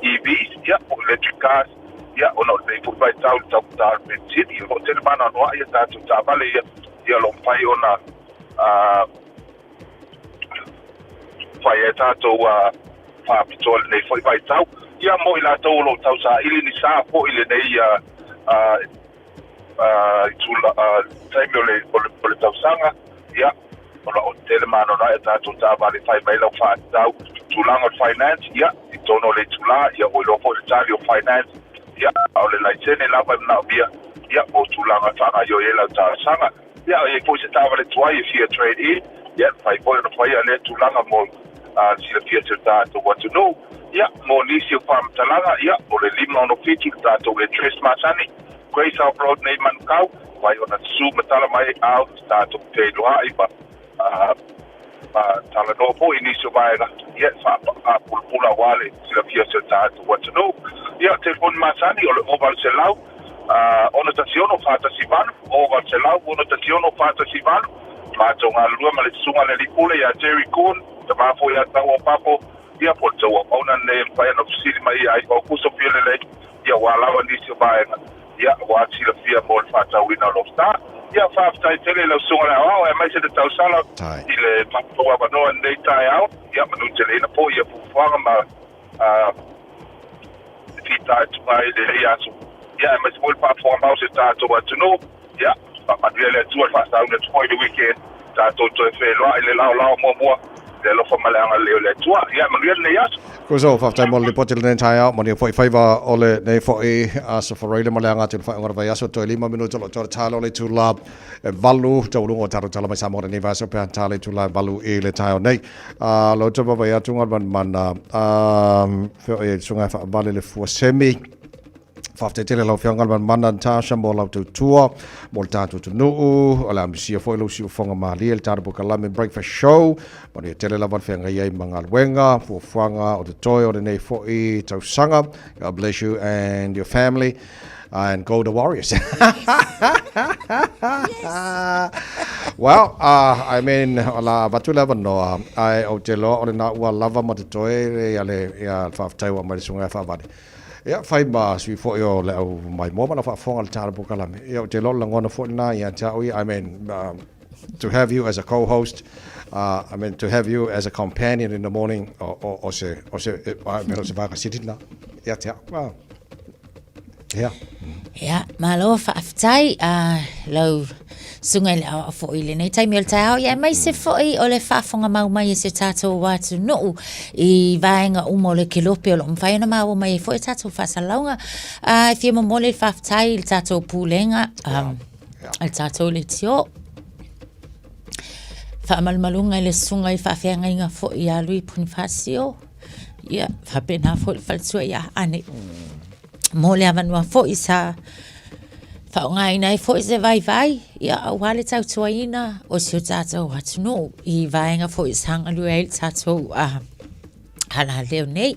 EVs ya electric cars ya ono le fu bai tau ta city o te mana no ya tato ta vale ya lo pai ona fai tato fa pitol le foi bai tau ya mo ila to lo tau sa ili ni sa po ile nei tula taimio le tau sanga ya o te mana no ya tato ta vale fai bai lo fa tau tulanga finance ya itono le tula ya o lo fo tali o finance ya o le license la ba na bia ya o tulanga tanga yo ela ta sanga ya e po se tava le tuai fi trade in ya fai po no fai le tulanga mo si le fia ta to what to know ya mo ni si fam talanga ya o le lima no fitu ta to le tres masani Grace House Road nei man kau vai ona su matala mai out ta to te lo ai ba tala no po inisio vaega ia fa pula wale sila fia se ta what to know ia telefon masani o le oval selau ona tasiono fata sivano oval selau ona tasiono fata sivano ma tonga lua ma le sunga le lipule ya Jerry Coon te ma fo ya tawa papo ia po tawa ona ne pa no sili mai ai o kuso fiele le ia wala inisio vaega ia wa sila fia mo fata wina lo sta ia fa tai tele lo sunga la o e mai se de tau sala ile papo wa no nei tai au ia manu tele na po ia fu fanga ma tita tu mai le ia su ia mai se pa fo ma se ta to wa no ia pa le tu fa sa un tu the weekend ta to fe lo ile la mo le lo fa mala le tu ia manu le ia Kuso fa tai mo le potel nei tai au mo ni foi faiva ole nei foi as for reile mo le anga tu fa ngor vai aso to 5 minuto lo talo le tu la valu to lungo taro tala mai samo nei va so pe tale tu la valu e le tai nei lo to vai atu ngor man fe e sunga fa vale le fu semi Fafte tele lau whiangal man mana tasha mo lau tu tua, mo le tātou tu nuu, o le amisia foi lau si ufonga mahali, le tātou po Kalame Breakfast Show, mo le tele lau whianga iei mga luenga, fuafuanga o te toi o le nei foi tau sanga. God bless you and your family. And go the Warriors. Well, I mean, la batula no, I o te lo o le na ua lava mo te toi, ale ia whaftai wa mai sunga whawari. Ya fai ba sui fo yo le au mai mo na fa fonga le tara po kalame. Ya te lo ngona fo na ya ta I mean to have you as a co-host, I mean to have you as a companion in the morning or se I mean se va sitit na. Ya te wow. Yeah. Ya, malo whaaftai lau sunga le au fo ile nei taimi o le tau ya mai se fo I o le whaafonga mau mai se tātou watu no I vaenga umo le kilope o lo mwhai na mau mai fo I tātou whasalaunga fia mo mole le whaaftai le tātou pūlenga le tātou le tio whaamalmalunga le sunga I whaafeanga inga fo I a lui punifasio ya whapena fo le whalsua ya ane Mole avanua fo isa whaongai nei fo se vai ia wale tau tuaina o si o tātou atu no I vaenga fo isanga lua il tātou hala leo nei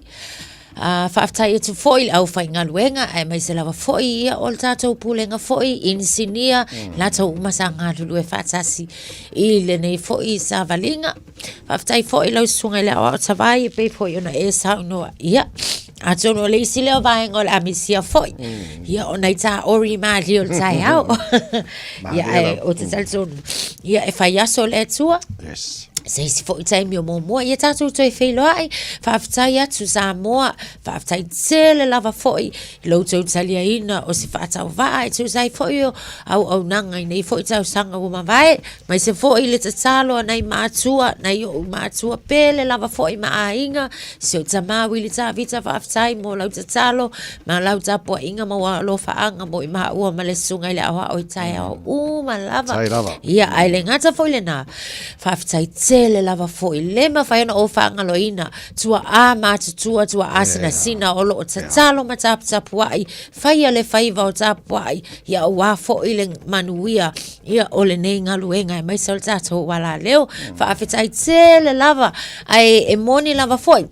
whaaftai atu fo I au whainga luenga ai mai se lava fo I ia o le tātou pūlenga fo I insinia tātou umasanga lulu e whaatasi I le nei fo I sa valinga whaaftai fo I lau sunga le au tawai pe fo I ona e sau noa ia Atono le isi leo vaenga le amisia foi. Ia o nei tā ori maa leo le tai au. Ia o te taltonu. Ia e whai aso le atua. Yes. Se isi fo I taimi o mua ia tātou toi whailo ai whaaftai atu Samoa whaaftai tele lava fo I loutou talia ina o si whaatau vae tu sai fo I o au nanga I nei fo I tau sanga o mawai mai se fo I le tatalo nei maatua nei o maatua pele lava fo I maa inga si o tamawi le tā vita whaaftai mo lau tatalo ma lau tapua inga ma walo whaanga mo I maa ua ma le sunga I le awa o I tai au ma lava Tai lava ia ai le ngata fo I le na whaaftai le lava fo I lema whaiona o whaangaloina tua a mātutua tua a sina o lo o tatalo ma tapu ai whaia le whaiva o tapu ai ia o a fo I le manuia ia o le nei ngaluenga e maisa o le tātou wala leo whaafetai tele lava ai e moni lava fo I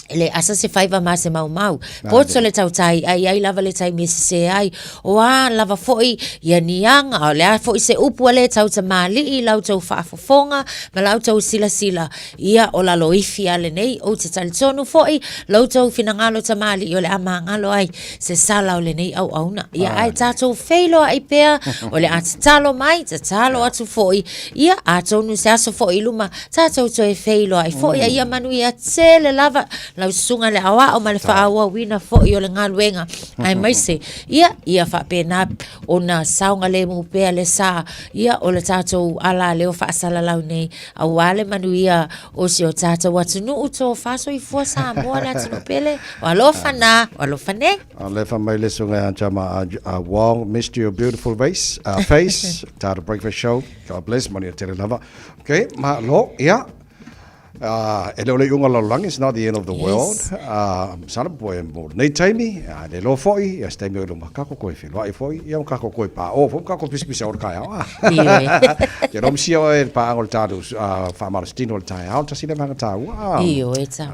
ele asa se faiva ma se mau poto le tau tai ai lava le tai mesi se ai o a lava foi ia nianga o le a foi se upu le tau ta mali I lau tau whaafofonga ma lau tau sila ia o la loifi ale nei o te talitonu foi lau tau finangalo ta mali o le amangalo ai se sala o le nei au auna ia ai tātou feilo ai pea o le atatalo mai tatalo atu foi ia a tonu se aso foi luma tātou toe feilo ai foi ia manu ia tele lava lau sunga le awa o male whaawa wina fo I o le ngaluenga ai maise ia whapena o na saunga le mupea le sa ia o le tātou ala leo whaasala lau nei a wale manu ia o si o tātou atunu uto whaso I fua sa moa le atunu pele walofa ne le whamai le sunga chama Wong missed your beautiful face Tata Breakfast Show God bless mani a tele lava okay ma lo ia e leo le unga lalang is not the end of the world. Sana poe mo nei taimi le lo foi ya stai me lo makako koe filo ai foi ia makako koe pa o fo makako pisi or kai au. Je rom si o e pa angol tadu fa malstino o tai au tasi le manga tau. Io e ta.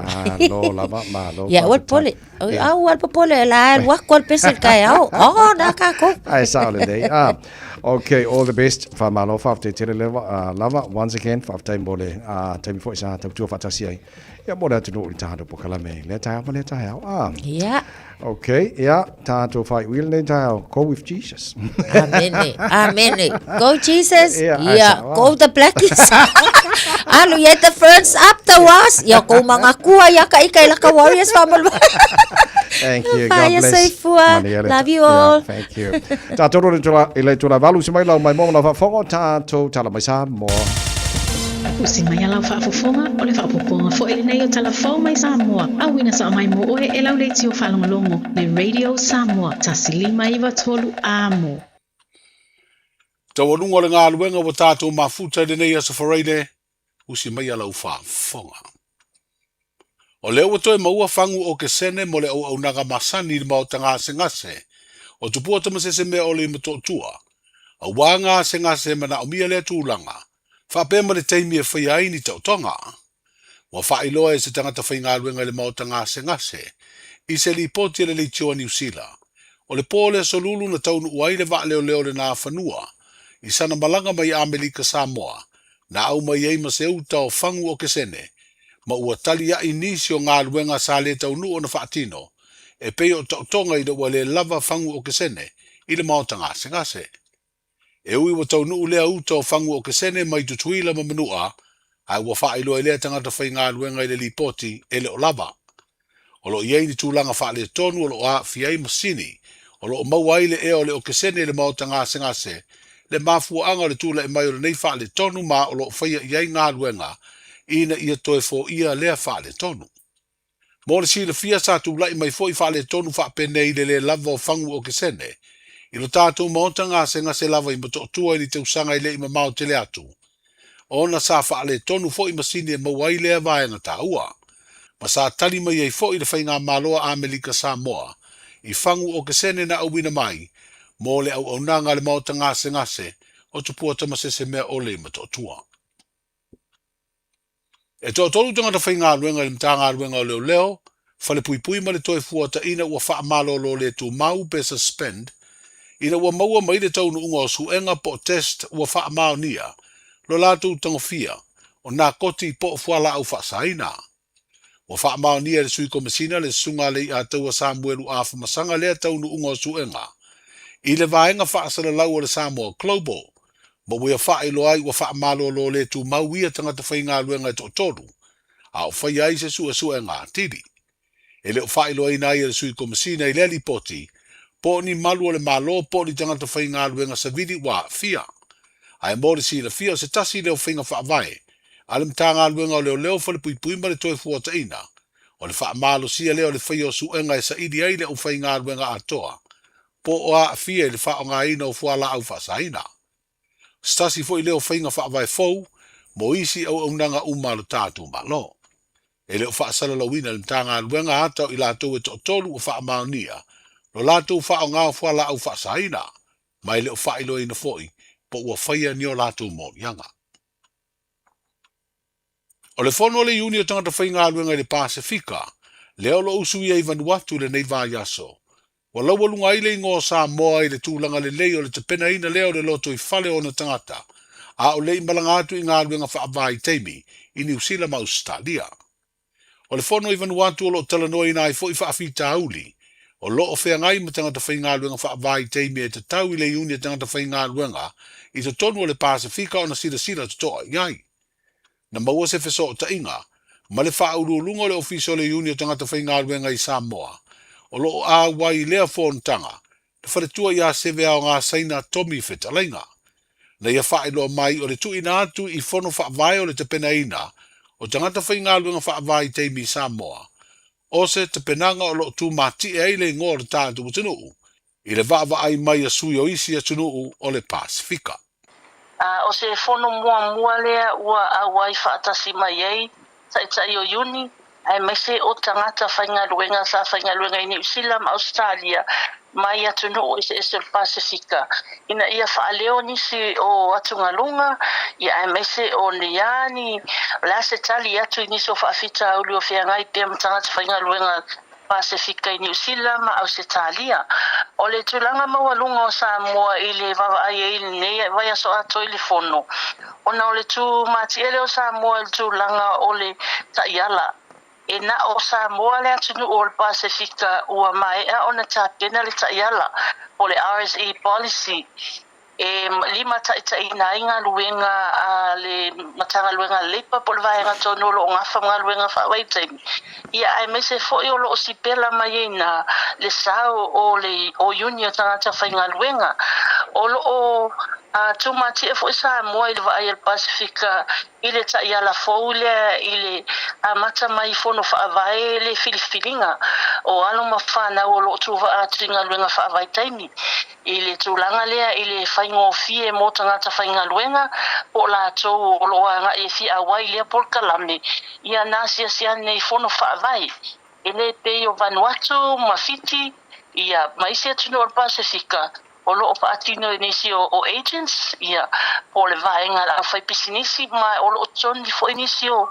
No lava ma lo. Ya wal pole. Au wal pole la wa kol pesi kai au. Oh na kako. Ai sa le dei. Okay, all the best. Famalo fafte tele lava once again fafte mole time for isa tu fatasi ai. Ya mole tu no ta do pokala me. Le ta mo le ta ya. Yeah. Okay, yeah, ta to fight will le ta go with Jesus. Amen. Go Jesus. Yeah, go the blackies. Alo yet the first up the was. Ya ko mga kuha ya ka ka warriors family. Thank you. God bless. Love you all. Yeah, thank you. Ta toro le tula valu si mai lau mai mo na fa fongo ta to tala mai sa mo. Usi mai ala whaafofonga o le whaapoponga fo ele nei o talafou mai Samoa. Awina sa mai mo oe e lau leiti o whalongolongo le Radio Samoa. Tasilima iwa tolu amo. Tawanunga le ngā luenga wa tātou mafuta le nei asa whareide. Usi mai ala whaafonga. O leo wa toi maua whangu o ke sene mo le au naga masani le mao tanga se ngase. O tupua tamasese mea o le matotua. A wanga se ngase mana o mia le tūlanga. Whapema le teimi e whai ni tau tonga. Wa whailoa e se tangata whai ngā luenga le mao tanga se ngase. I se li poti le li tua New Zealand. O le pōle solulu na taunu uai le wā leo le nā whanua. I sana malanga mai Amerika Samoa. Na au mai ei ma se uta o whangu o ke sene. Ma ua tali a inisi o ngā luenga sa le taunu o na whaatino. e pei o tonga i le ua le lava fangu o kesene i le maotanga se ngase. E ui wa tau nuu lea uta o fangu o kesene mai tutuila ma manua, ai ua wha ilo e lea tangata whai ngā luenga i le lipoti e le o lava. O lo iei ni tūlanga wha le tonu o lo a fiai masini, o lo o mauaile e o le o kesene e le maotanga se ngase, le mafua anga le tūla e mai o le nei wha le tonu ma o lo whaia iei ngā luenga, ina ia toe fo ia lea wha le tonu. Mo le sila fia sa tūlai mai fo i wha le tonu wha pene i le lava o fangu o kesene, i lo tātou maotanga se ngase lava i mato tua i te usanga i le i mamao te le atu. Ona sa wha le tonu fo i masini e mauaile a vaenga tā ua. Ma sa tali mai ei fo i le whainga maloa Amerika Samoa, i fangu o kesene na auwina mai, mo le au nanga le maotanga se ngase, o tupua tamasese mea ole mato tua. E tō tolu tangata whainga luenga i mtanga luenga o leo leo, whale pui pui ma le toi fuata ina ua wha malo lo le tu mau pe suspend, ina ua maua mai le taunu unga o suenga po test ua wha mao nia, lo lātou tangofia, o nā koti po fuala au wha saina. Ua wha mao nia le sui komisina le sunga le i a taua Samuelu a whamasanga lea taunu unga o suenga. I le vaenga wha asala lau o le Samoa Global, ma wea wha ilo ai ua wha malo lo le tu mau ia tangata whainga luenga i tō tolu, a o whai ai se suenga tiri. E leo wha ilo ai nai le sui komisina i le lipoti, po ni malu o le malo po ni tangata whainga luenga sa vidi wa fia. Ai mōre si le fia se tasi leo whainga wha vai, ale mtanga luenga o leo leo whale pui pui ma le toi fuata ina, o le wha malo sia leo le whaio suenga e sa idi ai le o whainga luenga atoa, po o a fia le wha o ngā ina o fuala au wha sa ina. Stasi fo i leo whainga wha vai fau, mo isi au nanga umalo tātu malo. E leo wha asala lawina le mtanga luenga atau i lātou e tolu o wha maonia, lo lātou wha o ngā fuala au wha sa ina, mai leo wha ilo ina foi, po ua whaia ni o lātou mo yanga. O le whono le iuni o tangata whainga luenga i le Pasifika, leo lo usui e Vanuatu le nei vā yaso. Wa laua lunga ile ingo Samoa i le tūlanga le leo le te pena ina leo le loto i whale o na tangata, a o le malanga atu i ngā luenga whaavai teimi i New Zealand ma Australia. O le whono i Vanuatu o lo talanoa ina i fo i whaafi tauli, o lo o whea ngai ma tangata whainga luenga whaavai teimi e te tau i le iuni e tangata whainga luenga i te tonu o le Pasifika o na sila te toa iai. Na maua se wheso o ta inga, ma le whauru lunga le ofisio le iuni o tangata whainga luenga i Samoa, o lo a wai lea whontanga, na wharetua i a sewe ao ngā saina Tommy Whetalainga. Na ia whaelo mai o le tu ina atu i whono whaavai o le te pena ina, o tangata whainga luenga whaavai teimi Samoa, o se te penanga o lo tu mati e eile ngō le tātu utunuu, i le vava ai mai a sui o isi a tunuu o le Pasifika. O se fono mua lea ua awai whaatasi mai ei, tai o iuni, ai mai se o tangata whainga luenga sa whainga luenga i New Zealand, Australia, mai atu no e se Pasifika. Ina ia whaaleo nisi o atunga lunga, ia ai mai se o niani, la se tali atu i nisi o whaafita auli o whiangai pia mtangata whainga luenga Pasifika i New Zealand ma Australia. O le tulanga mawalunga o Samoa i le wawa ai e ili nei vai aso ato i le fono. Ona o le tu mati ele o Samoa le tulanga o le taiala. E na o Samoa le atunu o le Pasifika ua mai a ona tapena le taiala o le RSE policy. E lima taita ina inga luenga a le matanga luenga lepa po le vaenga tono lo ngafa mga luenga whawai taimi. Ia ai me se foi o lo o sipela mai na le sao o le o union tangata whainga luenga. O lo o tumati e foi sa moa i le vai el Pasifika i le ta ia la foule i le mata mai fono whaavai le filifilinga. O alo mawhana o lo tuwa atringa luenga whaavai taimi. I le tūlanga lea i le whaingo fie mō tangata whainga luenga o la tō o loa nga e fia awai lea polkalame ia nāsia sia nei fono whaavai. E le pei o Vanuatu, Mawhiti, ia maisi atunu o Pasifika o lo o paatino i nisi o agents, ia po le vaenga la whai pisinisi, ma o lo o toni fo inisi o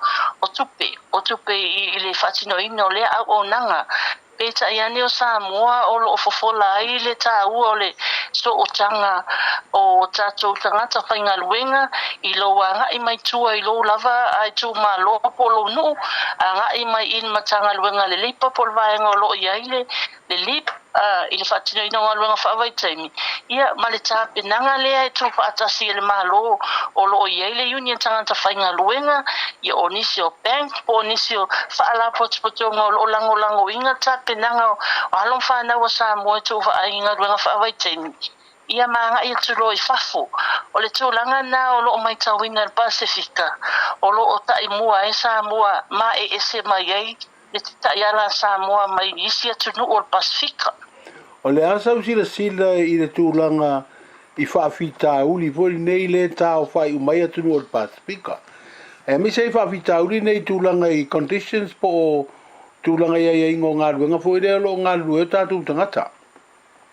tupe. O tupe i le whatino ino lea au o nanga. Peta ia neo Samoa o lo fofola ai le tā ua o le so o tanga o tātou tangata whainga luenga i lo a ngai mai tua i lo lava ai tu ma lo po lo nu a ngai mai in matanga luenga le leipa po le vaenga o lo i aile le lip i le whaatino ina ngaluenga whaawai taimi. Ia, ma le tāpenanga lea e tū whaatasi le malo o lo iei le union tangata whainga luenga, ia o nisi o bank, po nisi o whaala potipotonga o lo lango inga tāpenanga o along whanau a Samoa e tū whainga luenga whaawai taimi. Ia maanga ia tulo i whafo, o le tūlanga na o lo mai tawina le Pasifika, o lo o tai mua e Samoa, ma e ese mai ei, le tita iala Samoa mai isi atunu o le Pasifika. O le asa usila sila i le tūlanga i whaafita uli voli nei le tā o whai umai atunu o le Pasifika. E mi sei whaafita uli nei tūlanga i conditions po o tūlanga ia ingo ngā ruenga fo i reo lo ngā rue tātou tangata.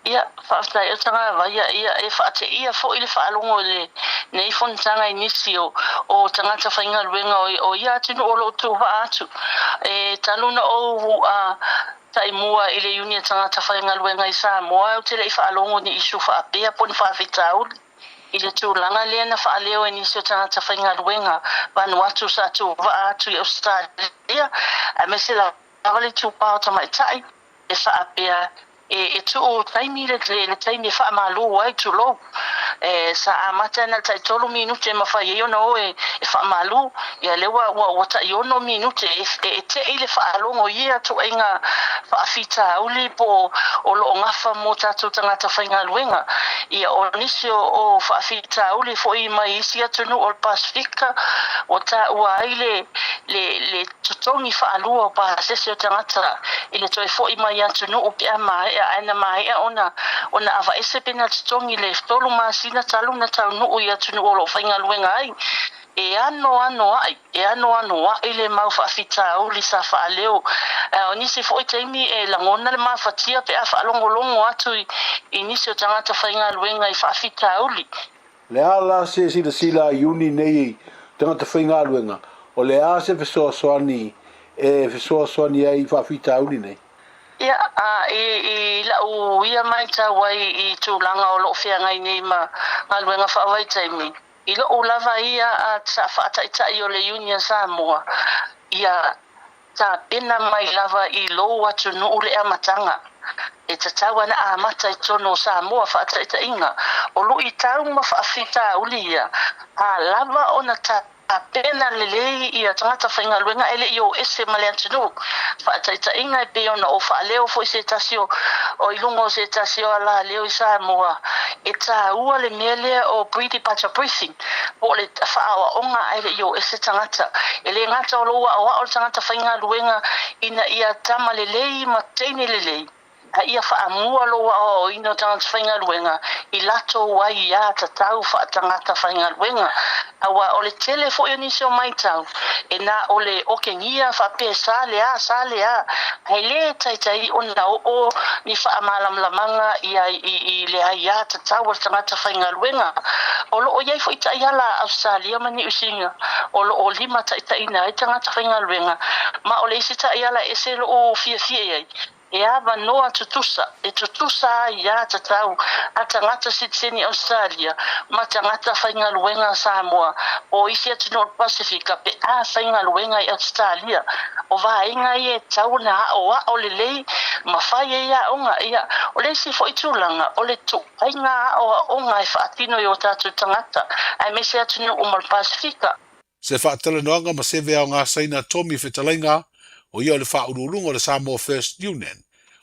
Ia, whaafitai o tanga ia e whaate ia fo i le whaalongo le nei fontanga i nisi o tangata whainga ruenga o ia atunu o lo tu atu. E taluna o tai mua i le unia tangata whainga ruenga i Samoa o te le i whaalongo ni isu whaapea po ni whaafitau. I le tūlanga lea na whaaleo e nisi o tangata whainga ruenga Vanuatu sa tu atu i Australia. A mese la wale tūpao tamaitai e whaapea e tu o taimi le taimi fa malu ai tu lo sa amata na tai tolu minute ma fa yo no e fa malu ya le wa ta yo no minute e te ile fa longo ia tu inga fa fita uli po o lo nga fa mota tu tanga ta fa inga luenga ia o nisio o fa fita uli fo i mai sia tu no o Pasifika o ta wa ile le tutongi fa alu o pa se se tanga ta ile to fo i mai tu no o pia mai ana mai ona ava ese pena tongi le tolu masina talu na tau no ia tunu o fainga luenga ai e ano ile mau fa fita o li sa fa leo oni se foi taimi e langona le ma fatia pe afa longo atu i nisi tanga ta fainga luenga i fa fita o li le ala se sila uni nei tanga ta fainga luenga o le a se feso soani ai fa fita o li nei. Ia, la o ia mai ta wai i tūlanga o lo fia ngai nei ma ngaluenga whaawai taimi. I lo o lava ia a ta whaataitai o le Union Samoa. Ia, ta pena mai lava i lo atu nuu le amatanga. E ta tawa na amata i tono Samoa whaataitai inga. O lo i tau ma whaafita ulia. A lava o na ta pena lelei ia tangata whainga luenga ele i o ese male antinu. Whaataita inga e peo na o whaaleo fo i se tasio o ilungo se tasio ala leo i Samoa. E ta ua le mele o breathing patcha briefing. O le whaawa onga ele i o ese tangata. Ele ngata o loa o tangata whainga luenga ina ia tama lelei ma teine lelei. A ia whaamua loa o ino tangata whainga luenga i lato wai ia ta tau whaatangata whainga luenga. Awa o le telefo i nisio mai tau. E na o le okengia whape sa lea. Hei le taitai o na o ni whaamalamlamanga i le haia ta tau o tangata whainga luenga. O lo o iai fo i taiala Australia mani usinga. O lo o lima taitai na i tangata whainga luenga. Ma o le isi taiala e se lo o fia iai. E ava noa tutusa ia tatau a tangata sitseni Australia ma tangata whainga luenga Samoa o isi atu no Pasifika pe a whainga luenga i Australia o vainga i e tau na o lelei ma whai e ia onga ia o le isi fo itulanga o le tu ainga o onga e whaatino i o tatu tangata ai mese atu no umal Pasifika. Se whaatala noanga ma sewe au ngā saina Tommy Whetalainga o ia le whaurulunga o le Samoa First Union,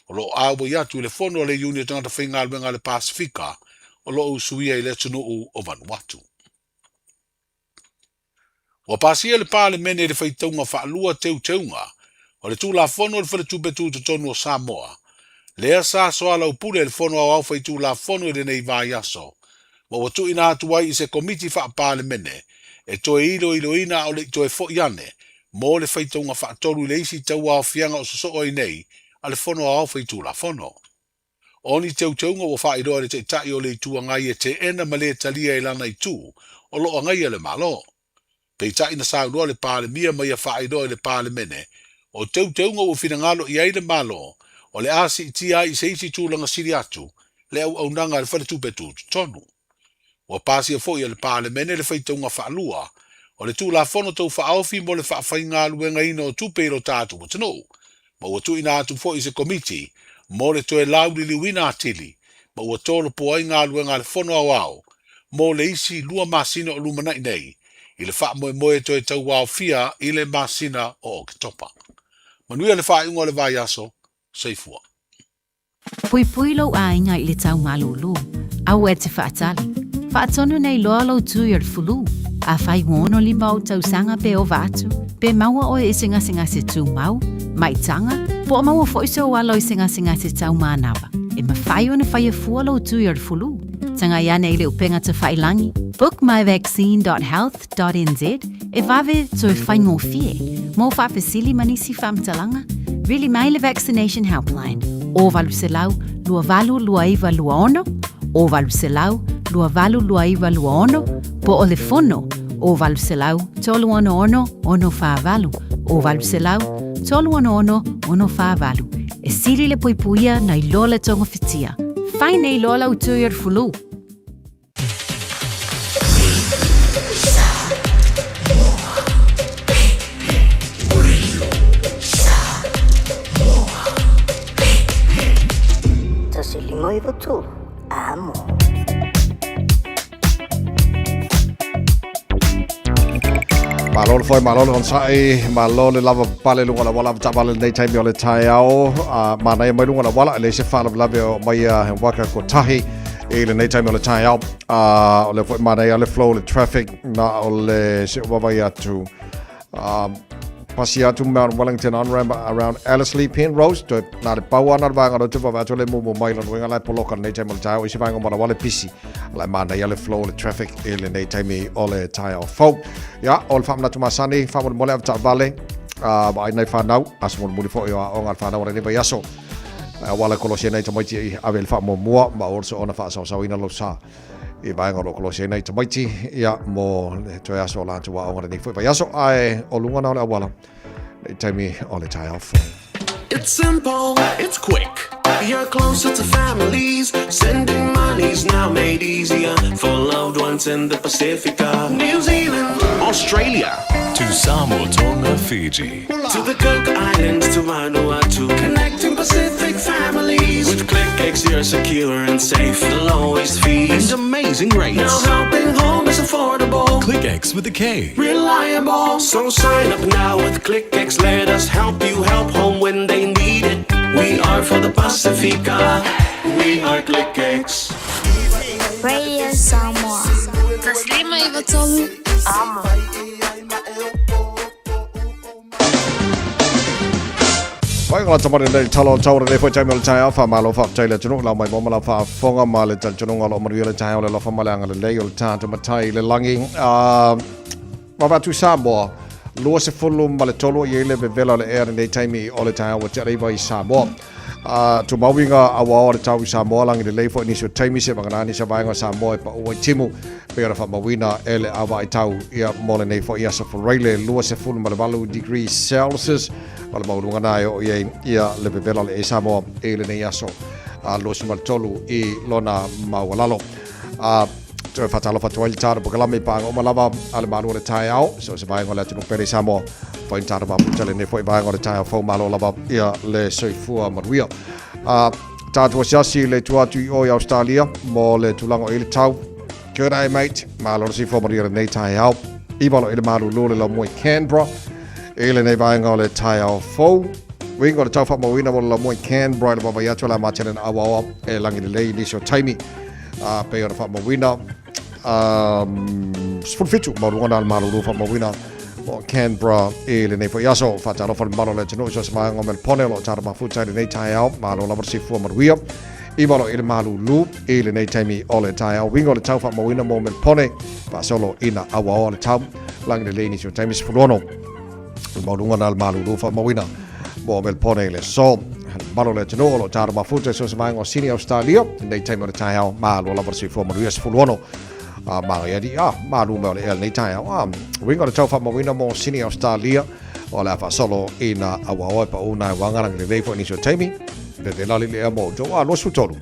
o lo awa i atu le fono o le Union tangata whainga luenga le Pasifika, o lo usuia i le tunu o Vanuatu. Wa pasia le pāle mene le whaitaunga whaalua teunga, o le tūla fono o le whaletūpetu te tonu o Samoa, lea sa soa lau pule le fono au whaitūla fono i le nei vai aso, ma watu ina atu ai i se komiti wha pāle mene, e toe ilo ina o le toe fo iane, mo le whaitaunga whaatoru le isi tau au fianga o soso i nei, a le fono au whaitūla fono. Oni teunga o whairoa le te tai o le tua ngai e te ena ma le talia i lana i tū, o lo ngai le malo. Pei tai na saunua le pāle mia mai a whairoa le pāle mene, o teunga o whina ngalo i aile malo, o le asi i tia i se isi tūlanga siri atu, le au nanga le whaletūpetu tonu. O pasi a foi le pāle mene le whaitaunga whaalua, o le tūla fono tau whaawhi mo le whaawhainga luenga ino o tūpero tātu o tano. Ma ua tu ina atu fo i se komiti, mo le toe lau li wina atili, ma ua tolo po ai ngā luenga le fono au au, mo le isi lua masina o lumana nei, i le wha moe moe toe tau wau fia i le masina o ke topa. Manuia le wha ingo le vai aso, seifua. Pui pui lau a inga i le tau malulu, au e te whaatali. Whaatonu nei loa lau tui ar fulu, a whai ngono li mau tau sanga pe o vatu, pe maua o e singa se tu mau, mai tanga, po o maua fo iso walo i singa se tau manawa. E ma whai o na whai e fua lau tui ar fulu. Tanga iane i le upenga te whailangi, bookmyvaccine.health.nz, e vave tui whai ngō fie, mo whawhesili manisi whamtalanga, really mai le vaccination helpline, o valu se lau, lua valu lua iwa lua ono, o valu se lau, lua valu lua iwa lua ono, po o le fono, o valu se lau, tolu ono ono, ono wha valu, o valu se lau, tolu ono ono, ono wha valu. E siri le puipuia na i lola tonga fitia. Whai nei lola utui ar fulu. Tasilima iwa tu, amo. Malole foi malole on sai malole lava pale lunga la wala ta pale nei time ole tai ao mana e mai lunga la wala le se fala lave o mai he waka ko tahi e le nei time ole tai ao ole foi mana e ole flow le traffic na ole se wa ya to pasia to Mount Wellington on ramp around Ellerslie Penrose to na le paua na vanga ro te va to le mo mai lo wenga la poloka nei time ole tai o se vanga mo wala pisi la mana e ole flow le traffic e le nei time ole tai ao folk ya all famna tu masani famul mole av vale ba nei fa nau asmul muli fo yo on al fa nau re ba yaso wala kolosia nei tamaiti avel fa mo mua ma orso ona fa sa ina lo sa e ba ngolo kolosia nei tamaiti ya mo to yaso la tu wa on re fo ba yaso ai olunga na wala nei taimi ole tai off. It's simple, it's quick. You're closer to families. Sending money's now made easier for loved ones in the Pacifica. New Zealand, Australia, to Samoa, Tonga, Fiji, to the Cook Islands, to Vanuatu. Connecting Pacific families. With ClickX, you're secure and safe. The lowest fees and amazing rates. Now helping home is affordable. ClickX with a K. Reliable. So sign up now with ClickX. Let us help you help home when they need it. We are for the Pacifica. We are ClickX. Radio Samoa. Taslima Ivatolu. Amo. Wai ngā tamari nei talo taura nei fwoi taimio le tai awha ma lo wha taile tunu lau mai moma la wha whonga ma le tunu ngā lo maria le tai o le lofa ma le anga le lei o le tātu matai le langi ma watu Samoa lua se fulu ma le tolu i ele bevela le ere nei taimi o le tai awa te reiva i Samoa tu mawinga awa o le tau i Samoa langi le lei fwoi nisio taimi se manganani sa vaenga Samoa e pa ua timu pe ora wha mawina ele awa i tau ia mole nei fwoi asa whareile lua se fulu ma le valu degrees Celsius wala maurunga nai o ia le bevela le e Samoa e le nei aso lo si maltolu i lona maualalo te fatalo fatuai tara pokalame pa o malava ale malu le tai ao so se vai ngola tunu pere Samoa foi tara ba putale ne foi vai ngola tai ao fo malo lava ia le soifua maruia tatu siasi le tuatu o Australia mo le tulango ile tau good day mate malo si fo maria nei tai ao i balo ile malu lo le mo Canberra ele nei vai ngola tai ao fo wingo le tau fa mo wina mo la mo Canberra le baba ya tola ma chenen awa e langi le ni so taimi pe ora fa mo wina sfulfitu marunga al malu fa mo wina o Canberra ele nei fo yaso fa taro fa malo le tino so ma ngomel ponelo tar ma futa nei tai ao malo la versi fu maruia i balo ele malu lu ele nei taimi ole tai ao wingo le tau fa mo wina mo mel pone pa solo ina awa ole tau langi le ni so taimi sfulono marunga al malu fa mo wina mo mel pone le so malo le tino lo tar ma futa so ma ngo sini Australia nei taimi ole tai ao malo la versi fu maruia sfulono ma ya di malu me le nei tai ao wingo le tau fa mo wina mo sini Australia o la fa solo ina awa pa una wangara le vei fo ni so taimi de la le mo jo lo su tolu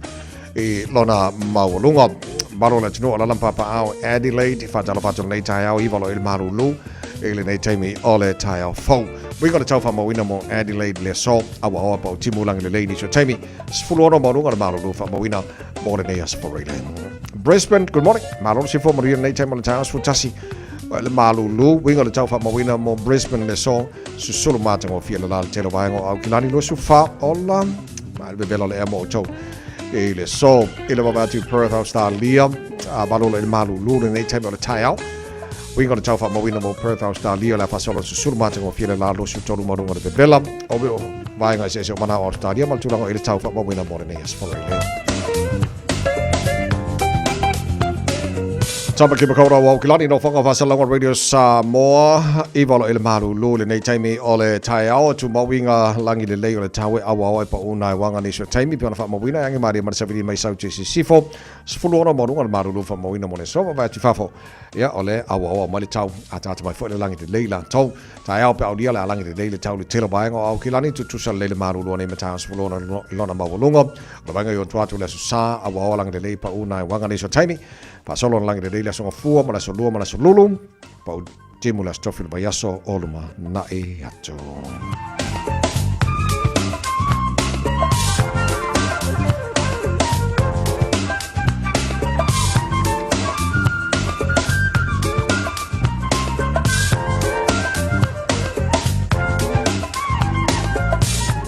e lona maulunga malo le tino la lampa pa ao Adelaide fa tala fa nei tai ao i valo il maru lu e le nei taimi ole tai ao fo Winga le tau fa mawina mo Adelaide le so awa pa timulang le ni so taimi sfuluono mo runga malo lu fa mawina mo le nei aspore Brisbane, good morning. Malo si fo maria nei taimi le taus fu tasi le malo lu winga le tau fa mawina mo Brisbane le so su solo mata ngo fia la telo vaingo au kilani lo su fa ola ma le belo le mo to e le so ile va tu Perth Australia malo le malo lu nei taimi le taiao Winga le tau fa mawina mo Perth Australia la fa solo su solo mata ngo fia la lo su tolu marunga le bela o vainga se mana Australia mal tu lango ile tau fa mawina mo nei aspore Tama ki makaura wa kilani no whanga whasalango Radio Samoa Iwalo ele maru lu le nei taimi o le tai ao tu mawinga langi le lei o le tawe awa awa pa unai wanga ni so taimi piona wha mawina yangi maria marasaviri mai sau tisi sifo sifulu ona morunga le maru lu wha mawina mo ne so wa tu fafo ia o le awa awa mali tau atata mai fo le langi le lei la tau tai ao pe au dia le langi le lei le tau le telo baengo au kilani tu tusa le maru lu nei matau sifulu ona lona mawalunga le wanga yon tuatu le susa awa awa langi le lei pa unai wanga ni so taimi pa solo langi le lei la songa fua ma la so lua ma la so lulu pa timu la stofil ba yaso oluma na e ato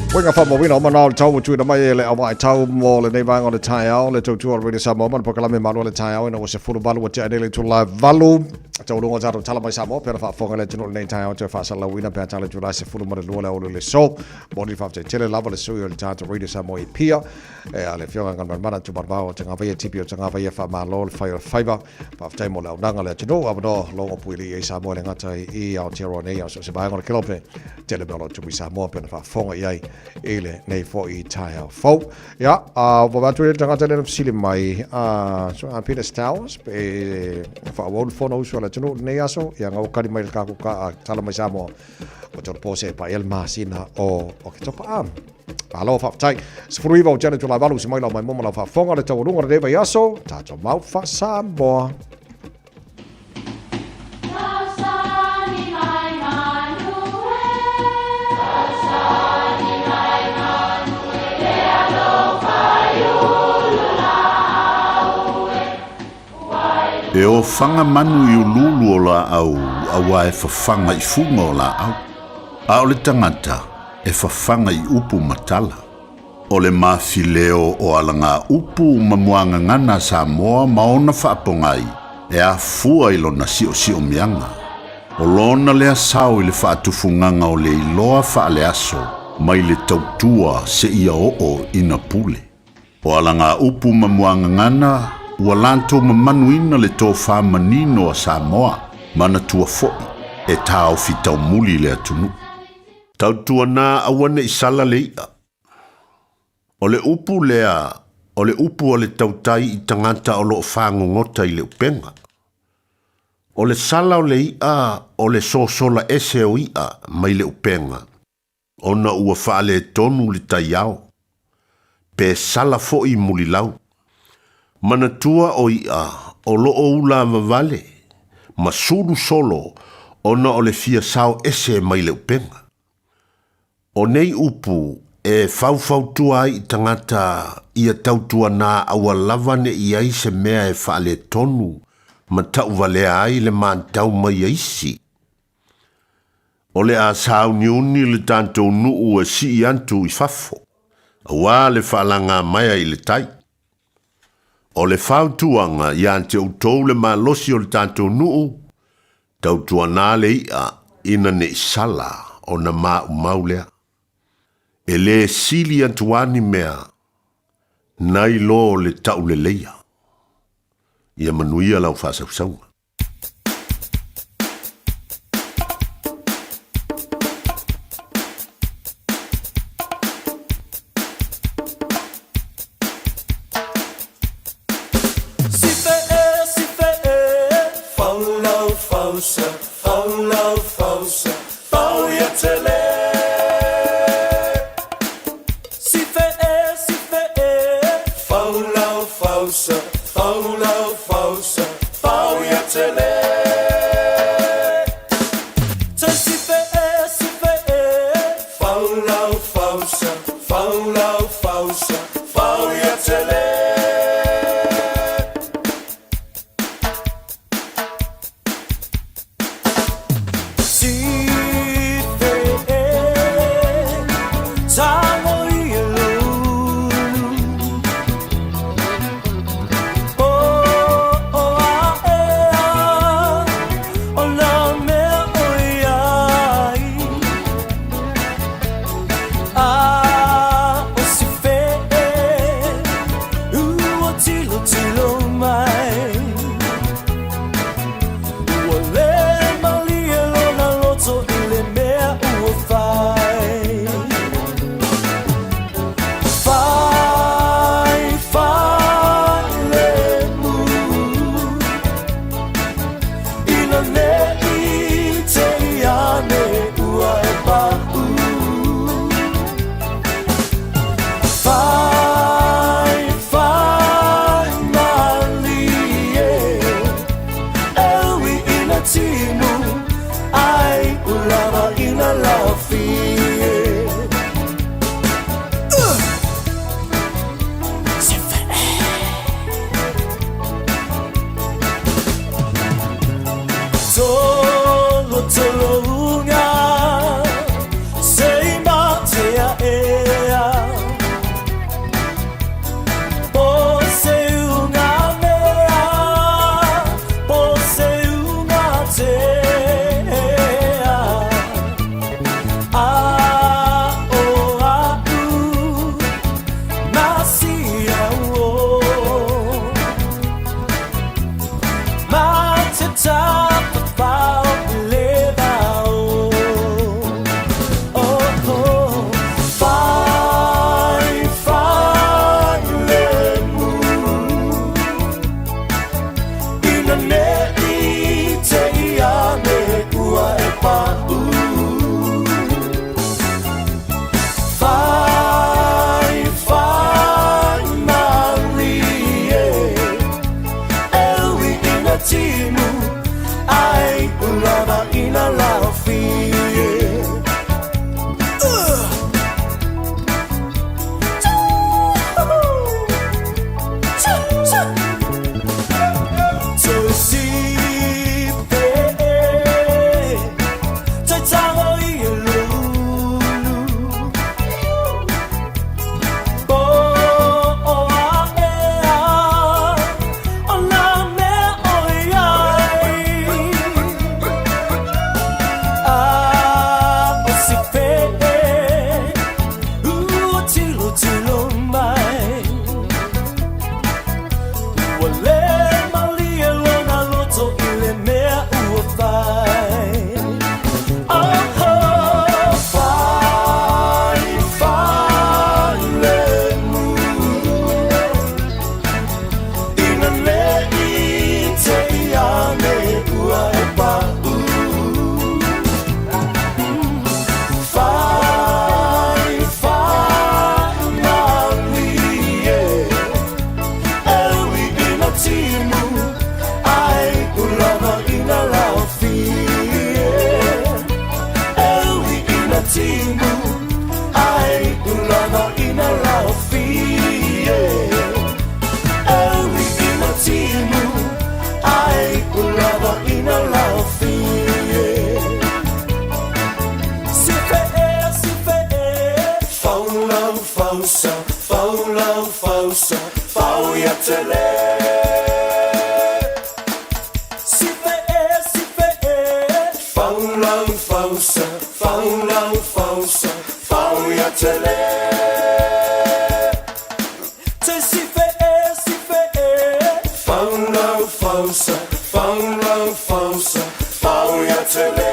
Winga fa mo wina o mana o tau tu na mai le awai tau mo le nei vanga o le tai ao le tau already sa mo man po kala me manu le tai ao ina o se fulu balu o te adele tu live valu tau lunga zato tala mai sa mo pera fa fonga le tunu nei tai ao te fa sa la wina pe tala tu la se fulu mo le lua le o le so mo ni fa te tele lava le so o le tatu radio sa mo i pia e ale fionga ngan mana tu barba o te ngava tipi o te ngava fa ma lo le fiber pa fa mo le nanga le tunu abdo lo o puili e sa mo le ngata i ao te ro nei so se ba ngol kilope tele belo tu sa mo pe fa fonga i ele nei fo i tai au fo ya vo va tu tanga tele sili mai so a Peter Stowers pe fa wol fo no so la tunu nei aso ya ngau kari mai ka ka tala mai samo o to pose pa el masina o ke topa am alo fa tai sfruiva o jana tu la valu si mai la mai mo la fa fonga le tau runga de vai aso ta to mau fa sambo E o whanga manu i ululu o la au, awa e whawhanga I funga o la au. A o le tangata, e whawhanga I upu matala. O le mawhileo o alanga upu mamuanga ngana sa moa maona whaapongai, e a fua I lona sio mianga. O lona lea sao I le whaatufunganga o le iloa whaale aso, mai le tautua se ia o ina pule. O alanga upu mamuanga ngana, ua lanto mamanuina le tō whamanino a Samoa, mana tua fo'i, e tāo fitau muli le atunu. Tau tua nā awane I sala le ia. O le upu lea, o le upu o le tautai I tangata o lo whangongota I le upenga. O le sala o le ia, o le sosola ese o ia, mai le upenga. Ona ua whaale tonu le taiao. Pe sala fo'i muli lau. Manatua o ia, o loo ula vavale, ma suru solo, ona o le fia sao ese mai le upenga. O nei upu, e fau ai tangata ia tautua nā awa lavane I ai se mea e whaale tonu, ma tau valea ai le mantau mai aisi. O le a sao niuni le tantou nuu e si antu I fafo, awa le whaalanga mai ai le tai. O le whautuanga I ante utou le malosi o le tātou nuu, tautua nā le ia ina ne sala o na maulea. E le sili antuani mea, nai lo le tau le leia. Ia manuia lau whasausaunga. lau fausa, fau lau fausa, fau ia te le. Sife e, fau lau fausa, fau ia te le. Te sife e, fau lau fausa, fau ia te le.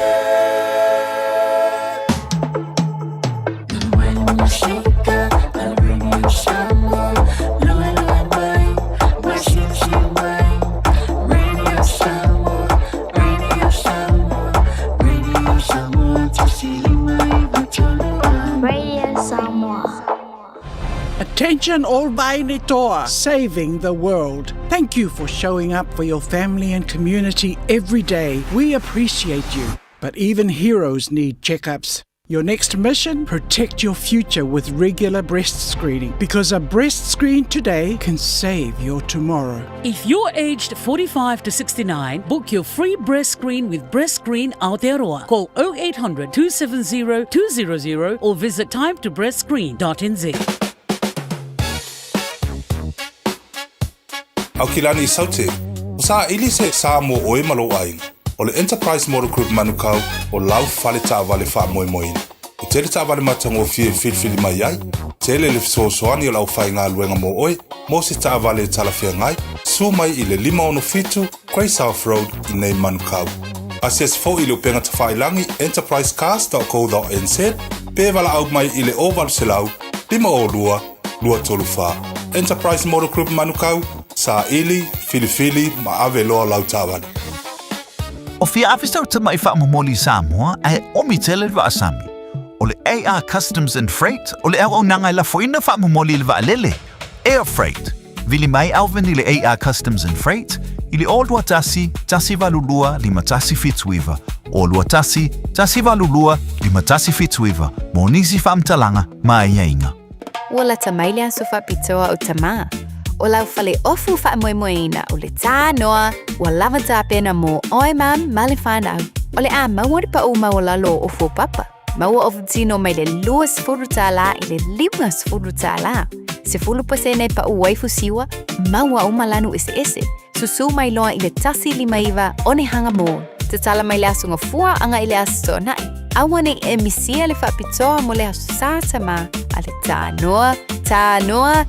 Attention all Bainetoa, saving the world. Thank you for showing up for your family and community every day. We appreciate you. But even heroes need checkups. Your next mission? Protect your future with regular breast screening, because a breast screen today can save your tomorrow. If you're aged 45 to 69, book your free breast screen with Breast Screen Aotearoa. Call 0800 270 200 or visit timetobreastscreen.nz. Au kilani I saute, o sa ili se sa mo oe malo aing, o le Enterprise Model Group manukau o lau fale ta vale fa moe moina. O tele ta vale matango fie filfili mai ai, tele le fisosoani o lau fai ngā luenga mo oe, mo se ta vale talafia ngai, su mai I le 5 Grey South Road I nei manukau. Asies fo I le upenga tawhailangi enterprisecast.co.nz, pe wala au mai I le oval selau, 5 lua tolu fa. Enterprise Model Group manukau, sa ili, filifili, ma ave loa lau tāwani. O fia awhistau tama I whaamomoli Samoa, ai omi tele wa asami. O le AR Customs and Freight, o le au nanga la foina whaamomoli le waalele. Air Freight, vili mai auwani le AR Customs and Freight, ili olua tasi valulua lima tasi fitsuiva. Olua tasi valulua lima tasi fitsuiva. Monisi whaamtalanga mai yainga. Wala tamailia sofa pitoa o tamaa. O lau fale ofu wha moemoeina o le tā noa wa lava tā pena mo oe mam male whanau. O le a mauari pa o maulalo o fo papa. Maua o tino mai le lua sifuru tā la I le liwa sifuru tā la. Sifuru pasene pa o waifu siwa, maua o malanu ese. Susu mai loa I le tasi limaiva o ne hanga mo. Te tala mai le asunga fua anga I le aso nai. Awane e misia le whapitoa mo le asu sātama a le tā noa.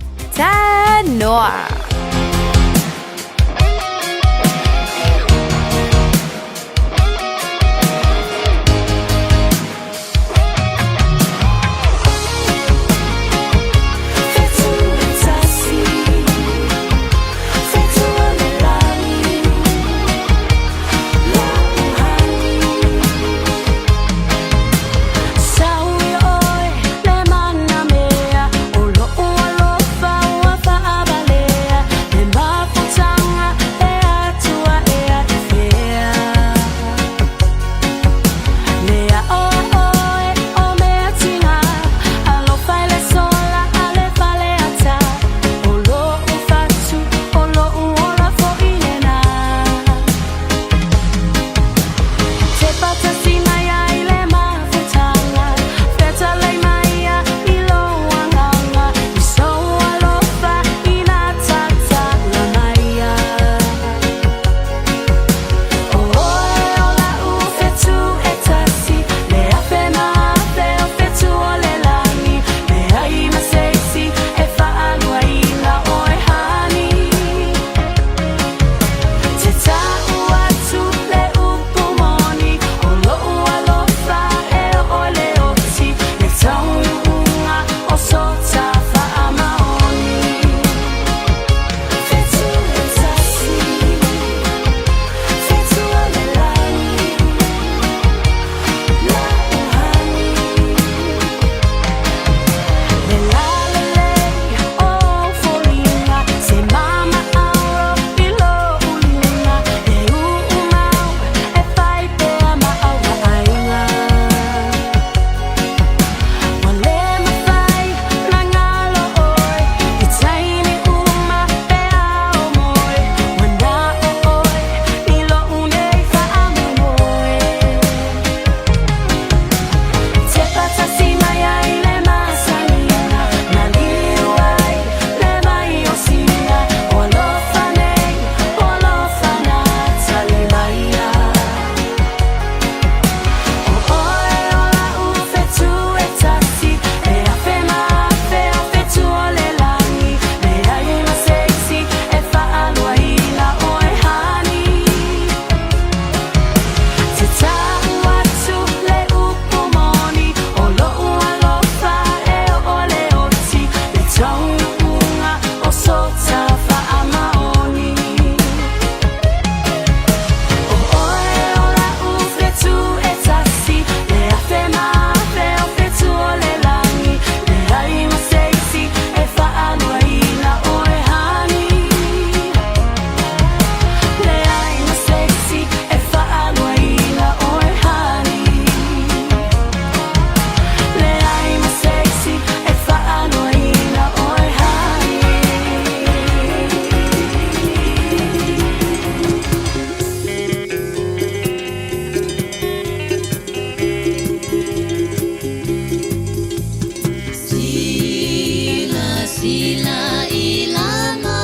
sila ilama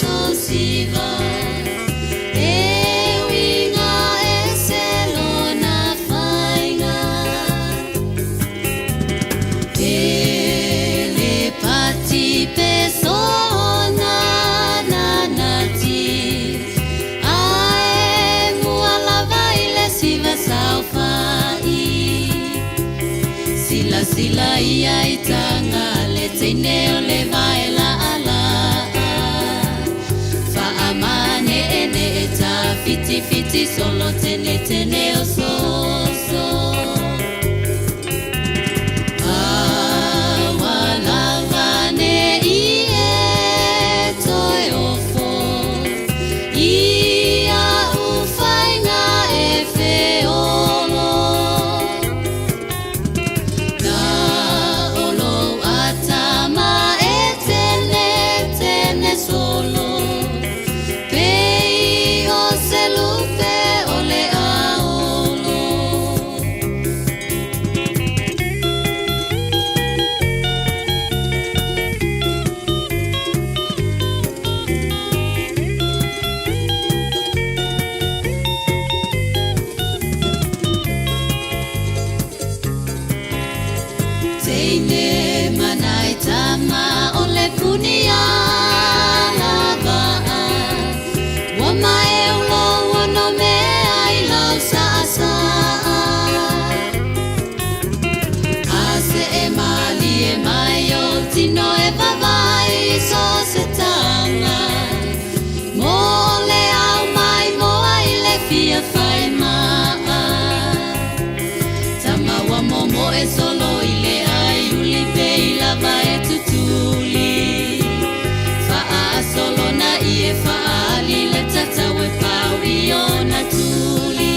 tosiva e winga e selo na fainga ele pati pesona na nati ae muala vaile siva saufai sila sila ia itanga le tene o le vaela ala fa amane ene eta fiti fiti solo tene tene o so so awala vane ie toi ofo ia ufainga e feolo na olo atama e tene tene solo pei o selupe o le aolo Teine manai tama ole punia lava wa mai ulo wono me ai lau sa sa ase e mali e mai o tino e vavai so se tanga mo le au mai mo ai le fia fai ma tama wa momo e solo ile ai uli pei lava e tutuli fa solo na ie fa ali le tata we pau io na tuli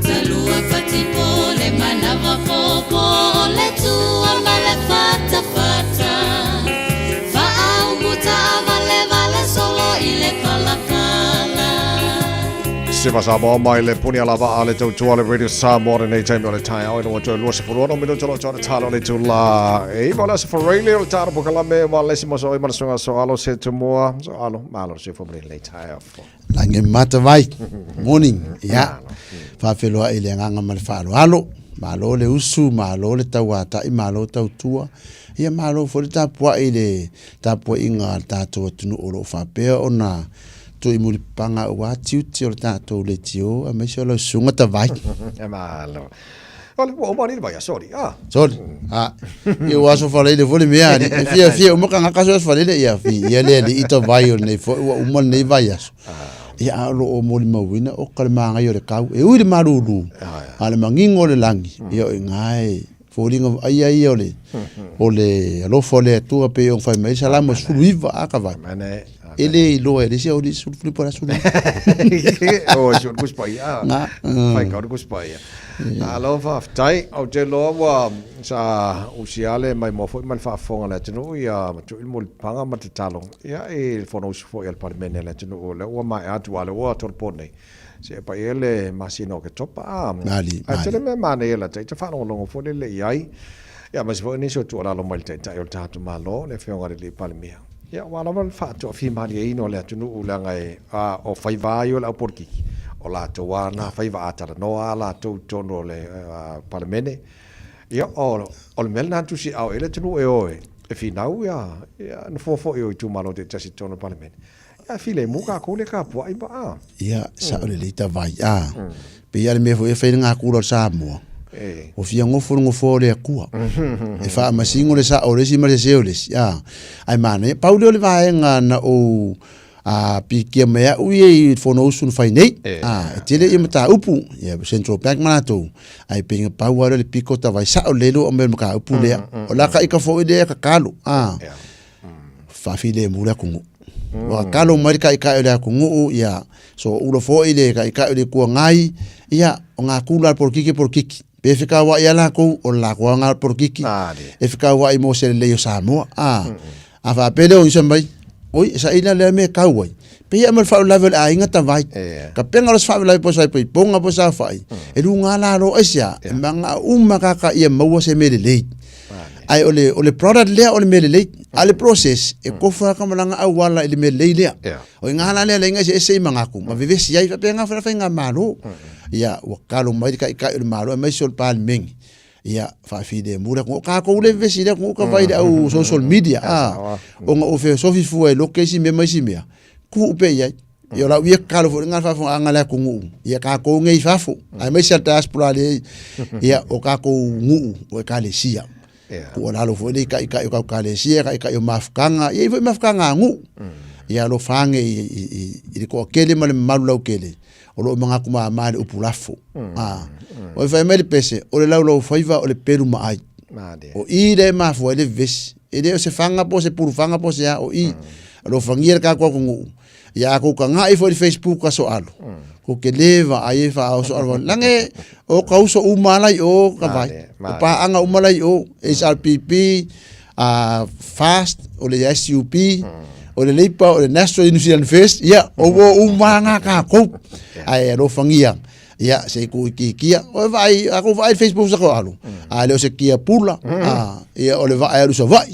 talua fati pole manava popo le tua male fata fata fa au muta vale vale solo ile pala pala Siva Samoa maile punia lava ale tau tuale Radio Samoa nei taimi ole tai au no to luosa furuano mino tolo tolo talo le tula e vola se for really ole taro bukala me wale simo so ima sunga so alo se tumoa so alo malo se for le tai au Lange mata vai. Morning. Ya. Fa felo ile nganga mal fa alo. Malo le usu, malo le tawata, I malo tau tua. Ia malo fo ta pua ile ta pua inga ta to tunu oro fa pe ona to I muri panga wa tiu tiu ta to le tio a me so lo sunga ta vai. E malo. Ole o mani vai sorry. Sorry. Eu acho falei de vole mea. Fia uma kanga kaso falei de ia fi. Ia le ito vai ne fo uma ne vai aso. Ia alo o moli mawina o kalmanga yo le kau. E uri maruru. Ale mangingo le langi. Ia ngai. Folinga ai ole. Ole lo fole tu pe on fai mai sala mo suluiva akava. Ele lo ele se odi sul flipo la sul. Oh, sul kuspai. Fai ka kuspai. Alo fa tai au te lo wa sa usiale mai mo foi mal fa fonga la tenu ia tu il mol panga mat talo. Ia e fono fo il parlamento la tenu le o mai atu ale o torpone. Se pa ele masino ke topa. Mali. A tele me mane ela te fa longo fo le iai. Ia mas fo ni so tu ala lo mal te tai o tatu malo le fonga le parlamento. Ya wala mal fa to fi mali e no le tenu la ngai o fai vai o la porki. O la to wana fai va atara no ala to tono le parlamento. Ia o mel na tu si au ele tenu e oe. E fi nau ya no fo e tu malo te tasi tono parlamento. Ya fi le muka ko le ka po ai ba. Ia sa ole le ta vai pe ia me fo e fe nga ku lo sa mo. O fia ngofo le akua. E fa masingo le sa ore si mare seoles. Ya. Ai mane Paulo le va nga na o pikia mea ui fono usun fai nei. Tele I mata upu. Ya Central Bank manato. Ai pinga pauara le piko ta vai sa o lelo o me maka upu lea. O la ka ika fo ide ka kalu. Fa fi le mura kungu. Wa kalo mai ka ika ile kungu ya. So ulo fo ile ka ika ile ku ngai ya nga kula por kiki. Pe fika wa ia la ko o la ko nga por kiki. E fika wa I mo se le yo Samoa. Afa pele o isambai. Oi sa ina le me kawai. Pe ia mal fa level a inga ta vai. Ka penga los fa level po sai pe ponga po sa fai. E lu nga la ro asia. Manga umma ka ia mo se me le. ai ole product le ole mele le ale process e ko fa ka malanga awala ile mele le o ngala le nga se mangaku ma vivesi ai fa penga fa nga malo ya wakalo mai ka ile malo mai sol pal meng ya fa fide mura ko ka ko le vesi le ko ka vai au social media o nga o fe so fi fu e location me mai simia ku pe ya yo la wie kalo fo nga fa fo angala ko ngu ya ka ko ngai fa fo ai mai sa tas pula le ya o ka ko ngu o ka le sia ko la lo fo le ka le sia ka yo mafkanga ye fo mafkanga ngu ya lo fange i ko kele mal malu lo kele o lo manga kuma mal o pulafo o fa mel pese o le lo faiva o le peru mai o i de ma fo le ves e de se fanga po se pur fanga po se o i lo fangier ka ko ngu ya ko ka ngai fo Facebook ka so alo ko ke leva ai fa so alo lange o ka uso umalai o ka vai o pa anga umalai o SRPP fast o le SUP o le leipa o le National New Zealand Fest ya o umanga ka ko ai lo fangia ya se ko kia o vai ako vai Facebook sa ko alo ale o se kia pula ya o le vai alu so vai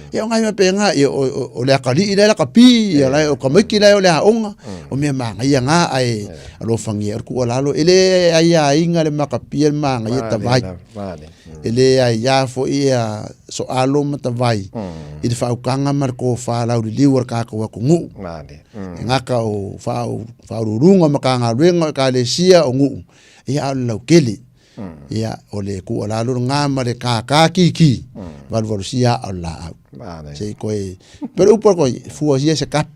ya ngai me penga ya o le akali ile la kapi ya la o kamiki la o le aonga o me manga ya nga ai lo fangia ko lalo ile ai inga le makapi el manga ya tavai ele ai ya fo ia so alo mata vai i fa ukanga mar ko fa la li war ka ko ngu ngaka o fa runga makanga renga ka le sia o ngu ia lo keli ia ole ku la lu ngama de ka kiki val sia ala sei ko pero por ko fu sia se kap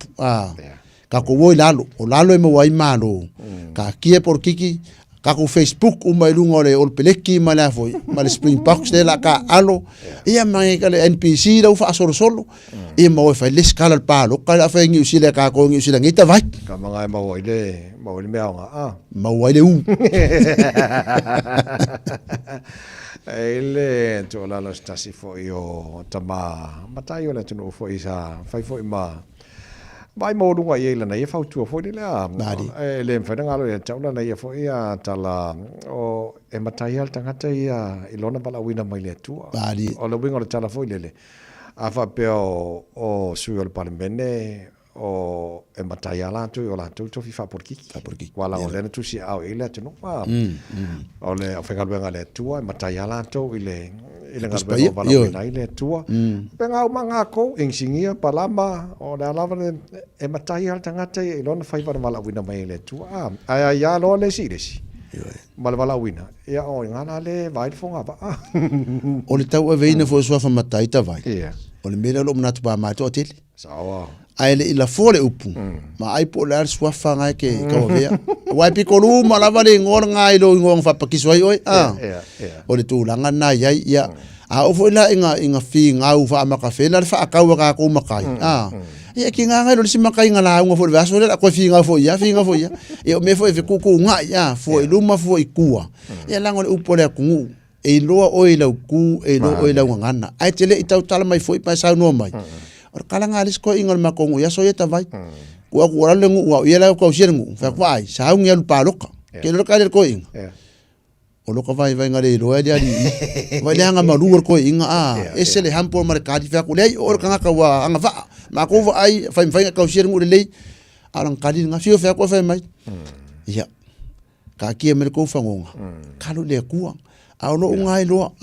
ka ko voi lalo o lalo e mo wai malo ka kie por kiki ka ko Facebook o mai lunga le ol peleki mala foi mal spring box de la ka alo ia mai ka le NPC lo fa solo ia mo fa le skala palo ka fa ngi usile ka ko ngi usile ngita vai ka mga mo ile me nga mo ile u ele to la lo stasi fo io tama matayo le tunu fo isa fai fo ma mai mo dunga ye la na ye fa tu fo le le fa nga lo ya taula na ye fo ia tala o e matayal tangata ia ilona bala wina mai le tu o lo winga tala fo le a fa pe o sui o palmene o e matayala tu o la tu fi fa por ki wala o le tu si au ile tu no fa o le fa ga wenga le tu e matayala tu ile ngal ba la ile tu penga manga ko insingia palama o la lava e matayala tangata e lona fa ba mala wina mai le tu a ya lo le si malvala wina ya o ngana le vai fonga ba o le tau e veina fo so fa matai ta vai o le mele lo mna tu ba ma to hotel sawa ai le ila fole upu ma ai po le so fa ngai ke ka vea wai pikolu mala vale ngor ngai lo ngong fa pakiso ai oi o le tu langa na ya a o fo la inga fi ngau fa ma ka fela fa ka wa ko makai ia ki nga lo si makai nga la nga fo vaso le ko fi nga fo ya e o me fo e ku nga ya fo e luma fo i kua ia lango le upo le ku e loa o i lau ku e lo o i lau ngana ai tele i tau tala mai fo i pa sa no mai or kala nga lis ko ingol makongu ya so ye ta vai ku aku ora le ngu wa ia la ko sirengu fa vai sa un el paloka ke lo ka le ko ing o lo ka vai ngale lo ya di vai le nga malu ko inga ese le hampo mar ka di fa ku le or ka nga wa nga va ma ko va ai fa ka sirengu le alang kali nga fio fa ko fa mai ya ka ki me ko fa ngonga kalu le ku a lo ngai lo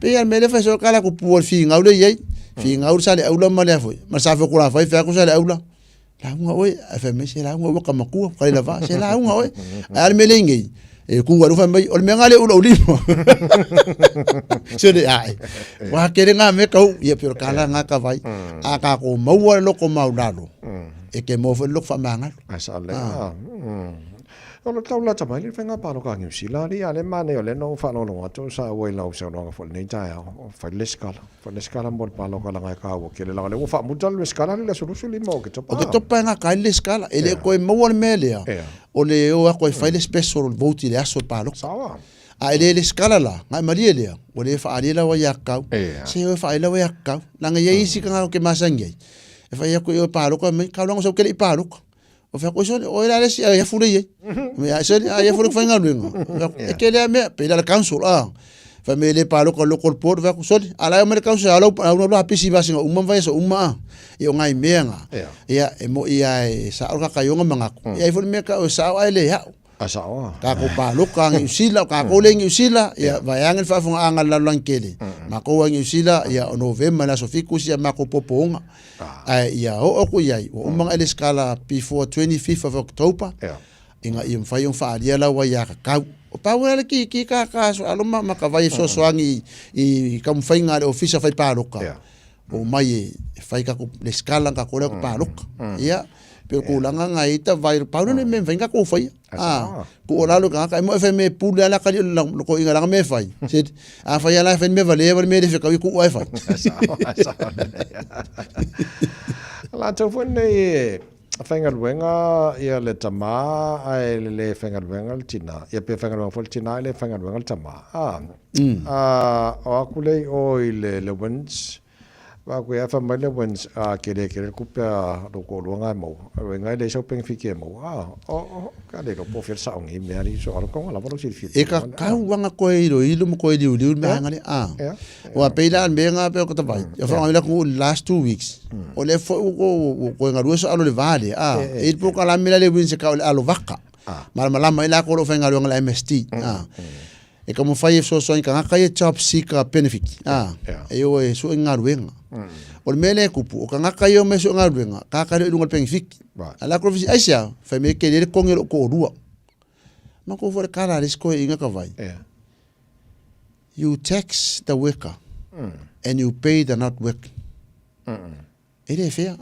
pe ya me le fa so kala ko pu fi nga le ye fi nga ursa le aula ma le foi ma sa fa ko la fa ko sa le aula la nga oi fa me se la nga wa ka ma ku ka le va se la nga oi al me le ngi e ku wa fa mai o me nga le ulo limo se de ai wa ke nga me ka ye pero kala nga ka vai a ka ko mo wa lo ko ma ulalo e ke mo fa lo fa manga asa le Ono taula tamai le fenga palo ka ngi sila ri ale mane ole no fa no no to sa we la usa no fa nei ta fa le skala mo palo ka la ka wo ke le la le fa mutal le skala le so so limo ke to pa o ke to pa nga ka le skala ele ko mo wal mele o le o ko fa le special vote le aso palo sawa a ele le skala la nga mali le o le fa ale la wa ya ka se o fa ale wa ya ka la nga ye isi ka ke masangi e fa ya ko yo palo ko me ka lo so ke le palo o fa ko so o era le si ya fure ye me ya so ya fure fa nga luenga e ke le me pe la council fa me le palo ko local port va ku soli ala amerika se ala no la pisi va singa vai so e o ngai menga ia e mo ia sa o ka yonga mangako ia fo me ka o sa ai le ya asawa ka ko palo ka ngi usila ka ko le ngi usila ia va yang fa fo anga la lankele ma ko ngi usila ia o november la so fikus ia ma ko poponga ia o ku ia o manga ele skala before 25th of October inga im fa yung fa dia la wa ya ka o pa wala ki ka so alo ma ka vai so soangi I kam fainga le officer fai paroka o mai fai ka ko le skala ka ko le paroka ia pe ko langa ngai ta vai pa no me venga ko fai ko ora lo ka mo fe me pula la ka ko inga la me fai sit a fai la fe me vale me de fe ka ko wifi la to fone Fengal wenga ia le tama ai le fengal wengal tina ia pe fengal wengal tina le fengal wengal tama o akule o le wens wa ku ia fa le wens kere kupia do ko longa mo wenga le shopping fike mo o ka le ko po sa ngi me ali so al ko la bo si fi e ka wanga ko ilo mo ko ilo me ngani wa pe la me nga pe ko ta vai ya fa la ko last 2 weeks o le fo ko ngaru so alo le vale e po ka la mela le wins ka alo vaka malama ila ko lo fenga lo la MST e como fai so ka ka ye job seeker benefit e o e so ngaru o mele kupu o ka ka yo me so ngaru ka le lunga benefit ala ko visi asia fa me ke le ko ngelo ko rua ma ko for kala risko inga ka vai you tax the worker and you pay the not working ele fair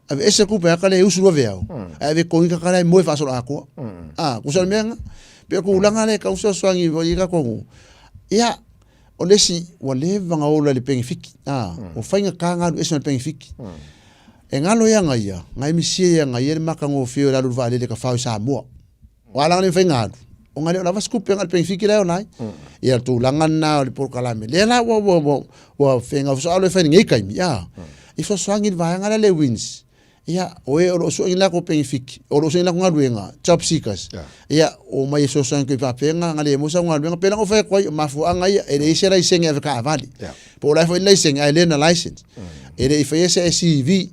ave ese kupe akale usu lo veo ave ko inga kala mo fa so ako ko so menga pe ko ulanga le ka uso swangi vo iga ko ia o lesi wa le vanga o le pengifiki o fainga ka nga ese pengifiki e ngalo ya ngaia ngai misie ya ngaia maka ngo fio la lu vale le ka fa sa mo wala ni fainga o ngale la vas kupe ngal pengifiki la nai ia tu langa na le por kala me le la wo fenga so alo fainga ngai kai ya ifo swangi va ngala le wins ia o e o so ila ko pengifiki o so ila ko ngaluenga job seekers ia o mai so so ko pa penga ngale mo sa ngaluenga pela ko fa ko mafu anga ia e se ra isenga ka vali po la fo license ai le na license e le fa ese CV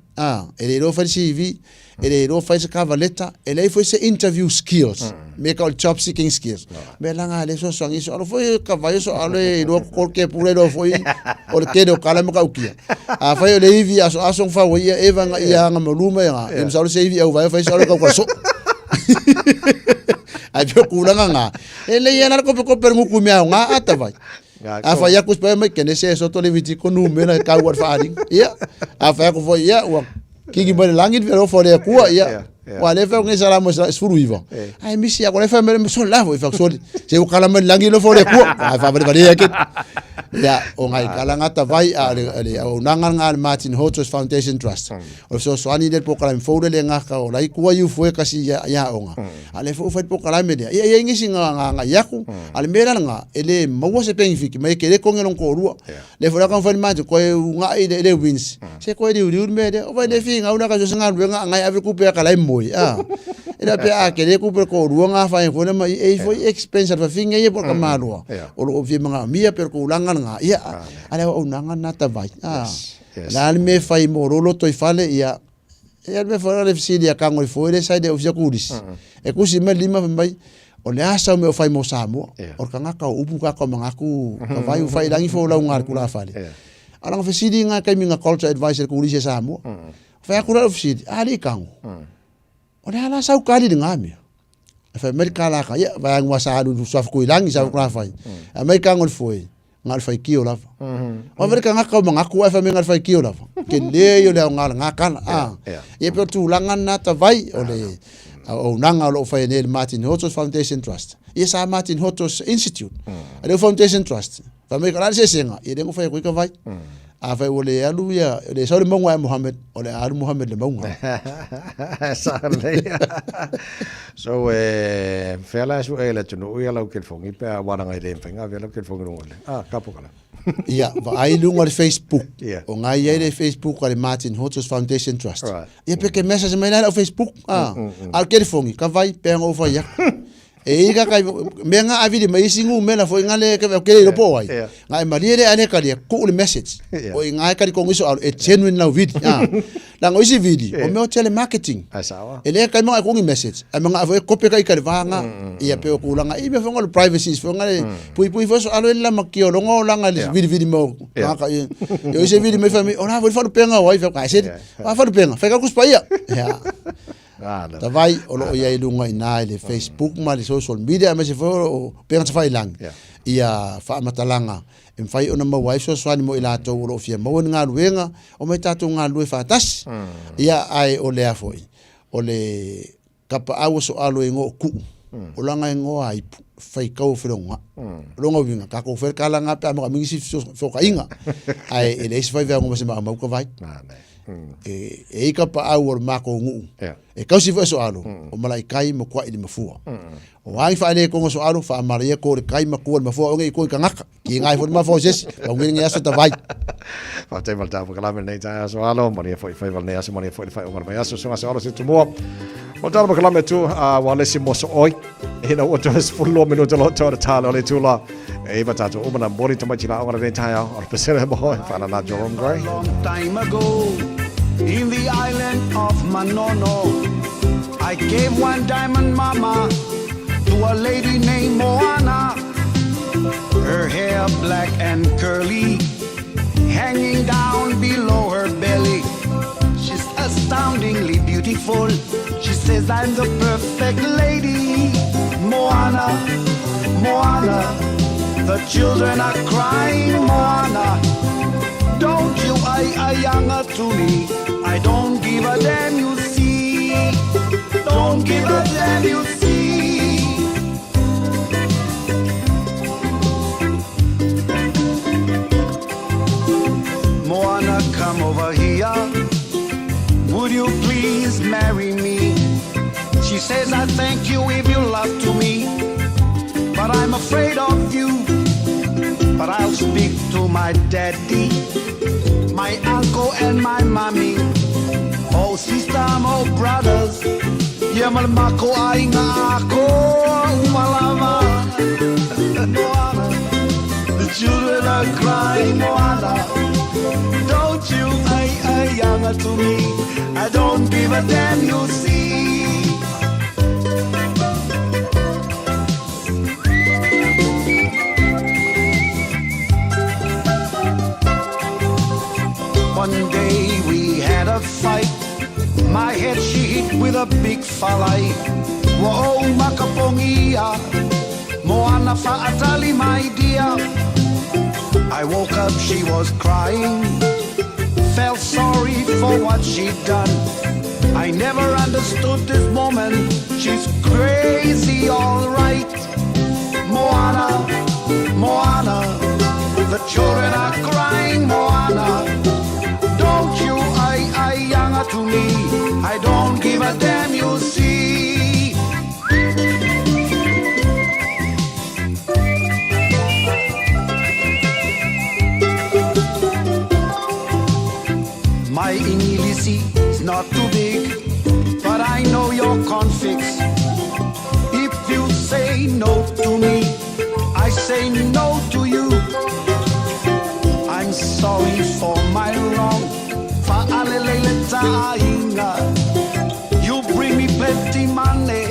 e le ro fa CV e le ro fa se cavaletta e le fo se interview skills make all job seeking skills bela ngale so so ngi so fo ka va so ale ro ko ke pure ro fo o ke do kala mo ka ukia a fa le ivi aso fa wo ia eva nga ia nga maluma nga im sa se ivi au vai fa so ka so ai pe kulanga nga ele ia na ko per ngu kumia nga ata vai a fa ya ku spa me ke ne se so to le viti ko nu me na ka war fa ari ia a fa ko fo ia wa kiki bale langit vero fo le ku ia wa le fa ngi sala mo sfuru iva ai mi si agora fa me so la vo fa so se o kala me langi lo fo le ku a fa bale bale ke ya o ngai kala ngata vai ale o nanga Martin Hotos Foundation Trust o so ani del po kala fo le nga ka o lai ku yu fo ka si ya onga ale fo po kala me ia ngi singa nga ya ku ale mera nga ele mo se benefit me ke le ko ngelo ko ru le fo ka fa ma ko nga ile wins se ko ri me de o vai le fi nga una ka so nga nga ave ku pe kala moi ina pe a ke le ku pe ko ru nga fa fo na ma e fo expensive fa finga ye por ka malua o vi mga mia per ko langa nga ia ale o nanga nata vai la me fai morolo to fale ia e me fora le fisilia ka ngoi foi le sai de ofia kudis e kusi me lima mai o le asa me fai mo samo o ka ngaka upu ka ko mangaku ka vai fai langi fo la ngar kula fale ala nga fisidi nga kai minga culture advisor kudis samo fai akura fisidi ali kango o le ala sau kali de ngame fa amerika la ka ia vai ngwa sa du so ko langi sa kula fai amerika ngol foi ngal fai kio lava o vere ka ngaka manga ku fa ngal fai kio lava ke le yo le ngal ngaka e pe tu langa na ta vai o le o nanga lo fai ne Martin Hotos Foundation Trust e sa Martin Hotos Institute le Foundation Trust fa me kala se senga e de ngo fai ku ka vai a fa o le alu ya le sa le mongo Muhammad o le alu Muhammad le mongo sa le so fela su ele tunu ia lau ke fongi pe wana ngai le fenga vela ke fongi ngole kapo kala ia va ai lunga le Facebook o ngai ai le Facebook le Martin Hotos Foundation Trust ia pe ke message mai na Facebook al ke fongi ka vai pe ngo fa ya E ika kai me nga avidi mai singu mena fo ngale ke lo po ai. Ngai maliere ane kali ku le message. O ngai kali ko ngiso e genuine na video. La ngoisi video o me telemarketing. Asawa. Ele kai mo ko ngi message. A mga avo kope kai kali vanga ia pe ko langa i me fo ngalo privacy fo ngale pui fo so alo la makio lo ngolanga le video mo. Ka yo se video me fami ona vo fa penga o fa ka se. Fa penga fa ka kuspaia. Ya. Ta vai o lo ia ilunga ina le Facebook ma le social media ma se fo penga sa fai lang ia fa matalanga em fai ona ma wai so swani mo ila to lo fia mo nga luenga o me tatu nga lue fa tas ia ai o le afoi o le kapa au so alo ngo ku o langa ngo ai fai kau filonga longa winga ka ko fer kala nga pa mo mi si fo ka inga ai ele se fai va ngo se ma ko vai e ka pa au mako ngu e kausi fo so alo o malai kai mo kwa ili mafua o ai fa le ko so alo fa maria ko le kai mako mafua o ngai ko ka ngaka ki ngai fo ma fo ses o ngi ngi asa ta vai fa te mal ta ko la men nei ta so alo maria fo fa val nei asa maria fo fa o ma asa so asa alo se tu mo o ta ma kala me tu wa le si mo so oi e na o to es fu lo minuto lo to ta le tu la e va ta to o na bori to ma chila o na ta o pesere mo fa na Jerome Gray time ago in the island of Manono, I gave one diamond mama to a lady named Moana. Her hair black and curly, hanging down below her belly. She's astoundingly beautiful. She says I'm the perfect lady. Moana, Moana, the children are crying. Moana, don't you younger to me. I don't give a damn, you see. Don't give a damn, you see. Moana, come over here. Would you please marry me? She says I thank you if you love to me, but I'm afraid of you. But I'll speak to my daddy, my uncle and my mommy, oh sister, oh brothers. Yamal mako ay nga ako umalama. Moana, the children are crying. Moana, don't you ay younger to me. I don't give a damn, you see. One day we had a fight. My head she hit with a big falai. Whoa, makapongia. Moana fa'atali, my dear. I woke up, she was crying. Felt sorry for what she'd done. I never understood this woman. She's crazy, all right. Moana, Moana, the children are crying. Moana, don't you younger to me. I don't give a damn, you see. My Ingilisi is not too big, but I know your conflicts. If you say no to me, I say no to you. I'm sorry for my wrong. You bring me plenty money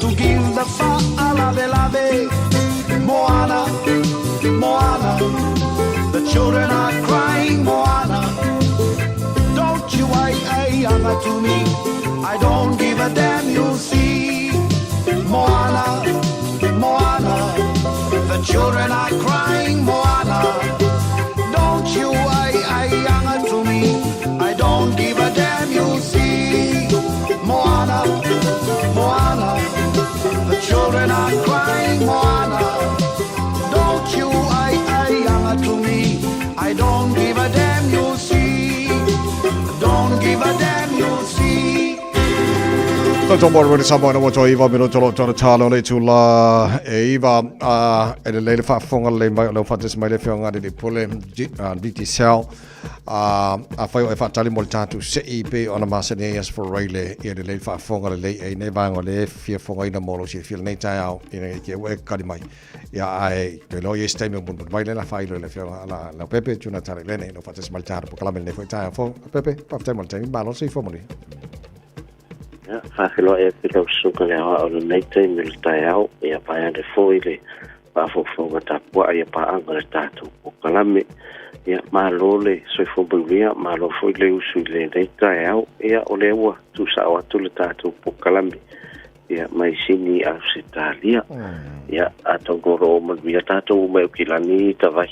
to give the fa'alave. Moana, Moana, the children are crying. Moana, don't you younger to me. I don't give a damn, you see. Moana, Moana, the children are crying. Moana, don't you younger to me. I don't give a damn, you see. Moana, Moana, the children are crying. Moana, don't you younger to me. I don't give a damn, you see. Don't give a damn, you see. Toto mo rin sa mga mo to iwa minuto lo to talo le tula iwa ele le fa fonga le mai lo fatis mai le fonga de pole DT cell a fa e fa tali mo tatu CEP on a masaneas for raile ele le fa fonga le e ne va ngole fia fonga ina mo lo si fil nei tai au ina ke we kali mai ya ai pe lo este me bun mai le la fa le fonga la pepe tuna tale le ne no fatis mal tatu kala me ne foi tai fo pepe pa tai mal tai ba lo si fo mo ni Whakelo e pila usuka le awa o le neitei me le tai au e a pai ane fōi le whawhawhonga ta pua e a pa anga le tātou o kalame e a mālo le soi whawhawhia mālo fōi le usu le neitai au e a o le ua tu sa o atu le tātou po kalame e a mai sini au se tālia e a tangoro o manuia tātou mai ukilani ta vai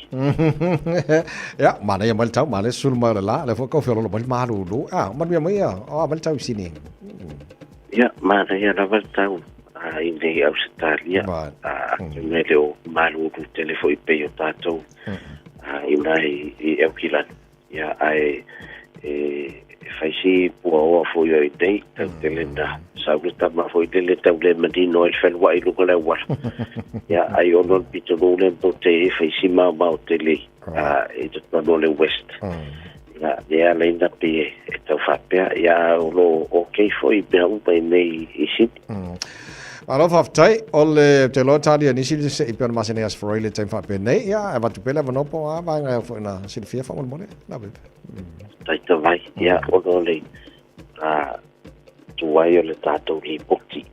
ya mana ya mal tau mana sul ma la le fo ko fe lo mal malu lu manuia mai o mal tau sini ya mana ya la tau ine au se tālia me le o malu du telefo i pe o tātou ina i ukilani ya ai faisi pua o fo yo i dei tau telenda sauleta ma foi le tau le madino el fel wa i lugo le wa ya ai ono pito no le pote faisi ma o tele e to no le west ya le inda pe e tau fa pe ya lo okay foi be u pe nei isi Alo faftai ole te lo tali ni sil se iper maseneas for ile time fa pe nei ya va tu pela no po va nga fo na sil fia fa mo na be tai te vai ya ono le tu wai o le tātou i poti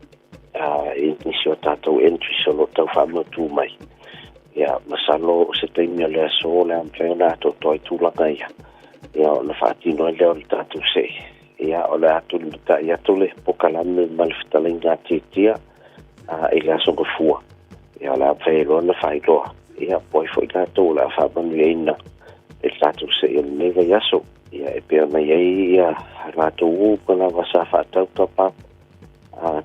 nisi o tātou entry solo tau whamau tū mai ia masalo o se teimia le aso le amwhena ato toi tūlanga ia o na whaatino e leo le tātou se ia o le atu le mita i atu le pokalame malifitalinga titia i le aso ka fua ia o le amwhelo na whailoa ia poi fo i tātou le whamanu e ina le tātou se i le neva i aso ia e pia mai ei ia rato u kala wasa whatau tapa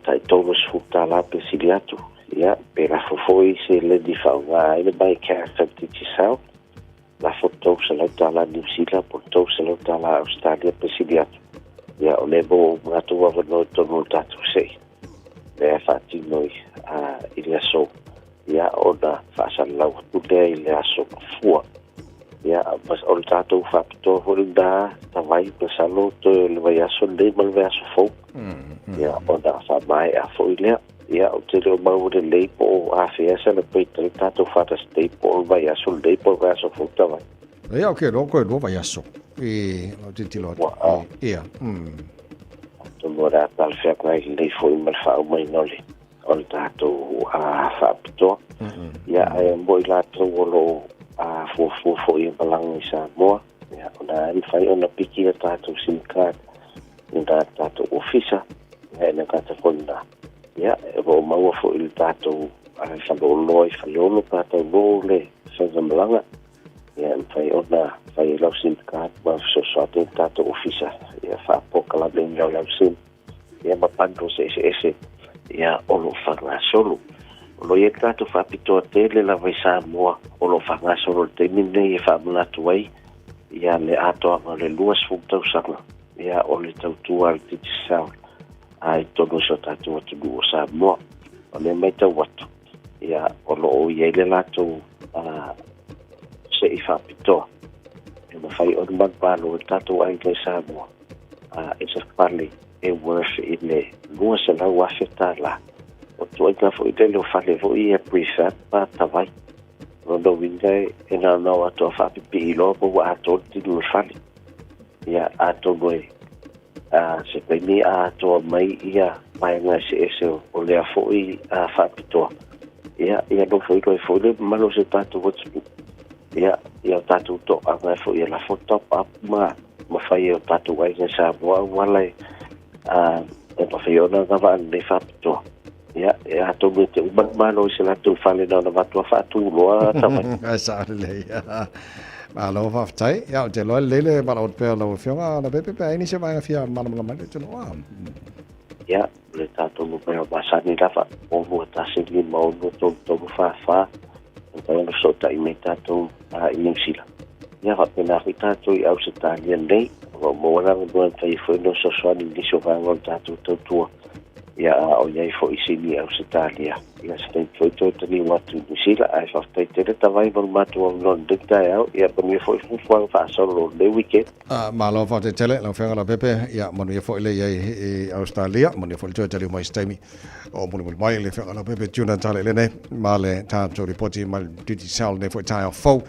tai tolo sfuta la pe siliatu ia pe la fofoi se le di whaunga ele mai character titi sao la foto se la tala New Zealand porto se la tala Australia pe siliatu ia o lebo rato wa no tono tatu sei le fati noi ile so ia ona fasa lau tude ile aso fua ya mas ol tato facto holda tawai pesalo to le vai aso de mal vai aso fo ya onda fa mai a foile ya o te lo mau de leipo a fiesa le peito tato fata staple vai aso de por vai aso fo tawai ya okay no ko no vai aso e lo ti lo ya to mora tal fe kai le fo mal fa mai noli ol tato a facto ya e mboi la to lo fo i balang sa mo ya ona i fai ona piki le tātou SIM card na tātou ofisa na kata konda ya e ro mau fo i tātou sa lo loi fa lo tātou lo le sa zamlanga ya fai ona fai lo SIM card ma so tātou ofisa ya fa pokala ben lo SIM ya ma pando se ya olo fa la solo lo ye tato fa pito tele la vai sa mo o lo fa nga solo te mine e fa mala tuai ya le ato le luas fu tau sala ya o le tau tuar ti sa ai todo so tato tu do sa mo o le meta wat ya o lo o ye le lato se i fa pito e mo fai o man pa lo tato ai le sa mo e sa parli e worth in le luas la wa feta la o tu ka fo te lo fa le fo i e preset pa tavai no wingai e na no ato fa pi lo po ato ti lo fa ya ato boy se pe mi ato mai ia mai nga se o le fo i fa pito ya no fo le malo se tato what ya tato to anga fo ia la foto up ma fa ia tato wai sa wala e pa fiona na va ne fa pito ya to te uban malo se la tu fale na va tu fa tu lo ta sa le ma lo fa tai ya te lo le ma lo pe lo fiona na pepe pe ni se va fia ma ma ma te lo ya le ta to mo pe ba sa ni la fa o mo ta se ni mo no to fa ta no so ta i meta to in sila ya va pena fita to i Australia nei mo wala mo ta i fo no so so ni so va ngol ta to ia o iai fo isini au Australia ia stai foi to tani watu sila ai fa tai te tavai vol matu o non dikta ia pa mi foi fu fa solo le weekend malo fa te tele la fenga la pepe ia manu ia foi le ia Australia manu foi to tele mai stemi o manu mai le fenga la pepe tuna tale le ne male ta to ripoti mal duty sal ne foi tai fo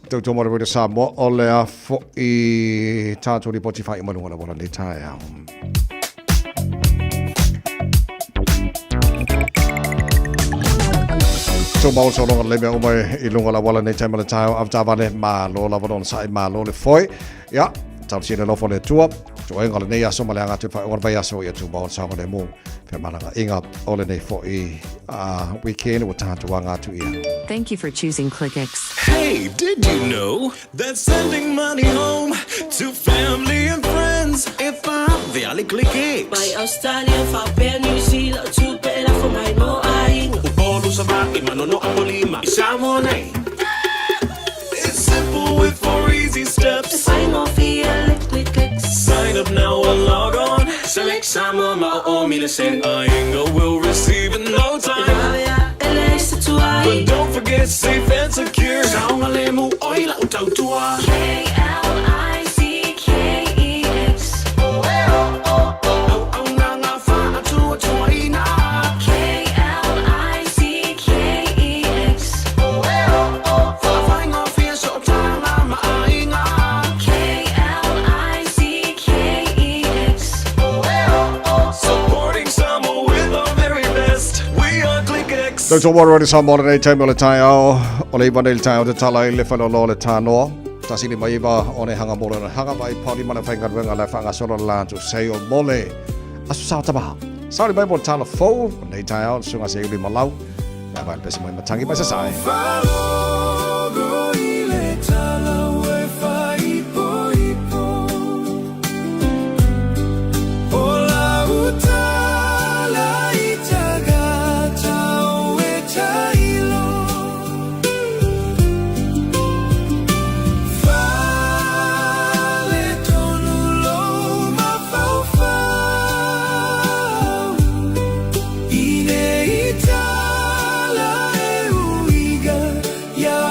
to to mo de Samoa o le a fo I ta to ripoti fa manu la bola le tai so mau so long le me o mai I lunga la wala nei time la tau av tavale ma lo la vodon sai ma lo le foi ya tau sina lo fo le tua so enga le nei aso ma le anga tu fa or vai aso ya tu ba sa ma le mo fe malanga inga o le nei fo I weekend o ta tu anga tu ia. Thank you for choosing ClickX. Hey, did you know that sending money home to family and friends if I'm the ClickX by Australia fa per New Zealand to per la for my no ai Upolo sa baki manono ang polima Isamo na It's simple with 4 easy steps Sign off here ClickX. Sign up now or log on Select Samo mao-o-miliseng Ainga will receive in no time But don't forget safe and secure Sao ngalemu oila utautua Dr. Warren is on modern time ole tai au ole vanil tai au te tala I le falo lo le tano tasini mai ba one hanga mole hanga mai pali mana fa ngar wenga la fa nga solo la tu sei o mole asu sa ta ba sorry mai bon tala fo nei tai au sunga se li malau na ba pesi mai matangi ba sa sai Yeah.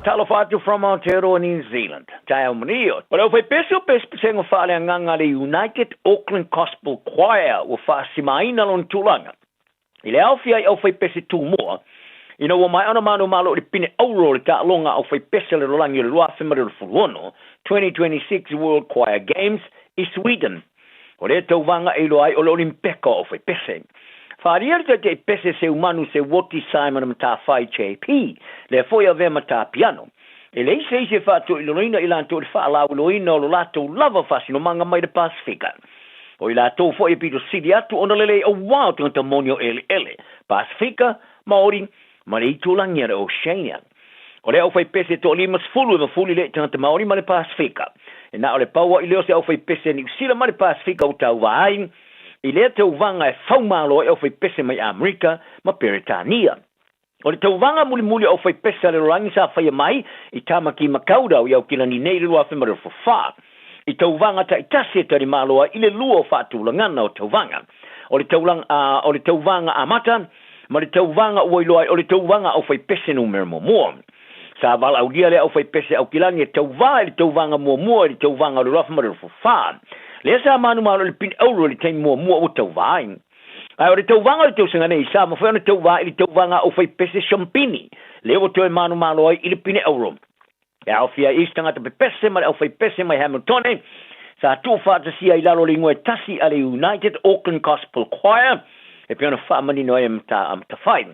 Talofatu from Aotearoa, New Zealand. Tai au manio. But au fai peso sengo whaale nganga le United Auckland Gospel Choir o whaasimaina lon tulanga. I le awhia i au fai pese tū mua. Ina wa mai ana manu malo le pine auro le ta longa au fai pese le rolangi le lua whemare le furuono 2026 World Choir Games i Sweden. O le tauvanga e loai o le Olimpeka au fai pese. Whaariari te pese se umanu se Woti Simon mata whai JP, le foi a vea mata piano. E le ise whātu i loina i lanto le whaalau loina o lo lato lava whasi no manga mai de Pasifika. O i lato foi e pito sidi atu ona lele o wau tangata monio ele. Pasifika, Maori, ma le itulangi ara Oceania. O le au whai pese to limas fulu e mafuli le tangata Maori ma le Pasifika. E na o le paua i leo se au whai pese ni usila ma le Pasifika o tau vahain. I lea tauvanga e whaumalo e au whai pese mai Amerika ma Peritania. O le tauvanga muli au whai pese le rangi sa whai mai i tamaki makauda o iau kila ni nei lua whemare whawha. I tauvanga ta itase tari maloa i le lua o whaatulangana o tauvanga. O le tauvanga amata, ma le tauvanga uailoa o le tauvanga au whai pese numero moa. Sa vala au dia le au whai pese au kilani e tauvanga mua le tauvanga o le whemare whawha. Le sa manu malo le pin euro le tem mua o tauvain. Ai o le tauvanga le tausanga nei sa ma foi ona tauvai le tauvanga o fai pese champini. Le o toi manu malo ai le pin euro. E au fia istanga te pese ma au fai pese mai Hamilton. Sa tu fa te sia I lalo lingua tasi ale United Auckland Gospel Choir. E pe ona fa mani no am ta fai.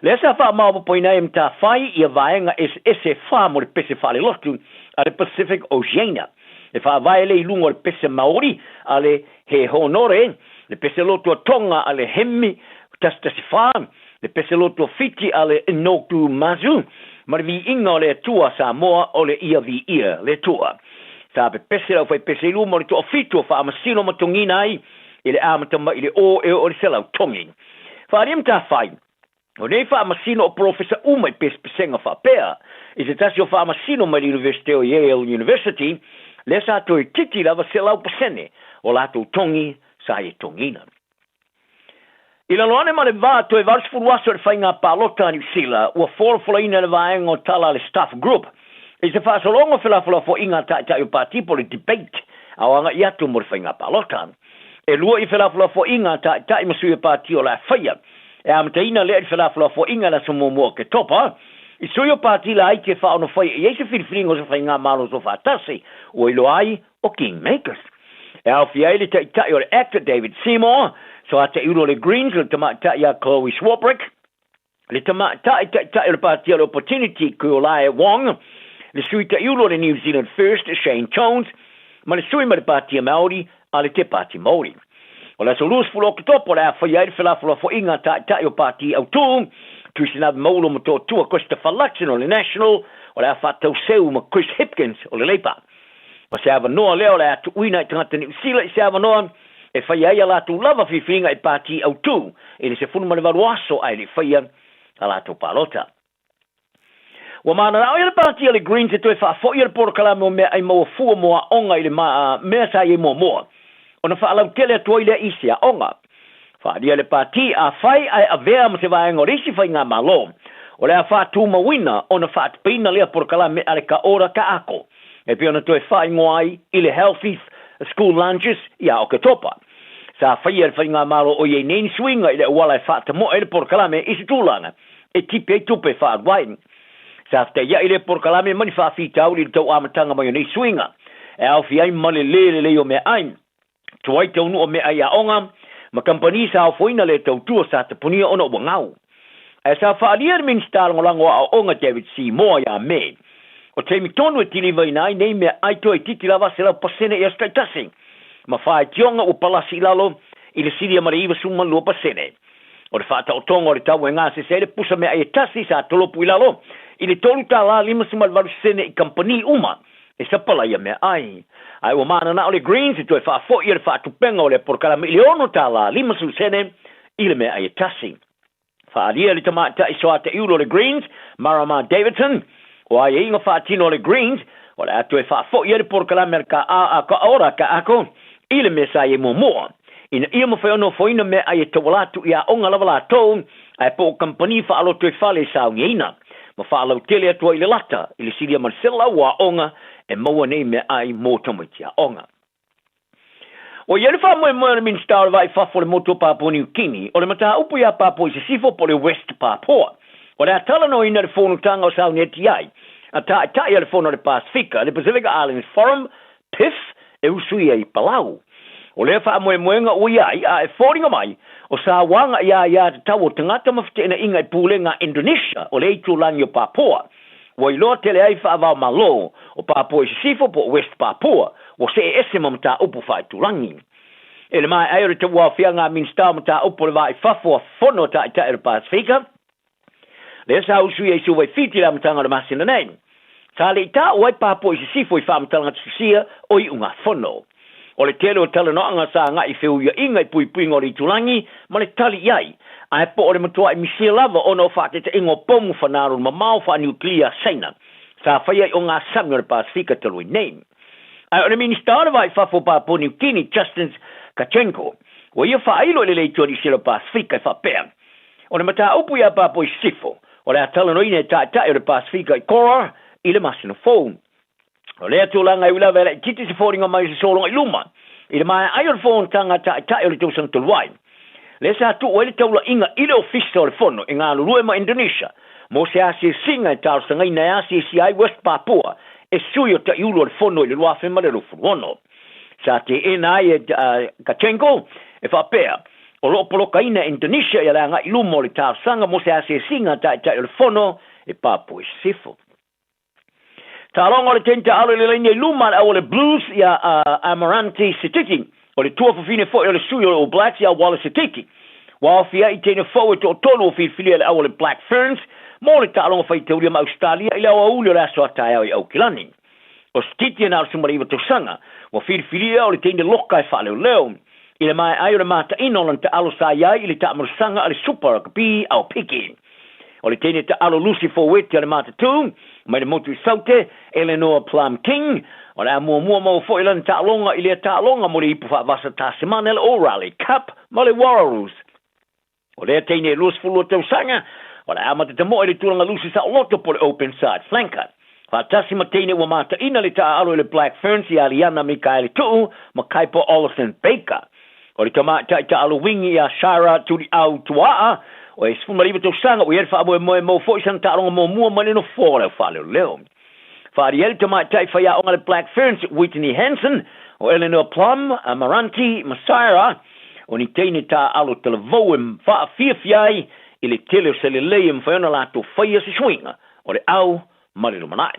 Le sa fa ma po ina am ta fai ia vaenga ese fa mo le pese fa le lotu a le Pacific Oceania. E wha vai le ilungo le pese Maori, ale he honore, le pese loto tonga ale hemi, tastasi wha, le pese loto fiti ale inoku mazu, ma le vi inga le tua sa moa o le ia vi ia le tua. Sa pe pese lau fai pese ilu mo le tua fitu wha amasino matongina ai, ile amatama ile o le selau tongi. Wha arim ta whai, o nei wha amasino o professor umai pesenga wha pea, is it tasi o wha amasino mai University o Yale University, le sa toi titi lava se lau pasene o lato tongi sa e tongina. I la loane ma le vā toi vars furuaso le whainga pālota ni sila ua whorofolaina le vāenga o tala le staff group. I se whaasolongo whilawhila fo inga tai o pāti po le debate au anga I atu mo le whainga pālota. E lua I whilawhila fo inga tai masui o pāti o la whaia. E amataina lea I whilawhila fo inga la sumomoa ke topa. I sui o pāti la ai ke whaono whai e eise whiriwhiringo se whainga malo so whātasi o ilo ai o Kingmakers. E au whiaile tai o le actor David Seymour, so a te uro le Greens, le tamata ia Chloe Swarbrick, le tamata tai o le pāti o le Opportunity Kuolae Wong, le sui tai uro le New Zealand First Shane Jones, ma le sui ma le pāti a Maori, a le te pāti Maori. O la so lus fulo kitopo le a whiaile whilawhila fo inga tai o pāti au tū, Tuisinab Maulo Mato Tua Christopher Luxon o le National, o le awhatau seu ma Chris Hipkins o le Leipa. Ma se awa noa leo le atu uina I tangata ni usila I se awa noa, e whaia ia latu lava whiwhinga I pāti au tū, e le se funuma le waruaso ai le whaia a latu pālota. Wa mana nao ia le pāti a le Greens e toi whaafo ia le porokalame o mea ai maua fua moa onga I le mea sa I moa. O na whaalau tele atua I le isi a onga. Whaadia le pāti a whai ai a vea ma se vaenga o risi whai ngā malo. O le a whātu mawina o na whaatpina lea porkala me ale ka ora ka ako. E pia na toi whai ngoai I le healthy school lunches I a o ke topa. Sa whai le whai ngā malo o ye neni swinga I le wala e whaatamo e le porkala me isi tūlanga. E tipe tupe whaatwain. Sa te ia I le porkala me mani whaafitau li tau amatanga mai o nei swinga. E au fi ai male le o me ain. Tuai tau nu o me ai a onga. Ma company sa foina le tau tua sa te punia ona o ngau. E sa whaalia min stal ngolango a onga David Seymour ya me. O te mitonu e tili vai nai nei mea aito e titi lava se lau pasene e astaitasi. Ma whae tionga o palasi lalo I le siria mariiva suma lua pasene. O le whaata o tonga o le tau e ngā se le pusa mea e tasi sa tolopu I lalo. I le tolu ta la lima suma le varu sene I company uma. E sa pala ia mea ai. Ai o mana na o le Greens I toi whaafo I le whaatupenga o le porkalame I le ono tala lima su sene I le mea ai tasi. Whaalia le tamata I soa te iuro le Greens, Marama Davidson, o ai inga whaatino le Greens, o le atu e whaafo I le porkalame ka ora ka ako, I le mea sa I moa. Ina ia mo whaono foina mea ai tawalatu I a onga lawa la tau, ai po company whaaloto I whale sa ungeina. ma whaalau tele atua i le lata, i le siria marisela wa onga, e maua nei me ai mō tamatia onga. O ia le wha moe moe le minister vai whafo le moto Papua New Guinea, o le mata upu ia Papua i se sifo po le West Papua. O le atala no ina le whonutanga o sau neti ai, a ta ia le whono le Pasifika, le Pacific Islands Forum, PIF, e usui ai Palau. O le wha moe moe nga ui ai, a e whoringa mai, o sa wanga ia te tau o tangata mawhitena inga i pūlenga Indonesia, o le eitu langi o Papua. Wa i loa tele ai wha avao malo, o Papua i se sifo po West Papua, o se ese mamata upu whai tulangi. E le mai aere te ua whia ngā minsta mamata upu le vai whafo a whono ta i ta ere Pasifika. Le sa usui e suwai whiti la matanga le masina nei. Sa le ita o ai Papua i se sifo i whamatanga tusia o i unga whono. O le tele o tala noanga sa ngā i whiu ia inga i pui pui ngori tulangi, ma le tali iai. Ai po o le matua i misia lava o no whate te ingo pomu whanaru ma mau wha nuklia seina. Sa whaia i o ngā sami o le Pasifika talui nei. Ai o le minister vai whafo Papua New Guinea, Justin Kachenko, o ia whailo le leitua ni sila Pasifika i whapea. O le mata upu ia Papua i sifo, o le atala no ine ta o le Pasifika i kora, i le masina phone. O le atulanga i wila vela i titi se whoringa mai se solonga i luma, i le mai ai o le phone tanga ta o le tausang tuluai. Le sa tu o le taula inga i le ofisa o le fono, i ngā lulue ma Indonesia, mo se asi singa i tau sanga i na asi si ai West Papua, e sui o ta iulu o le fono i le luafe ma le rufuruono. Sa te ena ai Kachenko, e whapea, o lo poloka ina Indonesia i la ngā ilumo le tau sanga mo se asi singa ta o le fono e Papua i sifo. Ta longa le tenta alo le lenia luma o le Blues ia Amarante Sitiki, o le tua fufine fo o le sui o Blacks ia Wallace Sitiki. Wa fia i tena fo e to tonu o filia le le Black Ferns, mo le ta longa fai teuria ma Australia i le awa uli o le aso atai au i Aukilani. O Sitiki na sumariwa to sanga, wa filia o le tena loka e whale o leo. I le mai ai o le mata ino lan ta alo sa iai i le ta amarasanga a le super kapi au piki. O le tene ta alo Lucy Foweti o le mata tu, mai le motu i saute, Eleanor Plum King, o le mua mo fo ilan ta alonga i le ta alonga mo le ipu whaavasa ta semana le O'Reilly Cup, ma le Warriors. O le tene Lucy Fulu o tau sanga, o le amata te mo i le tulanga Lucy sa loto po le open side flanker. Whaatasi ma tene wa mata ina le ta alo i le Black Ferns i Aliana Mikaeli tu, ma Kaipo Olsen Baker. O le tamata i ta alo wingi a Shara turi au tuaa, o e sfumariwa tau sanga o i elfa amo e mo fo isan ta alonga mo mua maneno fōle o whale o leo. Whaari el te mai tai whaia onga le Black Ferns, Whitney Hansen, o Eleanor Plum, Amaranti, Masaira, o ni teine ta alo tala vau wha fiafiai i le tele o se le leim whaiona lato whaia se swinga, o le au marilo manai.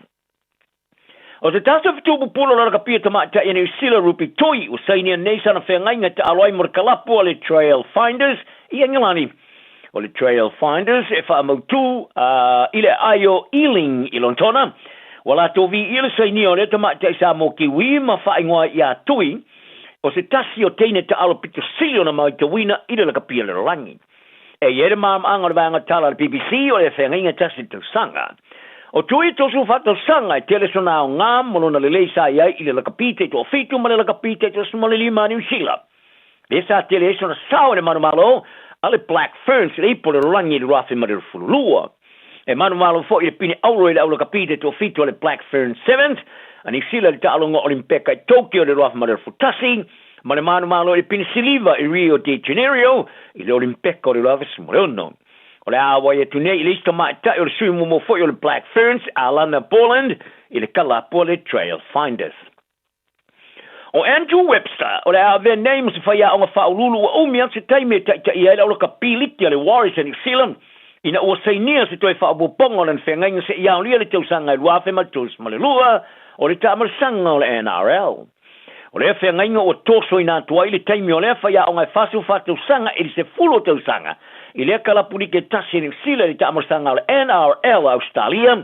O te tasa fitubu pulo la kapia ta mai tai New Zealand rupi toi o sainia neisana whengainga ta aloai morkalapu o le Trail Finders i Angelani. O le Trail Finders e whaamautu i le aio Ealing i Lontona. Wala tovi i le saini o le tamata i sa mo kiwi ma whaingoa i a tui. O se tasi o teine ta alo pito sili o na mai te wina i le kapia le rangi. E ere maam anga le vanga tala le BBC o le whengainga tasi tau sanga. O tui tosu whatau sanga i tele sona o ngā molona le leisa i ai i le kapite to fitu ma le kapite to smale lima New Zealand. Le sa tele sona sao le manumalo ale Black Ferns le ipo le rangi le rafi ma le fululua. E manu malo fo i le pini auro i le aula kapite to fito le Black Ferns 7th, ani sila le ta'alonga Olimpeka i Tokyo le rafi ma le futasi, ma le manu malo i le pini siliva i Rio de Janeiro, i le Olimpeka o le rafi smoleono. O le awa i tune i le isto mai ta i le sui mumo fo i le Black Ferns, Alana Poland, i le kalapo le Trail Finders. O Andrew Webster, o le a their names whaia o ngā whaululu wa umia se taime ta i ele o le kapiliti le Warriors in New Zealand, ina o seinia se toi whaabopongo lan whengainga se iau lia le tausanga i ruafe matus ma le lua, o le tamarsanga o le NRL. O le whengainga o toso i nā tua i le taime o le whaia o ngā whasu whatausanga i se fulo tausanga, i le kalapuni ke tasi New Zealand i tamarsanga o le NRL Australia,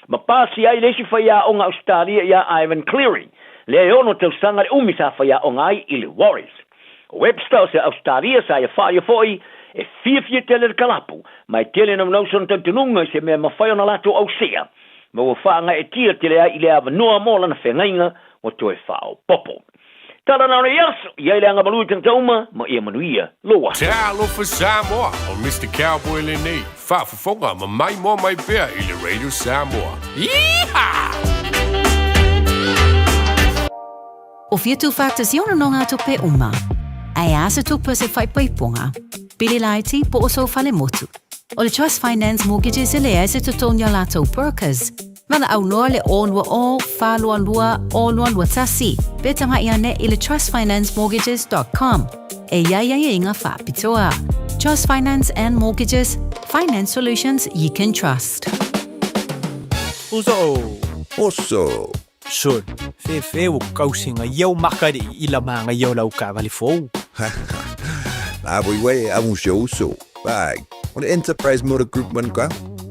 ma pasi ai lesi whaia o ngā Australia i Ivan Cleary, le ono tau sanga le umisa whaia o ngai i le Warriors. O Webster o se Australia sa ia whaia foi e fia tele le kalapu, mai tele na mnauson tantununga i se mea mawhai ona lato au sea, ma o whaanga e tia tele ai i le awa noa mola na whengainga o toe whao popo. Tala na yaso, ia le anga malu tang tauma, ma ia manuia, loa. Talo for Samoa, on Mr. Cowboy Lene. Fafafonga, ma mai mo mai pea, ile Radio Samoa. Yeehaw! O fia tu fakta si ono nonga to pe uma. Ai asa tu pe se fai paiponga. Pili laiti po oso fale motu. O le Trust Finance Mortgages ele ese to tonya lato workers. Mana au noa le onwa o, falua lua, onwa lua tasi. Beta mai ane ile trustfinanceMortgages.com. E ia inga fa pitoa. Trust Finance and Mortgages. Finance solutions you can trust. Oso. Son, fe o kausinga iau makari ila manga iau lau ka vali fou. La boi amu so. Bye. On the Enterprise Motor Group man ka.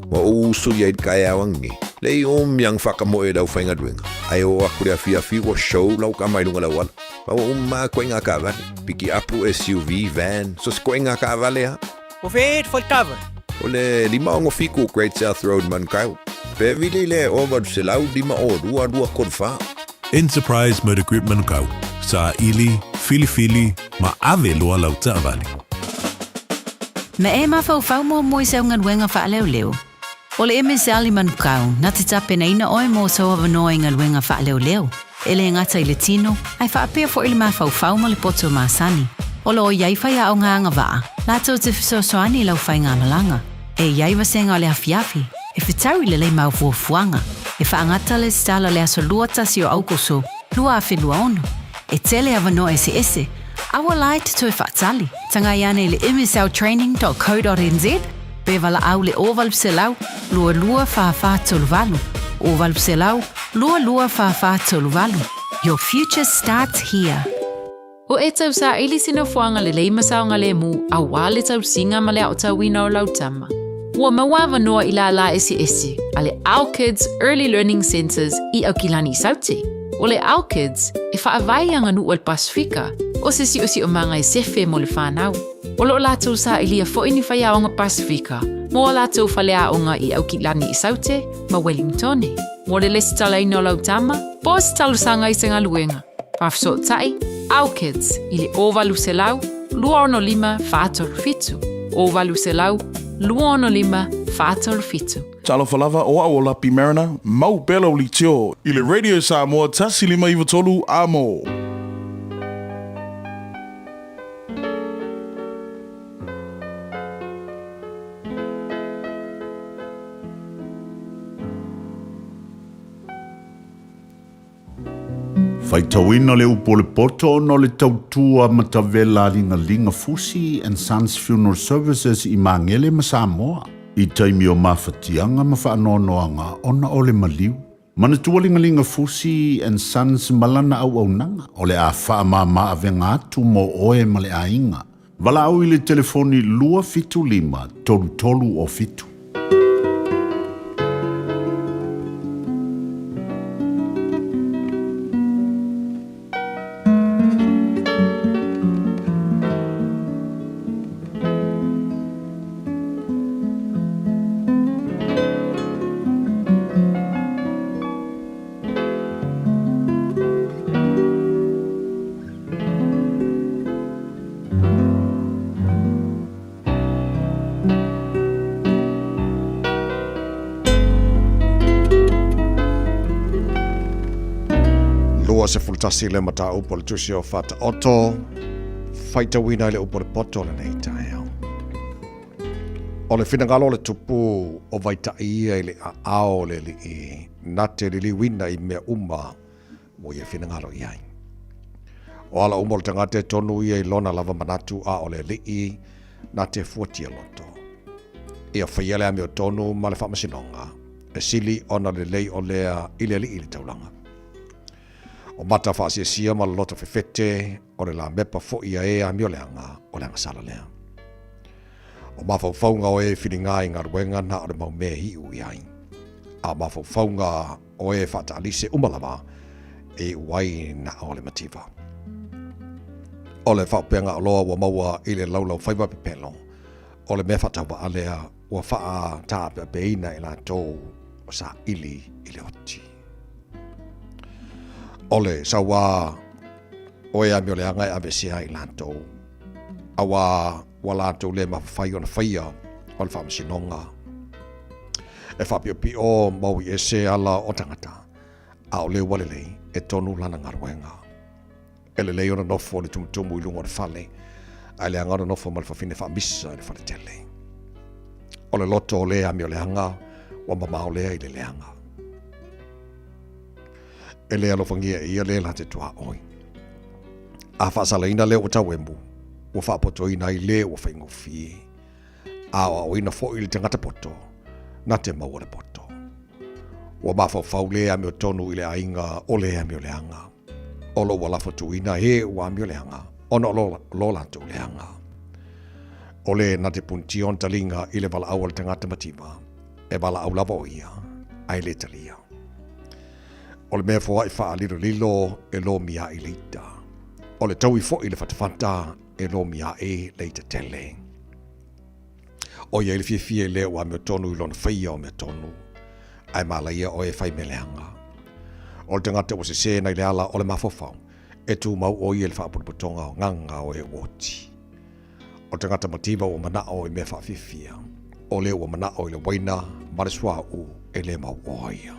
Wa uso yait kaya wangi. Lei yang whakamoe dau whainga duenga. Ai o akurea fi wa show lau ka mai lunga lawala. Ma wa umma koinga ka vale. Piki apu SUV van. So koinga ka vale ha. O feet for cover. O le lima ongo fiku Great South Road man kau. Pe vile le over se lau lima o dua konfa. Enterprise Motor Group Manukau. Sa ili, fili, ma ave loa lau taavali. Me e mawhau mo moi sau ngan wenga wha leo. O le eme se ali manukau, na te tape na ina oe mo sau awanoi ngal wenga wha leo. Ele ngata i le tino, ai wha apea fo ili mawhau mo le poto maasani. O lo iai whai au nganga waa, lato te fisosoani lau whai ngā malanga. E iai wasenga o le hafiafi, e whitau i le lei maufuafuanga. E whaangata le stala le aso lua tasi o aukoso, lua awhi lua ono. E tele awano ese. Awa lai te tue whaatali. Tanga iane le msltraining.co.nz. Be wala au le ovalpse lau, lua wha tolu walu. Ovalpse lau, lua wha tolu walu. Your future starts here. O e tau sa ili sino fuanga le leima saonga le mu, a wale tau singa ma le au tau wina o lau tama. Ua mawawa noa ila la esi, a le Our Kids Early Learning Centers I au kilani sauti. O le Our Kids, e whaavai anga nu o le Pasifika, o se si o manga e sefe mo le whanau. O lo lātou sa ilia fo ini whai aonga Pasifika, mo lātou whale aonga I au kilani I saute, ma Wellingtone. Mo le lesi tala ino lau tama, po se talu sanga I senga luenga. Pafso tai, Our Kids, I le ovalu se lau, lua ono lima whātoru fitu. Ovalu se lau, lua ono lima whātoru fitu. Talo falava o a o lapi marina, mau belo li tio, I le Radio Samoa tasi lima iwa tolu amo. Faitawina le upo le poto no le tautua matavela linga Fusi and Sons Funeral Services I Mangele ma Samoa. I taimi o mawhatianga ma whaanoanoanga ona o le maliu. Manatua linga Fusi and Sons malana au nanga o le a whaamama avenga atu mo oe ma le ainga. Wala au I le telefoni lua fitu lima tolu o fitu. Se fultasi le mata upo le tusi o fata oto, faita wina le upo le poto le nei tae. O le finangalo le tupu o vaita ia le ao le li I nate li wina I mea uma mo ia finangalo iai. O ala umo le tangate tonu ia I lona lava manatu a o le li I nate fuatia loto. Ia whaiele ame o tonu ma le whamasinonga, e sili ona le lei o lea ili li ili taulanga. O mata whaasia ma lota whewhete, o le la mepa fo ia a mioleanga o le angasala lea. O mawhauwhaunga o e whiringa I ngā ruenga na o le mau mea hi ui ai. A mawhauwhaunga o e whata alise umalama e uai na o le mativa. O le whaupenga o loa wa maua I le laulau whaiwa pepelo, o le mea whatawa alea ua wha tāpea beina I la tō o sa ili I le oti. Ole sawa O ea mio le anga e ave sea I lantou. Awa lantou le mawhai ona whaia o le whamasinonga. E whapio pi o maui e se ala o tangata. A o le wale lei e tonu lana ngaruenga. E le lei ona nofo le tumutumu I lungo le whale. Ai le anga ona nofo ma le whawhine whamisa le whale tele. O le loto o lea mio le anga wa mamao lea I le leanga. E lea lo whangia ia le la te tua oi. A whaasala ina leo o tawembu. Wa whaapoto ina I le wa whaingo fie. A o ina fo I le tangata poto. Na te maua le poto. Wa mawhau lea mio tonu I le ainga o lea mio le anga. Olo wa lafatu ina he wa mio le anga. Ono lo lantu le anga. Ole na te puntion talinga I le wala awal tangata matima. E wala au lava o ia. Ai le talia. Ole mea fua I wha liro lilo e lo mia I leita. Ole tau I fo I le whatawhanta e lo mia e leita tele. O ia I le fie leo wa mea tonu I lona whaia o mea tonu. Ai malaia o e whai meleanga. O le tangata o se se na I le ala o le mawhawhau. E tu mau o I le whaapuruputonga o nganga o e woti. O tangata mativa o mana o I mea whaafifia. O leo o mana o I le waina maresua u e le mau o ia.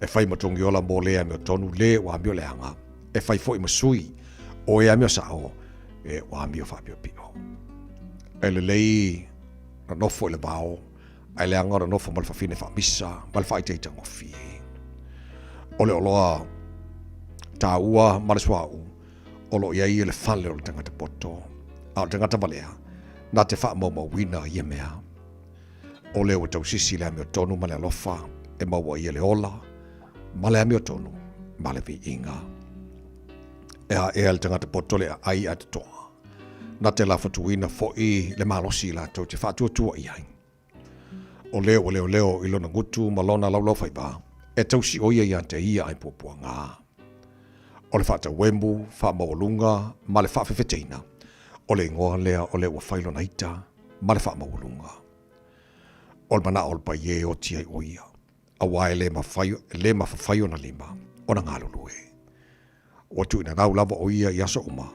E whai matongi ola mo lea mea tonu le wa mio leanga. E whai fo I masui o e mea sao e wa mio whaapio pio. E le lei na nofo I le bao. Ai leanga na nofo mal whawhine whaamisa mal whaiteita ngofi. O le oloa tā ua maresua u. Olo ia I le whale o le tangata poto. A o tangata malea. Na te wha mau wina I mea. O leo tau sisi lea mea tonu ma le alofa. E maua I le ola. Ma lea mea tonu. Ma le vi inga. E le tangata poto le ai at toa. Na te la fatuina fo I le malosi la tau te whatua tua I ai. O leo I lona ngutu malona laulau whaiba. E tau si oia I ante ia ai popua ngā. O le whata wembu, wha maulunga, ma le whawhewheteina. O le ingoa lea o le ua whailo naita, ma le wha maulunga. O le mana o le paie o tia I oia. A wae le mawhawhaio na lima, o na ngalulue. O tu ina rau lava o ia I aso uma.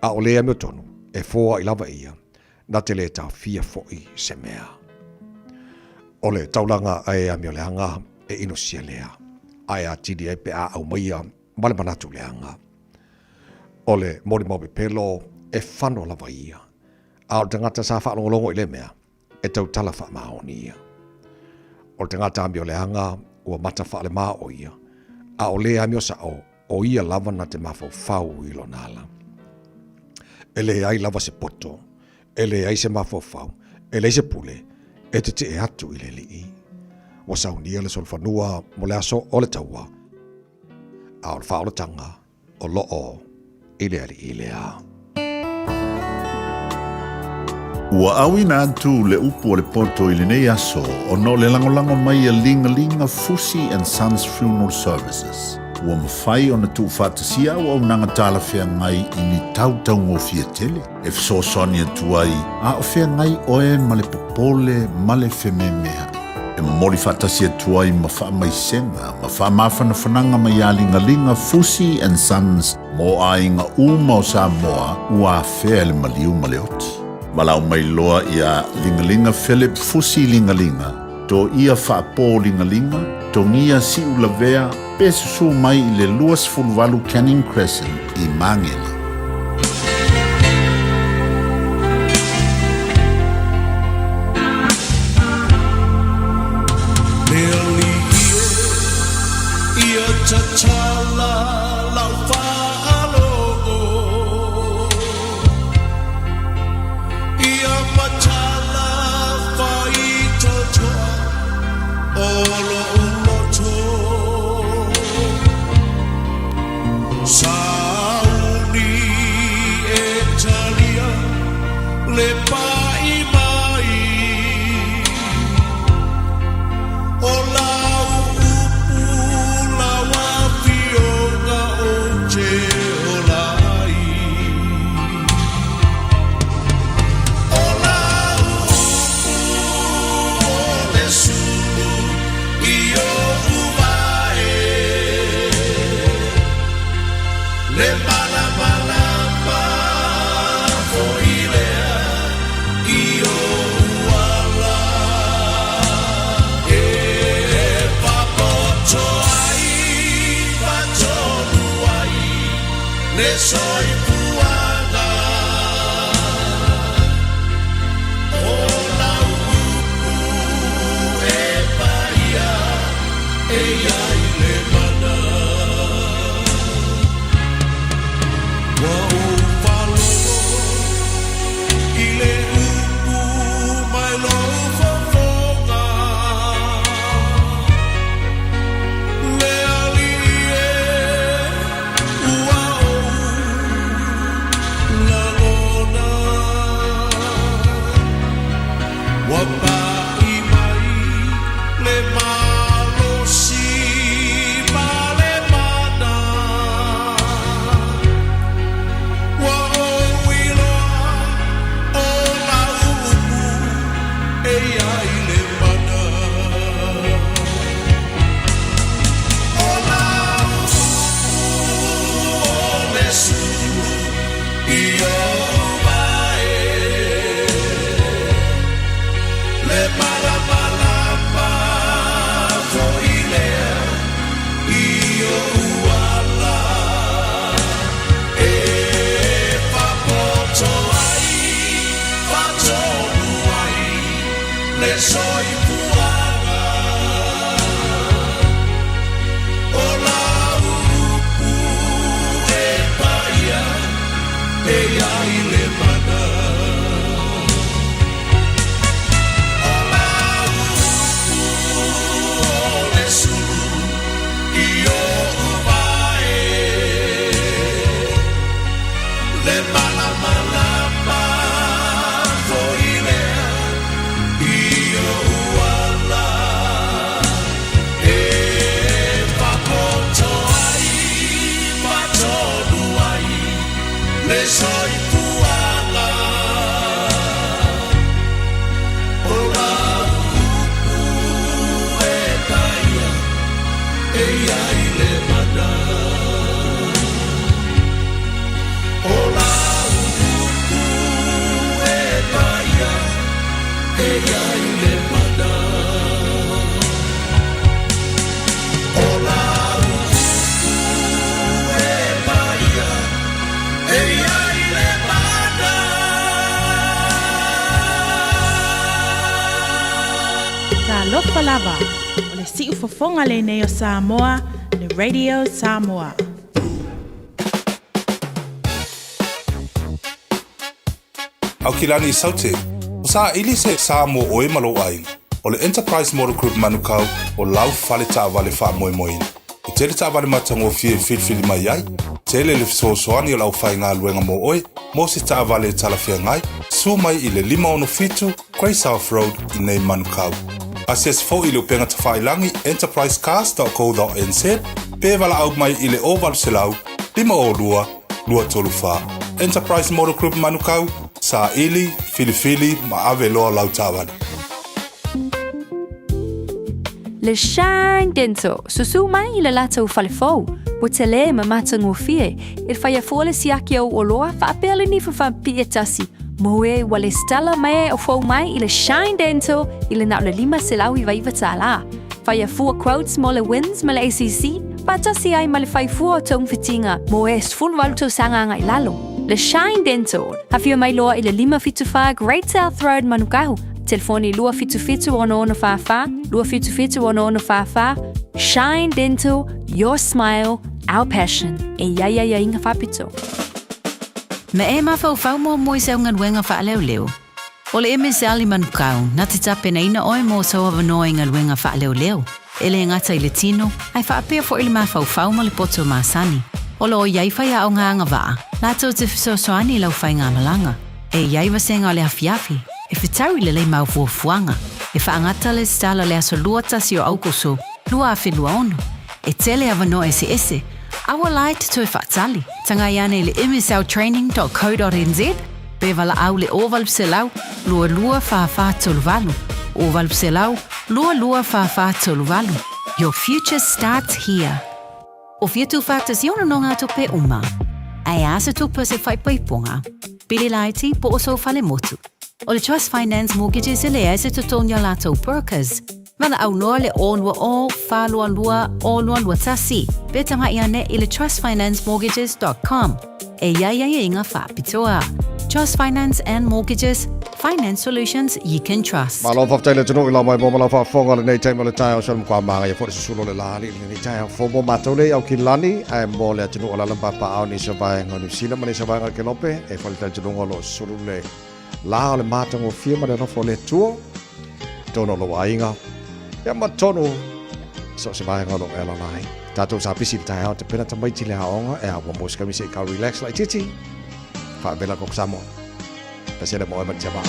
A o lea meo tonu, e foa I lava ia, na te le tau fia foi se mea. O le taulanga ai a meo leanga, e ino sia lea. Ai a tidi e pe a au maia, ma le manatu leanga. O le mori maube pelo, e whano lava ia. A o tangata sa whaolongolongo I le mea, e tau tala wha maoni ia. O tangata amio leanga, ua mata wha le maa o ia. A o lea amio sao, o ia lava na te mawhau whau I lo nala. E le ai lava se poto, e le ai se mawhau whau, e le se pule, e te e atu I le lii. Wa saunia le solfanua, mo le aso o le taua. A o le wha o le tanga, o loo, I le ali I le a. Ua awina atu le upu o le poto I le nei aso o no le langolango mai a linga Fusi and Sons Funeral Services. Ua mawhai o na tu whatasia o nanga tala whea ngai I ni tautau ngō fia tele. E fso soni atu ai, a o whea ngai oe ma le popole ma le whememea. E mori whatasia atu ai ma wha mai senga, ma wha mawhana whananga mai a linga Fusi and Sons mo a inga uma o Samoa ua whea le maliu ma le oti. Malau mai loa ia lingalinga Philip Fusi lingalinga. To ia whaapō lingalinga, to ngia si ulavea, pesusu mai I le luas fulvalu Canning Crescent I Mangele. Ia tachala lau whaalo. Ia matala whaito toa olo uloto. Sauni e talia le pai mai. O lau upu lawa fi Talofa lava, o le si'u fofonga le nei o Samoa, le Radio Samoa. Au kilani saute, o sa ili se Samoa o e malo ai, o le Enterprise Motor Group manukau o lau fale ta vale fa moi moi. O tele ta vale matango fie filfili mai ai, tele le soani o lau fai ngā luenga mo oi, mo se ta vale talafia ngai, su mai i le 5 Grey South Road i nei manukau. Asies fo i le upenga ta whailangi enterprisecast.co.nz, pe wala au mai i le oval selau, 5 lua tolu wha. Enterprise Motor Group manukau, sa ili, filifili, ma ave loa lau tawani. Le Shine Dental, susu mai i le latou falefou, o te le ma matango fie, il fai a fōle siaki au oloa, fa apele ni fa pia tasi, moe wale stala mai o fōu mai i le Shine Dental, i le nau le 5 selau i vaiva tāla. Fai a fua quotes mo le wins ma le ACC, pa tasi ai ma le fai fua o tong fitinga, moe sful waluto sanga ngai lalo. Le Shine Dental, hawhia mai loa i le 5 Great South Road Manukau, telefoni lua fitu ono fafa, lua fitu ono fafa. Shine Dental, your smile, our passion. E ia inga whapito. Me e mawhau mo moi se unga wenga wha leo leo. O le eme se ali manukau, na te tape na ina oi mo sa wanoa inga wenga wha leo leo. Ele ngata i le tino, ai wha apea fo ili mawhau ma le poto maasani. O lo iai whai a o ngā ngā waa, lato te fisosoani lau whai ngā malanga. E iai wasenga le hafiafi. E whitau i le lei mau fuafuanga. E whaangata le stala le aso lua tasi o aukoso, lua a whelua ono. E tele avanoa ese. Awa lai te tue whaatali. Tanga iane le msltraining.co.nz. Bevala au le ovalpselau, lua whawha toluvalu. Ovalpselau, lua whawha toluvalu. Your future starts here. O fiatu whātas iona no ngā tupe uma. Ai asa tupa se whaipoiponga. Pili laiti po oso whale motu. O le Trust Finance Mortgages ele e se tutonia lātou brokers. Mana au noa le onua o, whālua lua tasi. Betanga iane i le trustfinanceMortgages.com. E ia inga whapitoa. Trust Finance and Mortgages, finance solutions you can trust. Malo whaftaile tunu i lau mai mo la whafonga le nei teima le tai o sal mkwa maanga ia fwore susulo le lahali le nei tai o fomo matole au ki lani ai mo le tunu o la lampa pa au ni savai ngā New Zealand ma ni savai ngā kelope e whale tai tunu o lo sulu le la o le matango fia ma le rofo le tuo tono lo ainga ia ma tonu so savai ngā lo e la lai tatou sa pisi le tai au te pena tamaiti le haonga e awa mo skami se ka relax lai titi wha bela kok samo pasele mo e matiama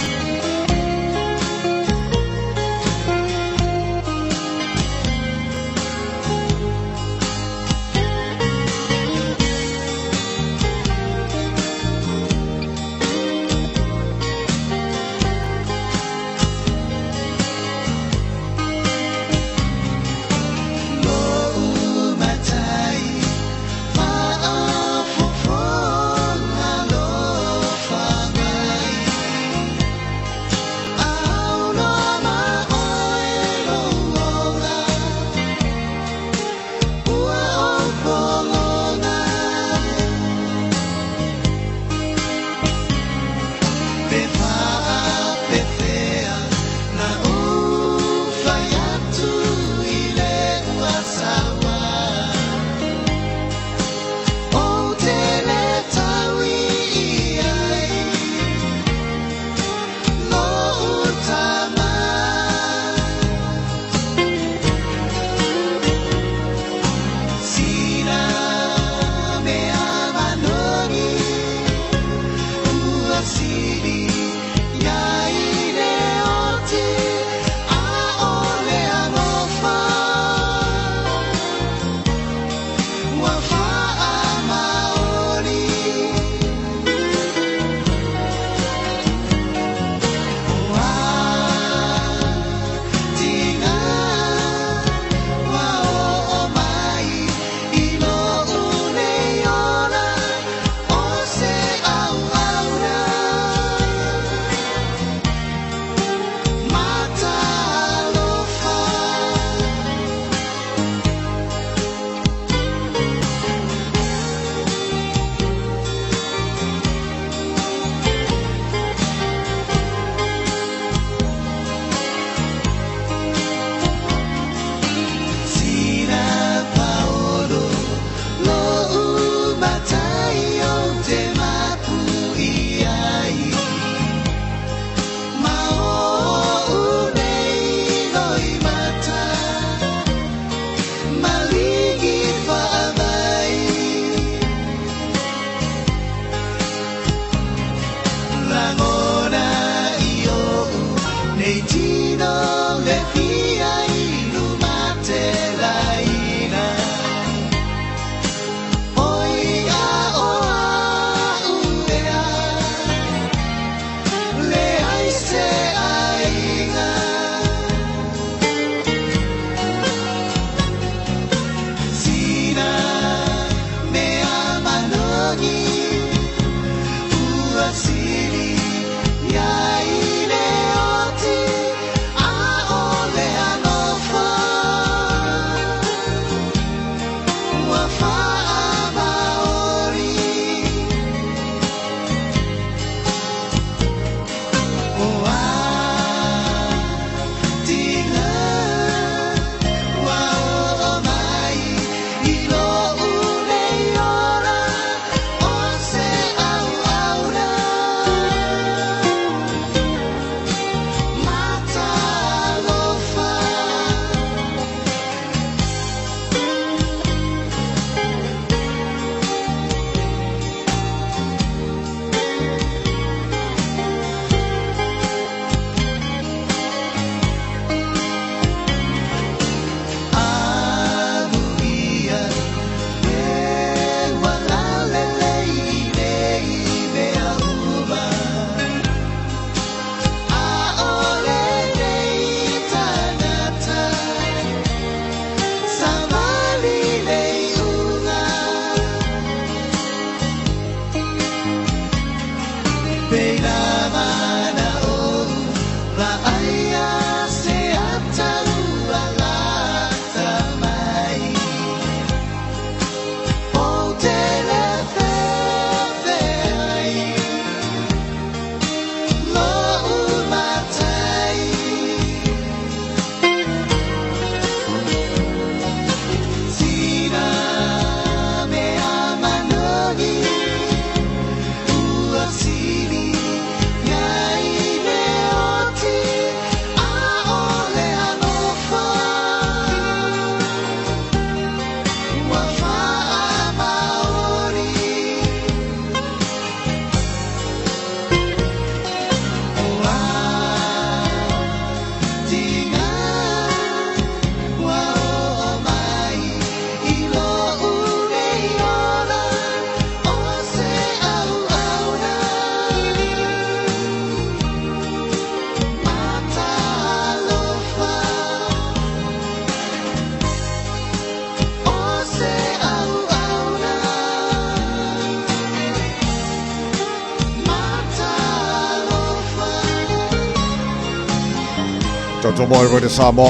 Toto mo roi sa mo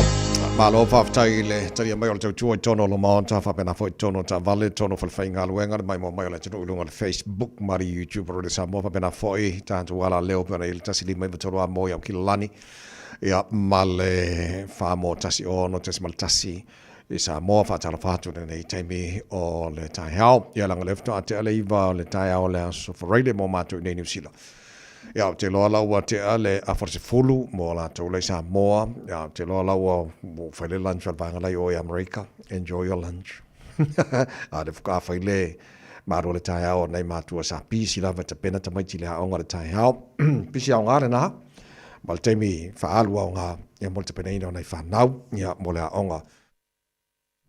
malo fa tai le tari mai o tu tono lo ma ta fa pena fo tono ta vale tono fa fainga luenga mai mo mai le tu lunga Facebook mari YouTube roi sa mo fa pena foi ta tu wala leo pena il tasili mai toro a mo ya kilani ya male fa mo tasi ono tasi mal tasi isa mo fa tala fa tu nei taimi o le tai hao ya langa left at le iva le tai hao le so for radio mo ma tu nei New Zealand. Ja, te loa laua te ale a forse fulu mo la tau le Samoa. Ja, te loa laua mo whaile lunch al vangalai o Amerika. Enjoy your lunch. A de whaka whaile maro le tai hao nei mātua sa pisi lava te pena ta maiti le haonga le tai hao. Pisi au ngare na. Mal teimi whaalu au ngā. Ia mo le te pena ina nei whanau. Ia mo le haonga.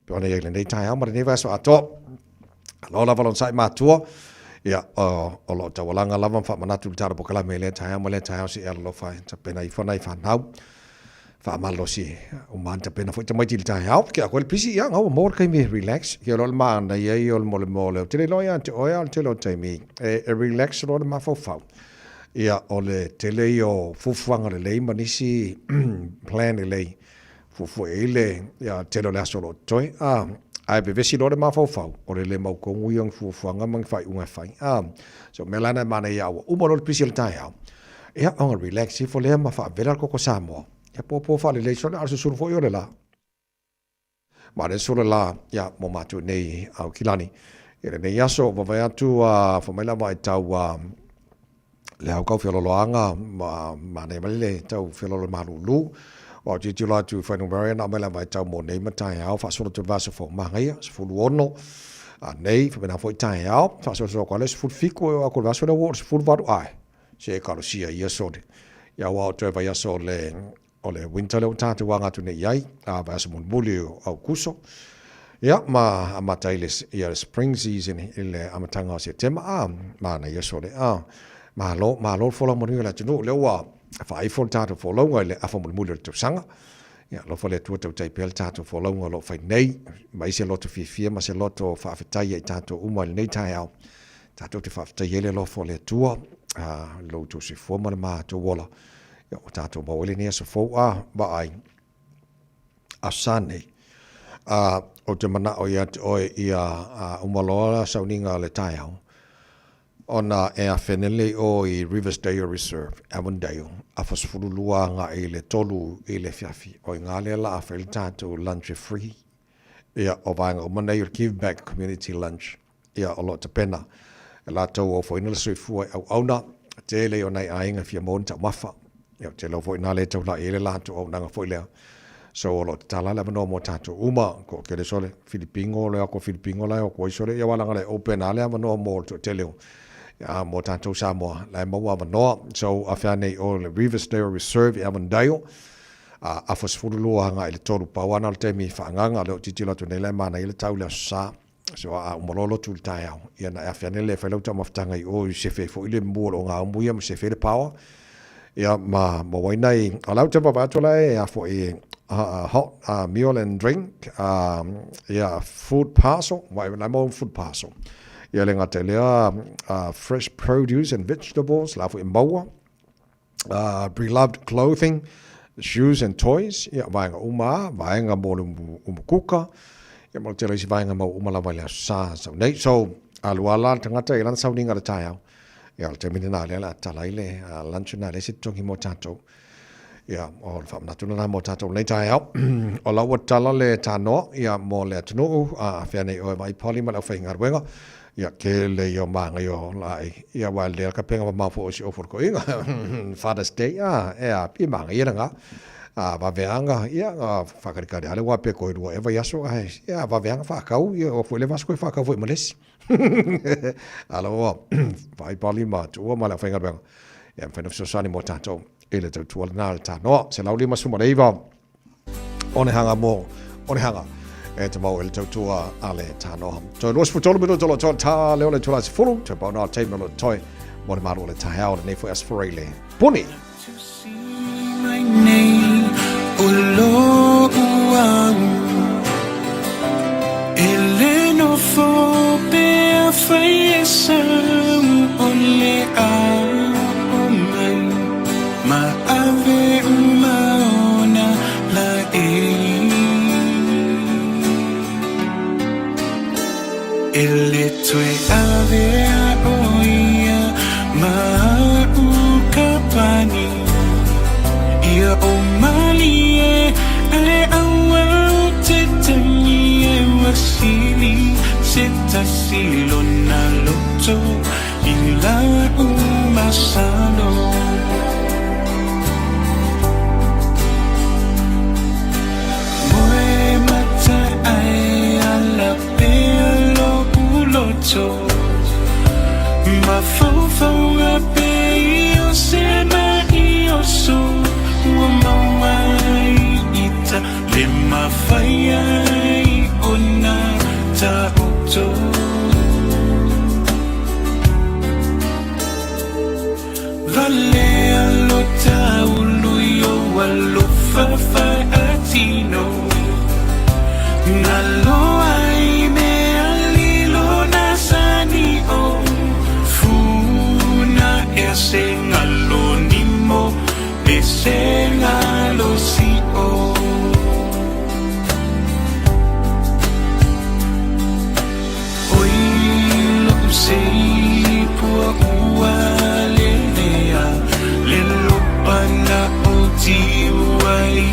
Pone ia le nei tai hao. Mare newa so ato. Lola valon sai mātua. Ia, o lo tawalanga lava wha manatu tara pokala me le tai mo le tai si alo fai ta pena I whanai whanau wha malo si o manta pena fo ta mai til tai hau ke a koe pisi ia ngau mo kai me relax ke lo ma na ye o mo le mo le te lo ia te o ia te lo tai mi e relax lo ma fo fa ia o le tele o fufuanga le lei manisi plan le fufu ele ia te lo la solo toi ai be vesi lore ma fau o le mau ko nguiang fuanga mang fai unga fai so melana mana ia o mo le pisi tai hau ia on relax fo le ma fa vera ko Samoa ia po fa le so al su fo yo le la ma le so la ia mo matu nei au kilani ere nei aso va vai atu fo mela mai tau le au kau fiolo loanga ma nei male tau fiolo malulu o te tula tu whanau mariana a mela mai tau mō nei matai au whasora tu vasa fo mangaia se fulu ono a nei whamena fo I tai au whasora so kwa le se fulu fiku o ako vasora wo se fulu varu ai se e karo sia ia sode ia wao tu eva ia so le ole winter le tatu wanga tu nei ai a va se muli au kuso ia ma amatailes ia spring season ile amatanga o September ma na yeso le ma lo fola mo ni la tunu le wa fa I fol tatu fo longa le afa muli tu sanga ia lo fole tu tai pel tatu fo longa lo fai nei mai se lo tu fifia ma se lo to fa fitai ai tatu uma nei tai au tatu te fa fitai le lo fole tua lo tu se fo ma tu wola ia o tatu mo le ni so fo ba ai asane o te mana o ia umaloa sauninga le tai au ona e a whenele o I Riversdale Reserve, Avondale, a whasfurulua ngā e le tolu e le whiawhi. O I ngā lea la a whaile tātou lunch free. Ia o vāinga o mana i Give Back Community Lunch. Ia o lo te pena. E la tau o whainala sui fua au auna. Te le o nei ainga fia mon ta wafa. Ia te le o whainala le tau la e le la tau au nanga whailea. So o lo te tala le wano mo tātou uma. Ko kere sole Filipingo le ako Filipingo le o koi sole. Ia walanga le open a le wano mo te leo. Mo tātou Samoa, lai maua manoa, so a whanei o le Riversdale Reserve I Avondale, a whasfurulua hanga I le toru pauana le temi whaanganga leo titila tu nei lai mana I le tau leo sa, so a umalolo tu le tai au, ia na a whanei le whailauta maftanga I o sefe fo ile mua o ngā umuia mo sefe le paua, ia ma wainai, a lauta papatola e a fo hot meal and drink, ia food parcel, lai mo food parcel, ia le ngata lea fresh produce and vegetables, la fu maua, beloved clothing, shoes and toys, ia vaenga uma, vaenga mo umukuka, ia mo te reisi vaenga mo umalawa lea sa nei, so aluala tangata I lan sauninga le tai au, ia le te minina lea la talai le lunchuna le sitongi mo tātou, ia o le whamanatuna mo tātou nei tai au, o laua tala le tānoa, ia mo le atunuu, whianei o mai poli ma lau whainga ruenga, ia ke le yo manga yo lai ia wa le ka penga ma fo si offer ko inga Father's Day pi manga ia nga va veanga ia whakarikari ale wa pe ko ru eva yaso ia va veanga fa kau ia o fo le vasco fa kau fo males alo vai pali ma tu ma la whainga benga ia fena so sani mo tato ele te tu na ta no se la lima suma leiva one hanga e te mau ele tautua ale tānoa. So nos fu tolu mino tolo tā leo le tula si fulu, te pau nā teimino le toi, mo le maru le tae au, le nei fu asforei le. Puni! My name, Olo Uau, Eleno fo pe a whaiesa, ole a omai, ma ave umaona la ele tue ave a oia ma ukapani ia o mali e awa te tangi e wasili se tasilo na loto ila umasalo moe mata ai ala so ma fo a pe o se ma io so ma mai ita le ma fai ai ona ta to vale allo ta ulu yo allo fa fa atino nallo ai me sengalo nimo e sengalo si o oi lo sei pua uale lea le lo pana o ti wai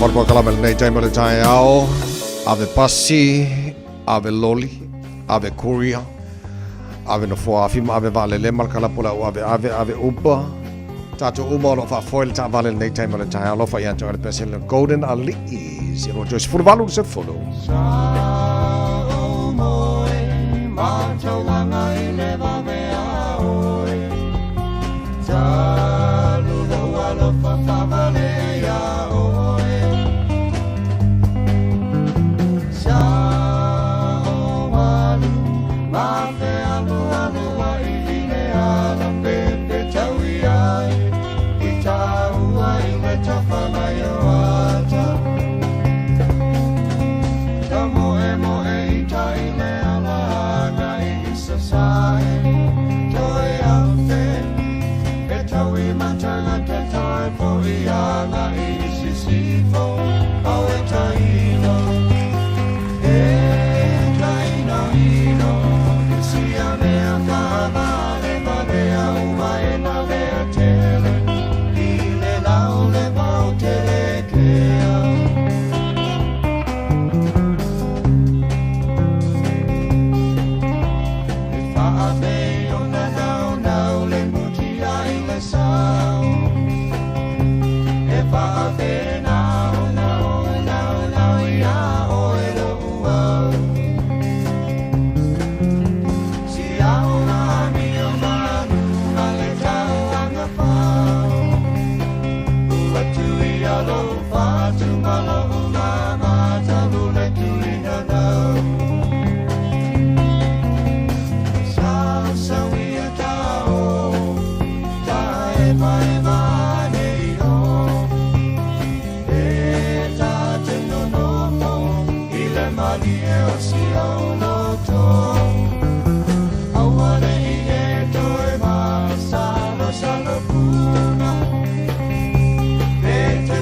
Varpo kalamel nei taimale tai ao, ave pasi, ave loli, ave kuria, ave no fua afima, ave vale lemal kalapula ave upa. Tato uma lo fa foil ta vale nei taimale tai ao, lo fa yanto ar pesel golden ali, zero just full value se follow.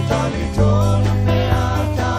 Tali tonu me ata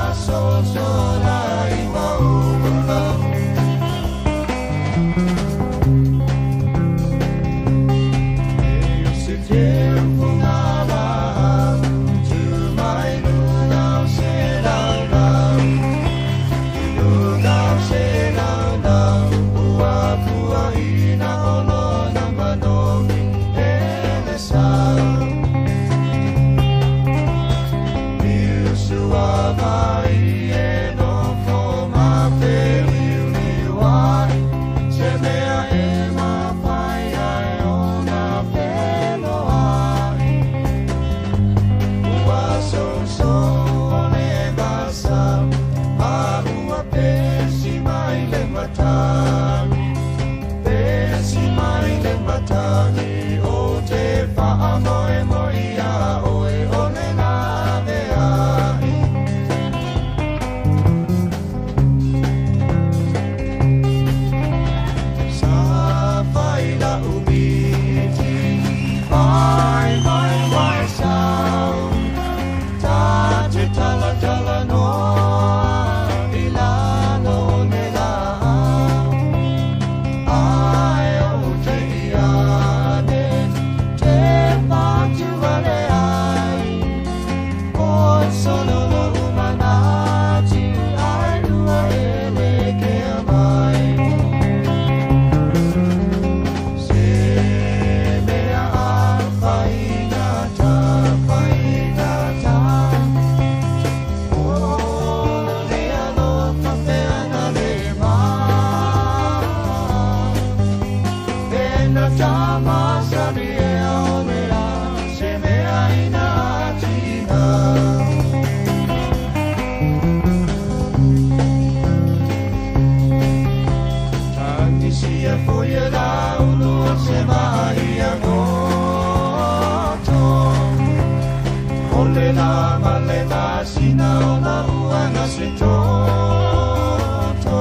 Ole la male la sina o la uanga se toto.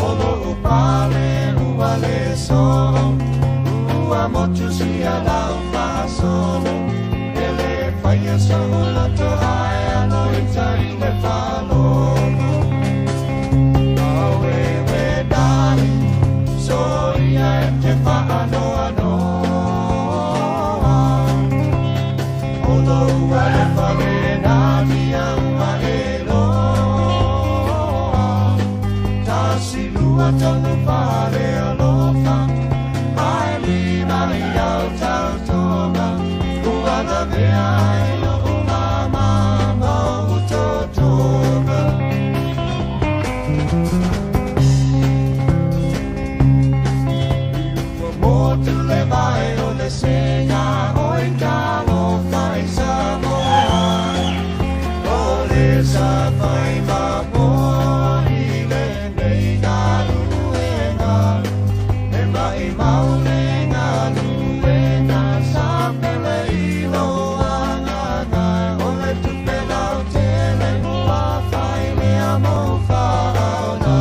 Olo upale uale so. Ua motu si ala upa solo. Ele faya sa ula to hai ano ita ile falo. Awe we dali. So ia te fa ano ano. Olo uale fale na dia ua elo. Ta si lua tonu fale alofa. Ai li mai au tau toga. Ua na vea elo umama mau totoga. Motu le vai o le sena o i kalo fai sa moa. O le sa fai ma po i le nei na luenga. E mai mau le na luenga sa pele i loa nganga. O le tupe lau tele mua fai le amo fauna.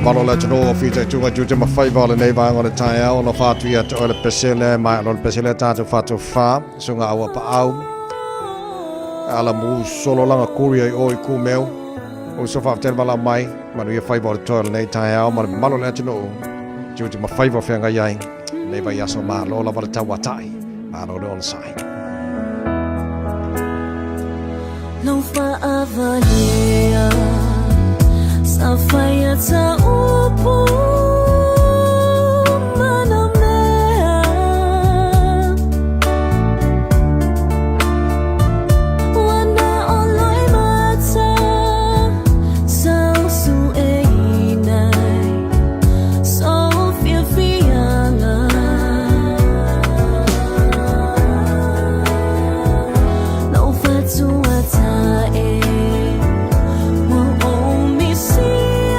Malo le tano fita tunga juja ma fai vale nei va ngona tai au no fatu ia to le pesele mai no pesele tatu fatu fa sunga awa pa au ala mu solo langa kuria o I ku meu o so fa tel bala mai manu ia fai vale to nei tai au ma malo le tano juja ma fai vale fanga yai nei va yaso ma lo la vale tawa tai malo le on sai no fa avalia Safaya ta upu manamea Wana oloi mata Sau su einai Sofia fianga No fatu atae See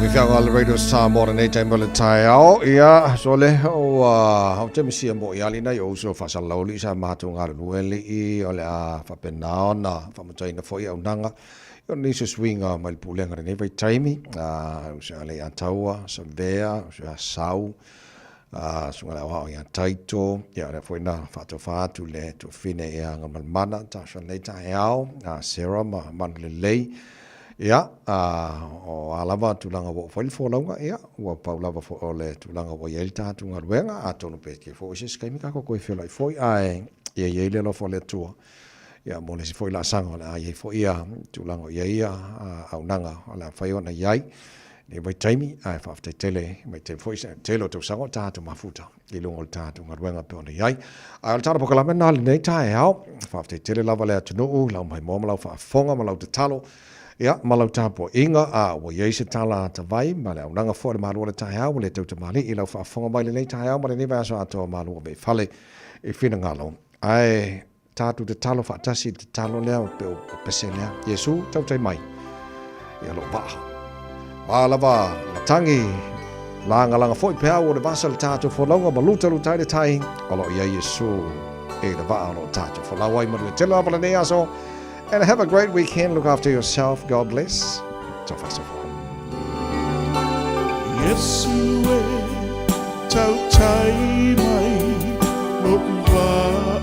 Fianga le radio Samoa nei time le tai ao ia so le o te misia mo ia lina yo so fa salauli sa matunga lueli I ole a fa penaona fa matai na foi au nanga yo ni se swinga mai pulenga nei vai time so le ataua so vea so sau so ngala wa ia taito ia le foi na fa to le to fine ia ngamal mana ta so le tai ao Sarah man le lei ia o alava tulanga wo foi folonga ia wa paulava fo ole tulanga wo yelta tunga ruenga atonu peke fo ise skai mika ko fela foi ai ia le lo fo le tua ia mo le foi la sanga la ia foi ia tulanga ia au nanga ala fai ona iai ne vai taimi ai fa te tele mai te foi telo to sango ta to mafuta I longo ta to ruenga pe ona iai ai tara pokala mena le nei tai au fa te tele lava le tunu la mai mo la fa fonga ma la te talo ia malau tapo inga wa ye se tala ta vai ma le unanga fo ma lo ta ha le tau te mali I lo fa fonga mai le ta ha ma le va so ato ma lo be fale e fina ngalo ai tatu te talo fa tasi te talo le pe pesenia Yesu tau tai mai ia lo ba lava tangi langa langa foi pe o le vasal tatu fo longa maluta lu tai tai alo ia Yesu e le va lo tatu fo la wai ma le telo apa le aso. And have a great weekend. Look after yourself. God bless. So first of all. Yes, tau tai mai lokuwa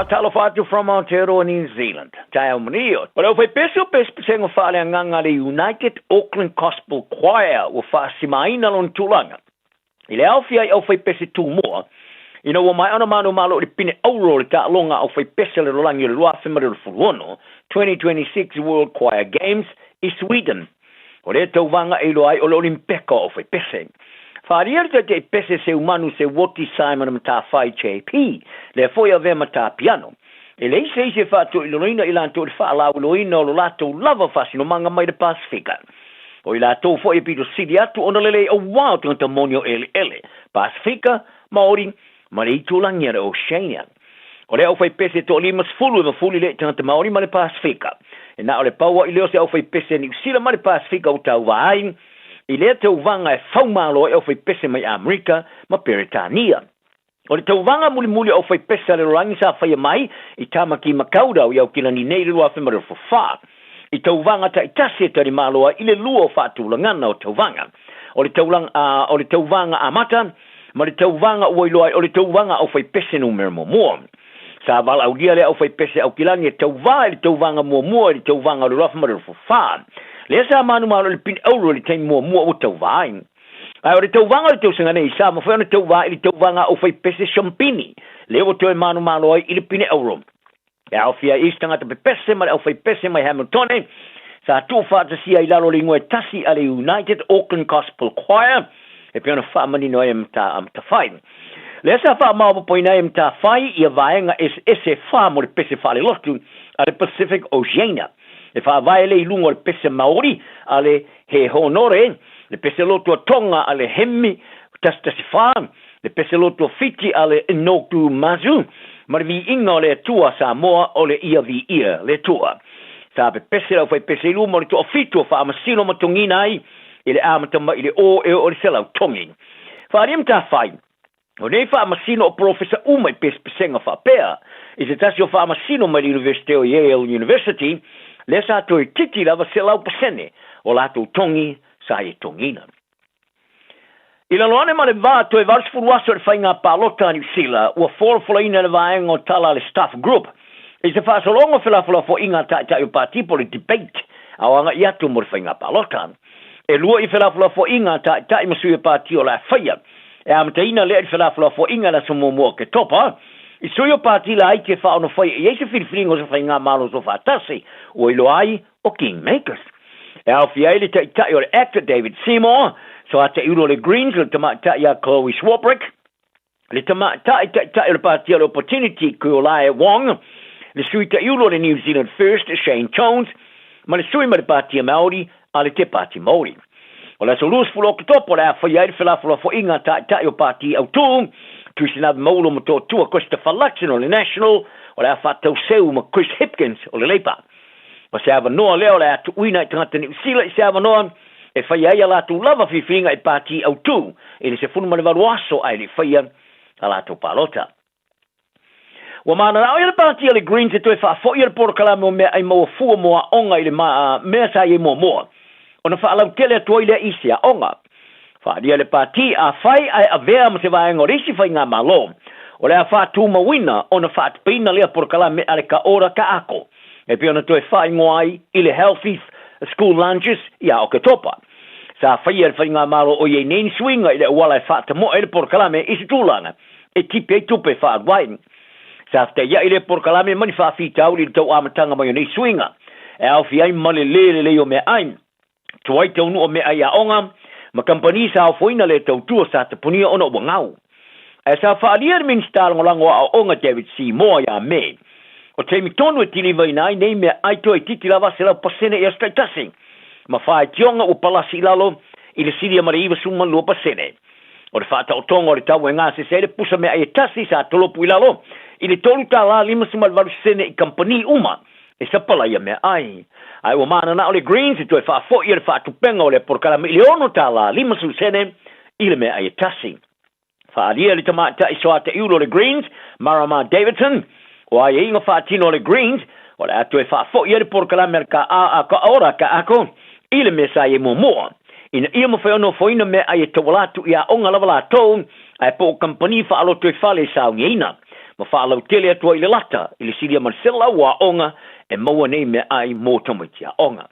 whatalo whatu from Aotearoa, New Zealand. Tai au manio. But au whai peso pesengo whaale nganga le United Auckland Gospel Choir ua whaasimaina lon tulanga. I le au fia au whai pese tu moa. Ina ua mai ana manu malo le pine auro le ta longa au whai pese le rolangi le lua whimare le furuono 2026 World Choir Games i Sweden. O le tauvanga e loai o le Olimpeka o whai pese. Wharia te pese se umanu se Woti Simon mata whai JP, le foia ve mata piano. E le se whātu i loina i lanto le whaalau loina o lo lato lava whasino manga mai de Pasifika. O i lato foia pito sidi atu ona lele o wao tangata monio ele. Pasifika, Maori, ma le itulangi ara Oceania. O le au whai pese to limas fulu e mafuli le tangata Maori ma le Pasifika. E na o le paua i leo se au whai pese ni usila ma le Pasifika o tau vaai. I lea tauvanga e whaumalo e au whai pese mai Amerika ma Peritania. O le tauvanga muli au whai pese le rorangi sa whai mai i tamaki makaudau i au kila ni nei le lua whemare whawha. I tauvanga ta itase tari maloa i le lua o whaatulangana o tauvanga. O le tauvanga amata, ma le tauvanga uailoa o le tauvanga au whai pese numero moa. Sa vala au dia le au whai pese au kilani e tauvanga mua le tauvanga o le lua whemare whawha. Le sa manu malo le pin auro le taim mua o tau vai. Ai o le tau vanga le tau sanga nei sa ma foi ona tau vai le tau vanga o fai pese champini. Le o tau manu malo ai le pin auro. E au fia istanga te pese ma au fai pese mai Hamilton. Sa tu fa te sia i lalo le ngoi tasi ale United Auckland Gospel Choir. E pe ona fa mani no am ta fai. Le sa fa ma po ina am ta fai ia vaenga ese fa mo le pese fa le lotu ale Pacific Oceania. E wha vai le ilungo le pese Maori, ale he honore, le pese loto tonga ale hemi, tastasi wha, le pese loto fiti ale inoku mazu, marvi inga le tua sa moa o le ia vi ia le tua. Sa pe pese lau fai pese ilumo le tua fitu wha amasino matongina ai, ile amatama ile o le selau tongi. Wha arim ta whai, o nei wha amasino o Professor Umai pesenga wha pea, i se tasi o wha amasino mai University o Yale University, le sa toi titi lava se lau pasene o lato tongi sa e tongina. Ila loane ma le vā toi varsfuruaso le whainga palota ni sila ua forfolaina le vaenga o tala le staff group. I se whaasolongo whilafula fo inga tai o patipo le debate au anga iatu mo le whainga palota. E lua I whilafula fo inga tai masui pati o la whaia. E amataina le whilafula fo inga la sumomoa ke topa. I soi o pati la ai ke wha ono whai e eise whiriwhiringo sa whainga malo so whatasi o ilo ai o Kingmakers. E au fiai le tai o le actor David Seymour, so a te uno le Greens, le tamatai a Chloe Swabrick, le tamatai o le pati o le Opportunity Kuolae Wong, le sui te uno le New Zealand First, Shane Jones, ma le sui ma le pati a Maori, a le te pati Maori. O le solus fulo kitopo le a whaiai le whilafula fo inga tai o pati au tū, Tuisina maulo mo to tua Christopher Luxon o le National, o le a whatau seu ma Chris Hipkins o le Leipa. Pa se ava noa leo le atu uina I tangata ni usila I se ava noa, e whaia ia latu lava whiwhinga I pati au tū, e le se funu mani waru aso ai le whaia a latu palota. Wa mana rao ia le pati a le Greens e toi whaafo ia le porokalame o mea ai maua fua moa onga I le mea sa I moa. O na whaalau tele atua I le isi a onga. Whaadia le pati a whai ai a vea ma se vaenga risi whai ngā malo. O le a whātu mawina o na whaatpina lea porokalame ale ka ora ka ako. E pia na toi whai ngoai I le healthy school lunches I a o ke topa. Sa whai ale whai ngā malo o ye neni swinga I le uala e whaata mo e le porokalame I se tūlanga. E tipe e tupe whaadwain. Sa te ia I le porokalame mani whaafitau I le tau amatanga mai o nei swinga. E au fi ai male le o mea aim. Tuai tau nu o mea ai a onga. Ma company sa foina le tau tua sa te punia ona o ngau. E sa whaalia minister ngolango a onga David Seymour ya me. O te mitonu e tili vai nai nei mea aito e titi lava se lau pasene e astaitasi. Ma whae tionga o palasi lalo I le siria mara iwa suma lua pasene. O le whaata o tonga o le tau e ngā se se le pusa mea e tasi sa tolopu I lalo. I le tolu ta la lima suma le varu sene I company uma. E sa pala ia mea ai. Ai o mana na o le Greens I toi whaafo I le whaatupenga o le porkalame I le ono ta la lima su sene I le mea ai tasi. Whaalia le tamata I soa te iulo le Greens, Marama Davidson, o ai inga whaatino le Greens, o le atu e whaafo I le porkalame ka ora ka ako, I le mea sa I moa. Ina ia mo whaono foina mea ai tawalatu I a onga lawa la tau, ai po company whaaloto e whale sa ungeina. ma whaalau tele atua i le lata, i le siria mansela wa onga, e maua nei me ai mō tamaitia onga.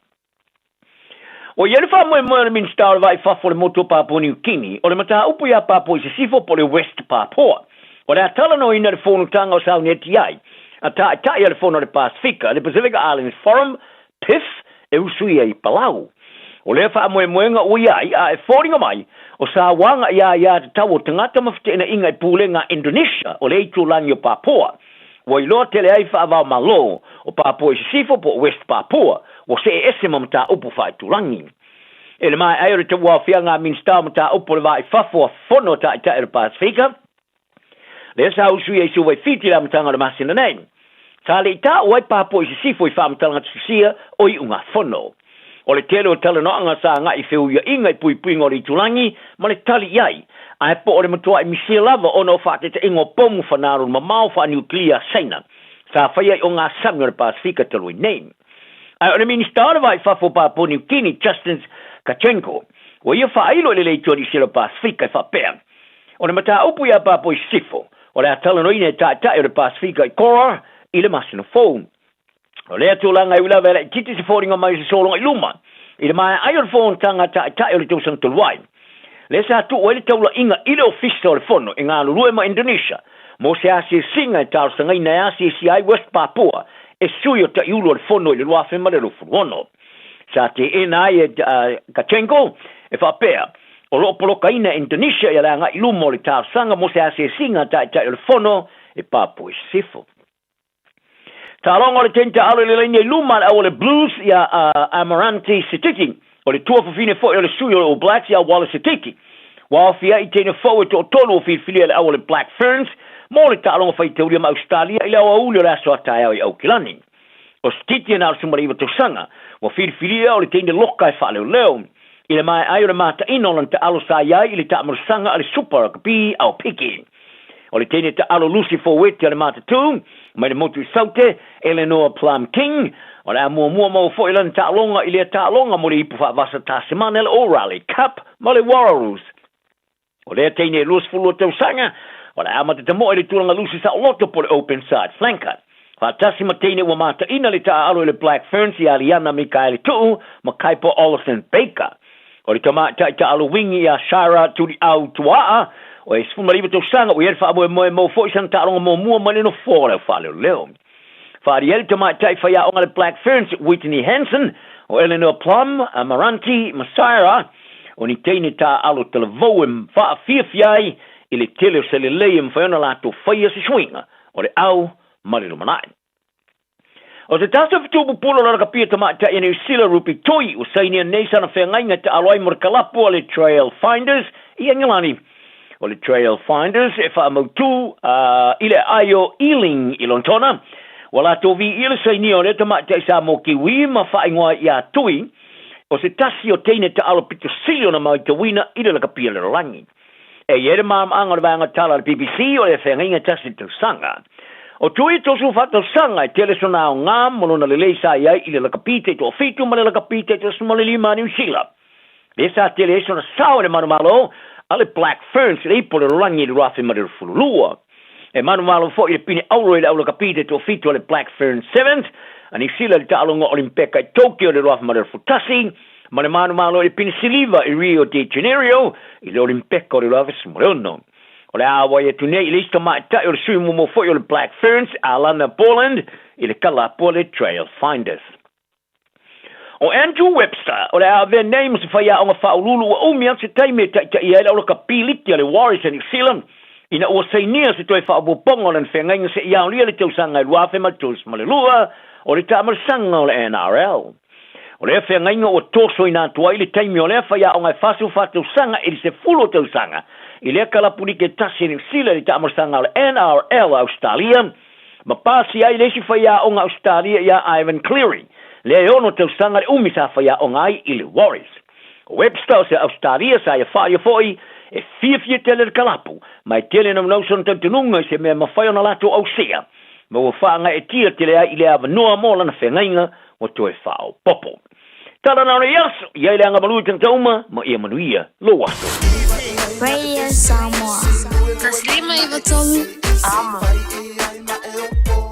O iere wha moe moe le minister vai whafo le moto Papua New Guinea, o le mata upu ia Papua i se sifo po le West Papua. O le atala no ina le whonutanga o sau neti ai, a ta le whono le Pasifika, le Pacific Islands Forum, PIF, e usui ai Palau. O le wha moe moenga ui ai, a e whoringa mai, o sa wanga ia te tau o tangata mawhitena inga i pūlenga Indonesia, o le itu langi o Papua. Wa ilo tele ai wha avau malo, o Papua i se sifo po West Papua, o se e ese mamata upu wha i tulangi. E le mai aere te wā whianga minstau mata upu le vai whafua whono ta i tae Pasifika, le sa usui e suwai whiti la matanga le masina nei. Sa le ita o ai Papua i se sifo i whamatanga tusia o i unga whono. O le tele o tala noanga sa nga i whiu ia inga i pui pui ngori tulangi, ma le tali iai. A e po o le matua i misia lava o no whaate te ingo pomu whanaru ma mau wha nuclear saina. Sa whaiai o ngā sami o le Pasifika talui nei. A o le minister vai whafo Papua New Guinea, Justin Kachenko, o ia whailo le leitua ni sila Pasifika i whapea. O le mata upu ia Papua i sifo, o le atala no ine tae o le Pasifika i kora, i le masina phone. O le atulanga i ula vela i titi se whoringa mai se solonga i luma, i le mai ai o le phone tanga tae o le tausang tuluai. Le sa tu o le taula inga i le ofisa o le whono, i ngā lurue ma Indonesia, mo se asi singa i tau sanga i na asi si ai West Papua, e sui o ta iulo le whono i le luafe ma le rufu wono. Sa te ena ai Kachenko, e whapea, o lopoloka ina Indonesia i langa i lumo le tau sanga mo se asi singa tae o le whono e Papua i sifo. Ta longa le tenta alo le lenia luma o le Blues ia Amarante Sitiki, o le tua fine fo o le sui o Blacks ia Wallace Sitiki. Wa fia i tene fo to tolo fi filia le Black Ferns, mo le ta longa fai teoria ma Australia i le o le aso tae ai au kilani. O Sitiki na sumariva to sanga, wa fi filia o le tene loka fa le leo. I le mai ai o le mata inolan ta alo sa ia i le ta sanga ale super kapi au piki. O le tene ta alo Lucy Fowet le mata tu, mai le motu saute, Eleanor Plum King, o le mua mau fo ilan ta longa i le ta longa mo le ipu fa vasa ta semana le O'Reilly Cup, mo le Warriors. O le tene Lucy Fulu tau sanga, o le amata te mo i le tulanga Lucy sa loto po le open side flanker. Fa tasi ma tene wa mata ina le ta alo le Black Ferns i Aliana Mikaeli tu, ma Kaipo Olsen Baker. O le tamata ta alo wingi a Shara tuli au tuaa, o e sfuma riva tau sanga o yerfa abo e mo fo i santa alonga mo mua mani no fōre o whale o leo. Whaari el tamai tai whaia onga le Black Ferns, Whitney Hansen, o Eleanor Plum, Amaranti, Masaira, o ni teine ta alo tala vauem wha fiafiai i le tele o se le leim whaiona lato whaia si swinga, o le au marilo manai. O te tasa fitubu pulo la kapia tamai tai ene usila rupi toi o sainia neisana whengainga ta aloai murkalapu o le Trail Finders i Angelani. O le Trail Finders e whaamautu ile aio Ealing i Lontona. Wala tovi ile saini o le tamata sa mo kiwi ma whaingoa i a tui. O se tasi o teine ta alo pito silio na mai te wina i le kapia le rangi. E yere maam anga le vanga tala le BBC o le whengainga tasi tau sanga. O tui tosu whatau sanga i tele sona o ngā monona le leisa iai i le kapite to fitu ma le kapite to smale lima New Zealand. Le sa tele sona sao le manumalo ale Black Ferns le ipo le rangi le rafi ma le fululua. E manu malo fo i le pini auro i le aula kapite to fito le Black Ferns 7th, ani sila le ta'alonga Olimpeka i Tokyo le rafi ma le futasi, ma le manu malo i le pini siliva i Rio de Janeiro i le Olimpeka o le rafi simoreono. O le awa i tunei i le ista mai ta i le sui mumo fo i le Black Ferns, Alana Poland i le kalapo le Trail Finders. O Andrew Webster, o le ave names whaia o ngā whaululu wa umia se taime ta i aila o le kapiliti le Warriors in New Zealand, ina o seinia se toi whaabopongo lan whengainga se iau lia le tausanga i luafe matus ma le lua, o le tamarsanga o le NRL. O le whengainga o toso i nā tua i le taime o le whaia o ngā whasu whatausanga i se fulo tausanga, i le kalapuni ke tasi New Zealand i tamarsanga o le NRL Australia, ma pasi ai le si whaia o ngā Australia ia Ivan Cleary, le ono tau sanga le umisa whaia o ngai i le Warriors. O Webster se Australia sa ia whaia foi e fia tele le kalapu, mai tele na mnauson tau tununga se mea mawhaia na lato au sea, ma wa whaanga e tia tele ai i le awa noa mola na whengainga o toe whao popo. Tala na rea yaso, ia ile anga malui tang tauma, ma ia manuia lo waso. Radio Samoa. Taslima Ivatolu. se fai e ai ma e opo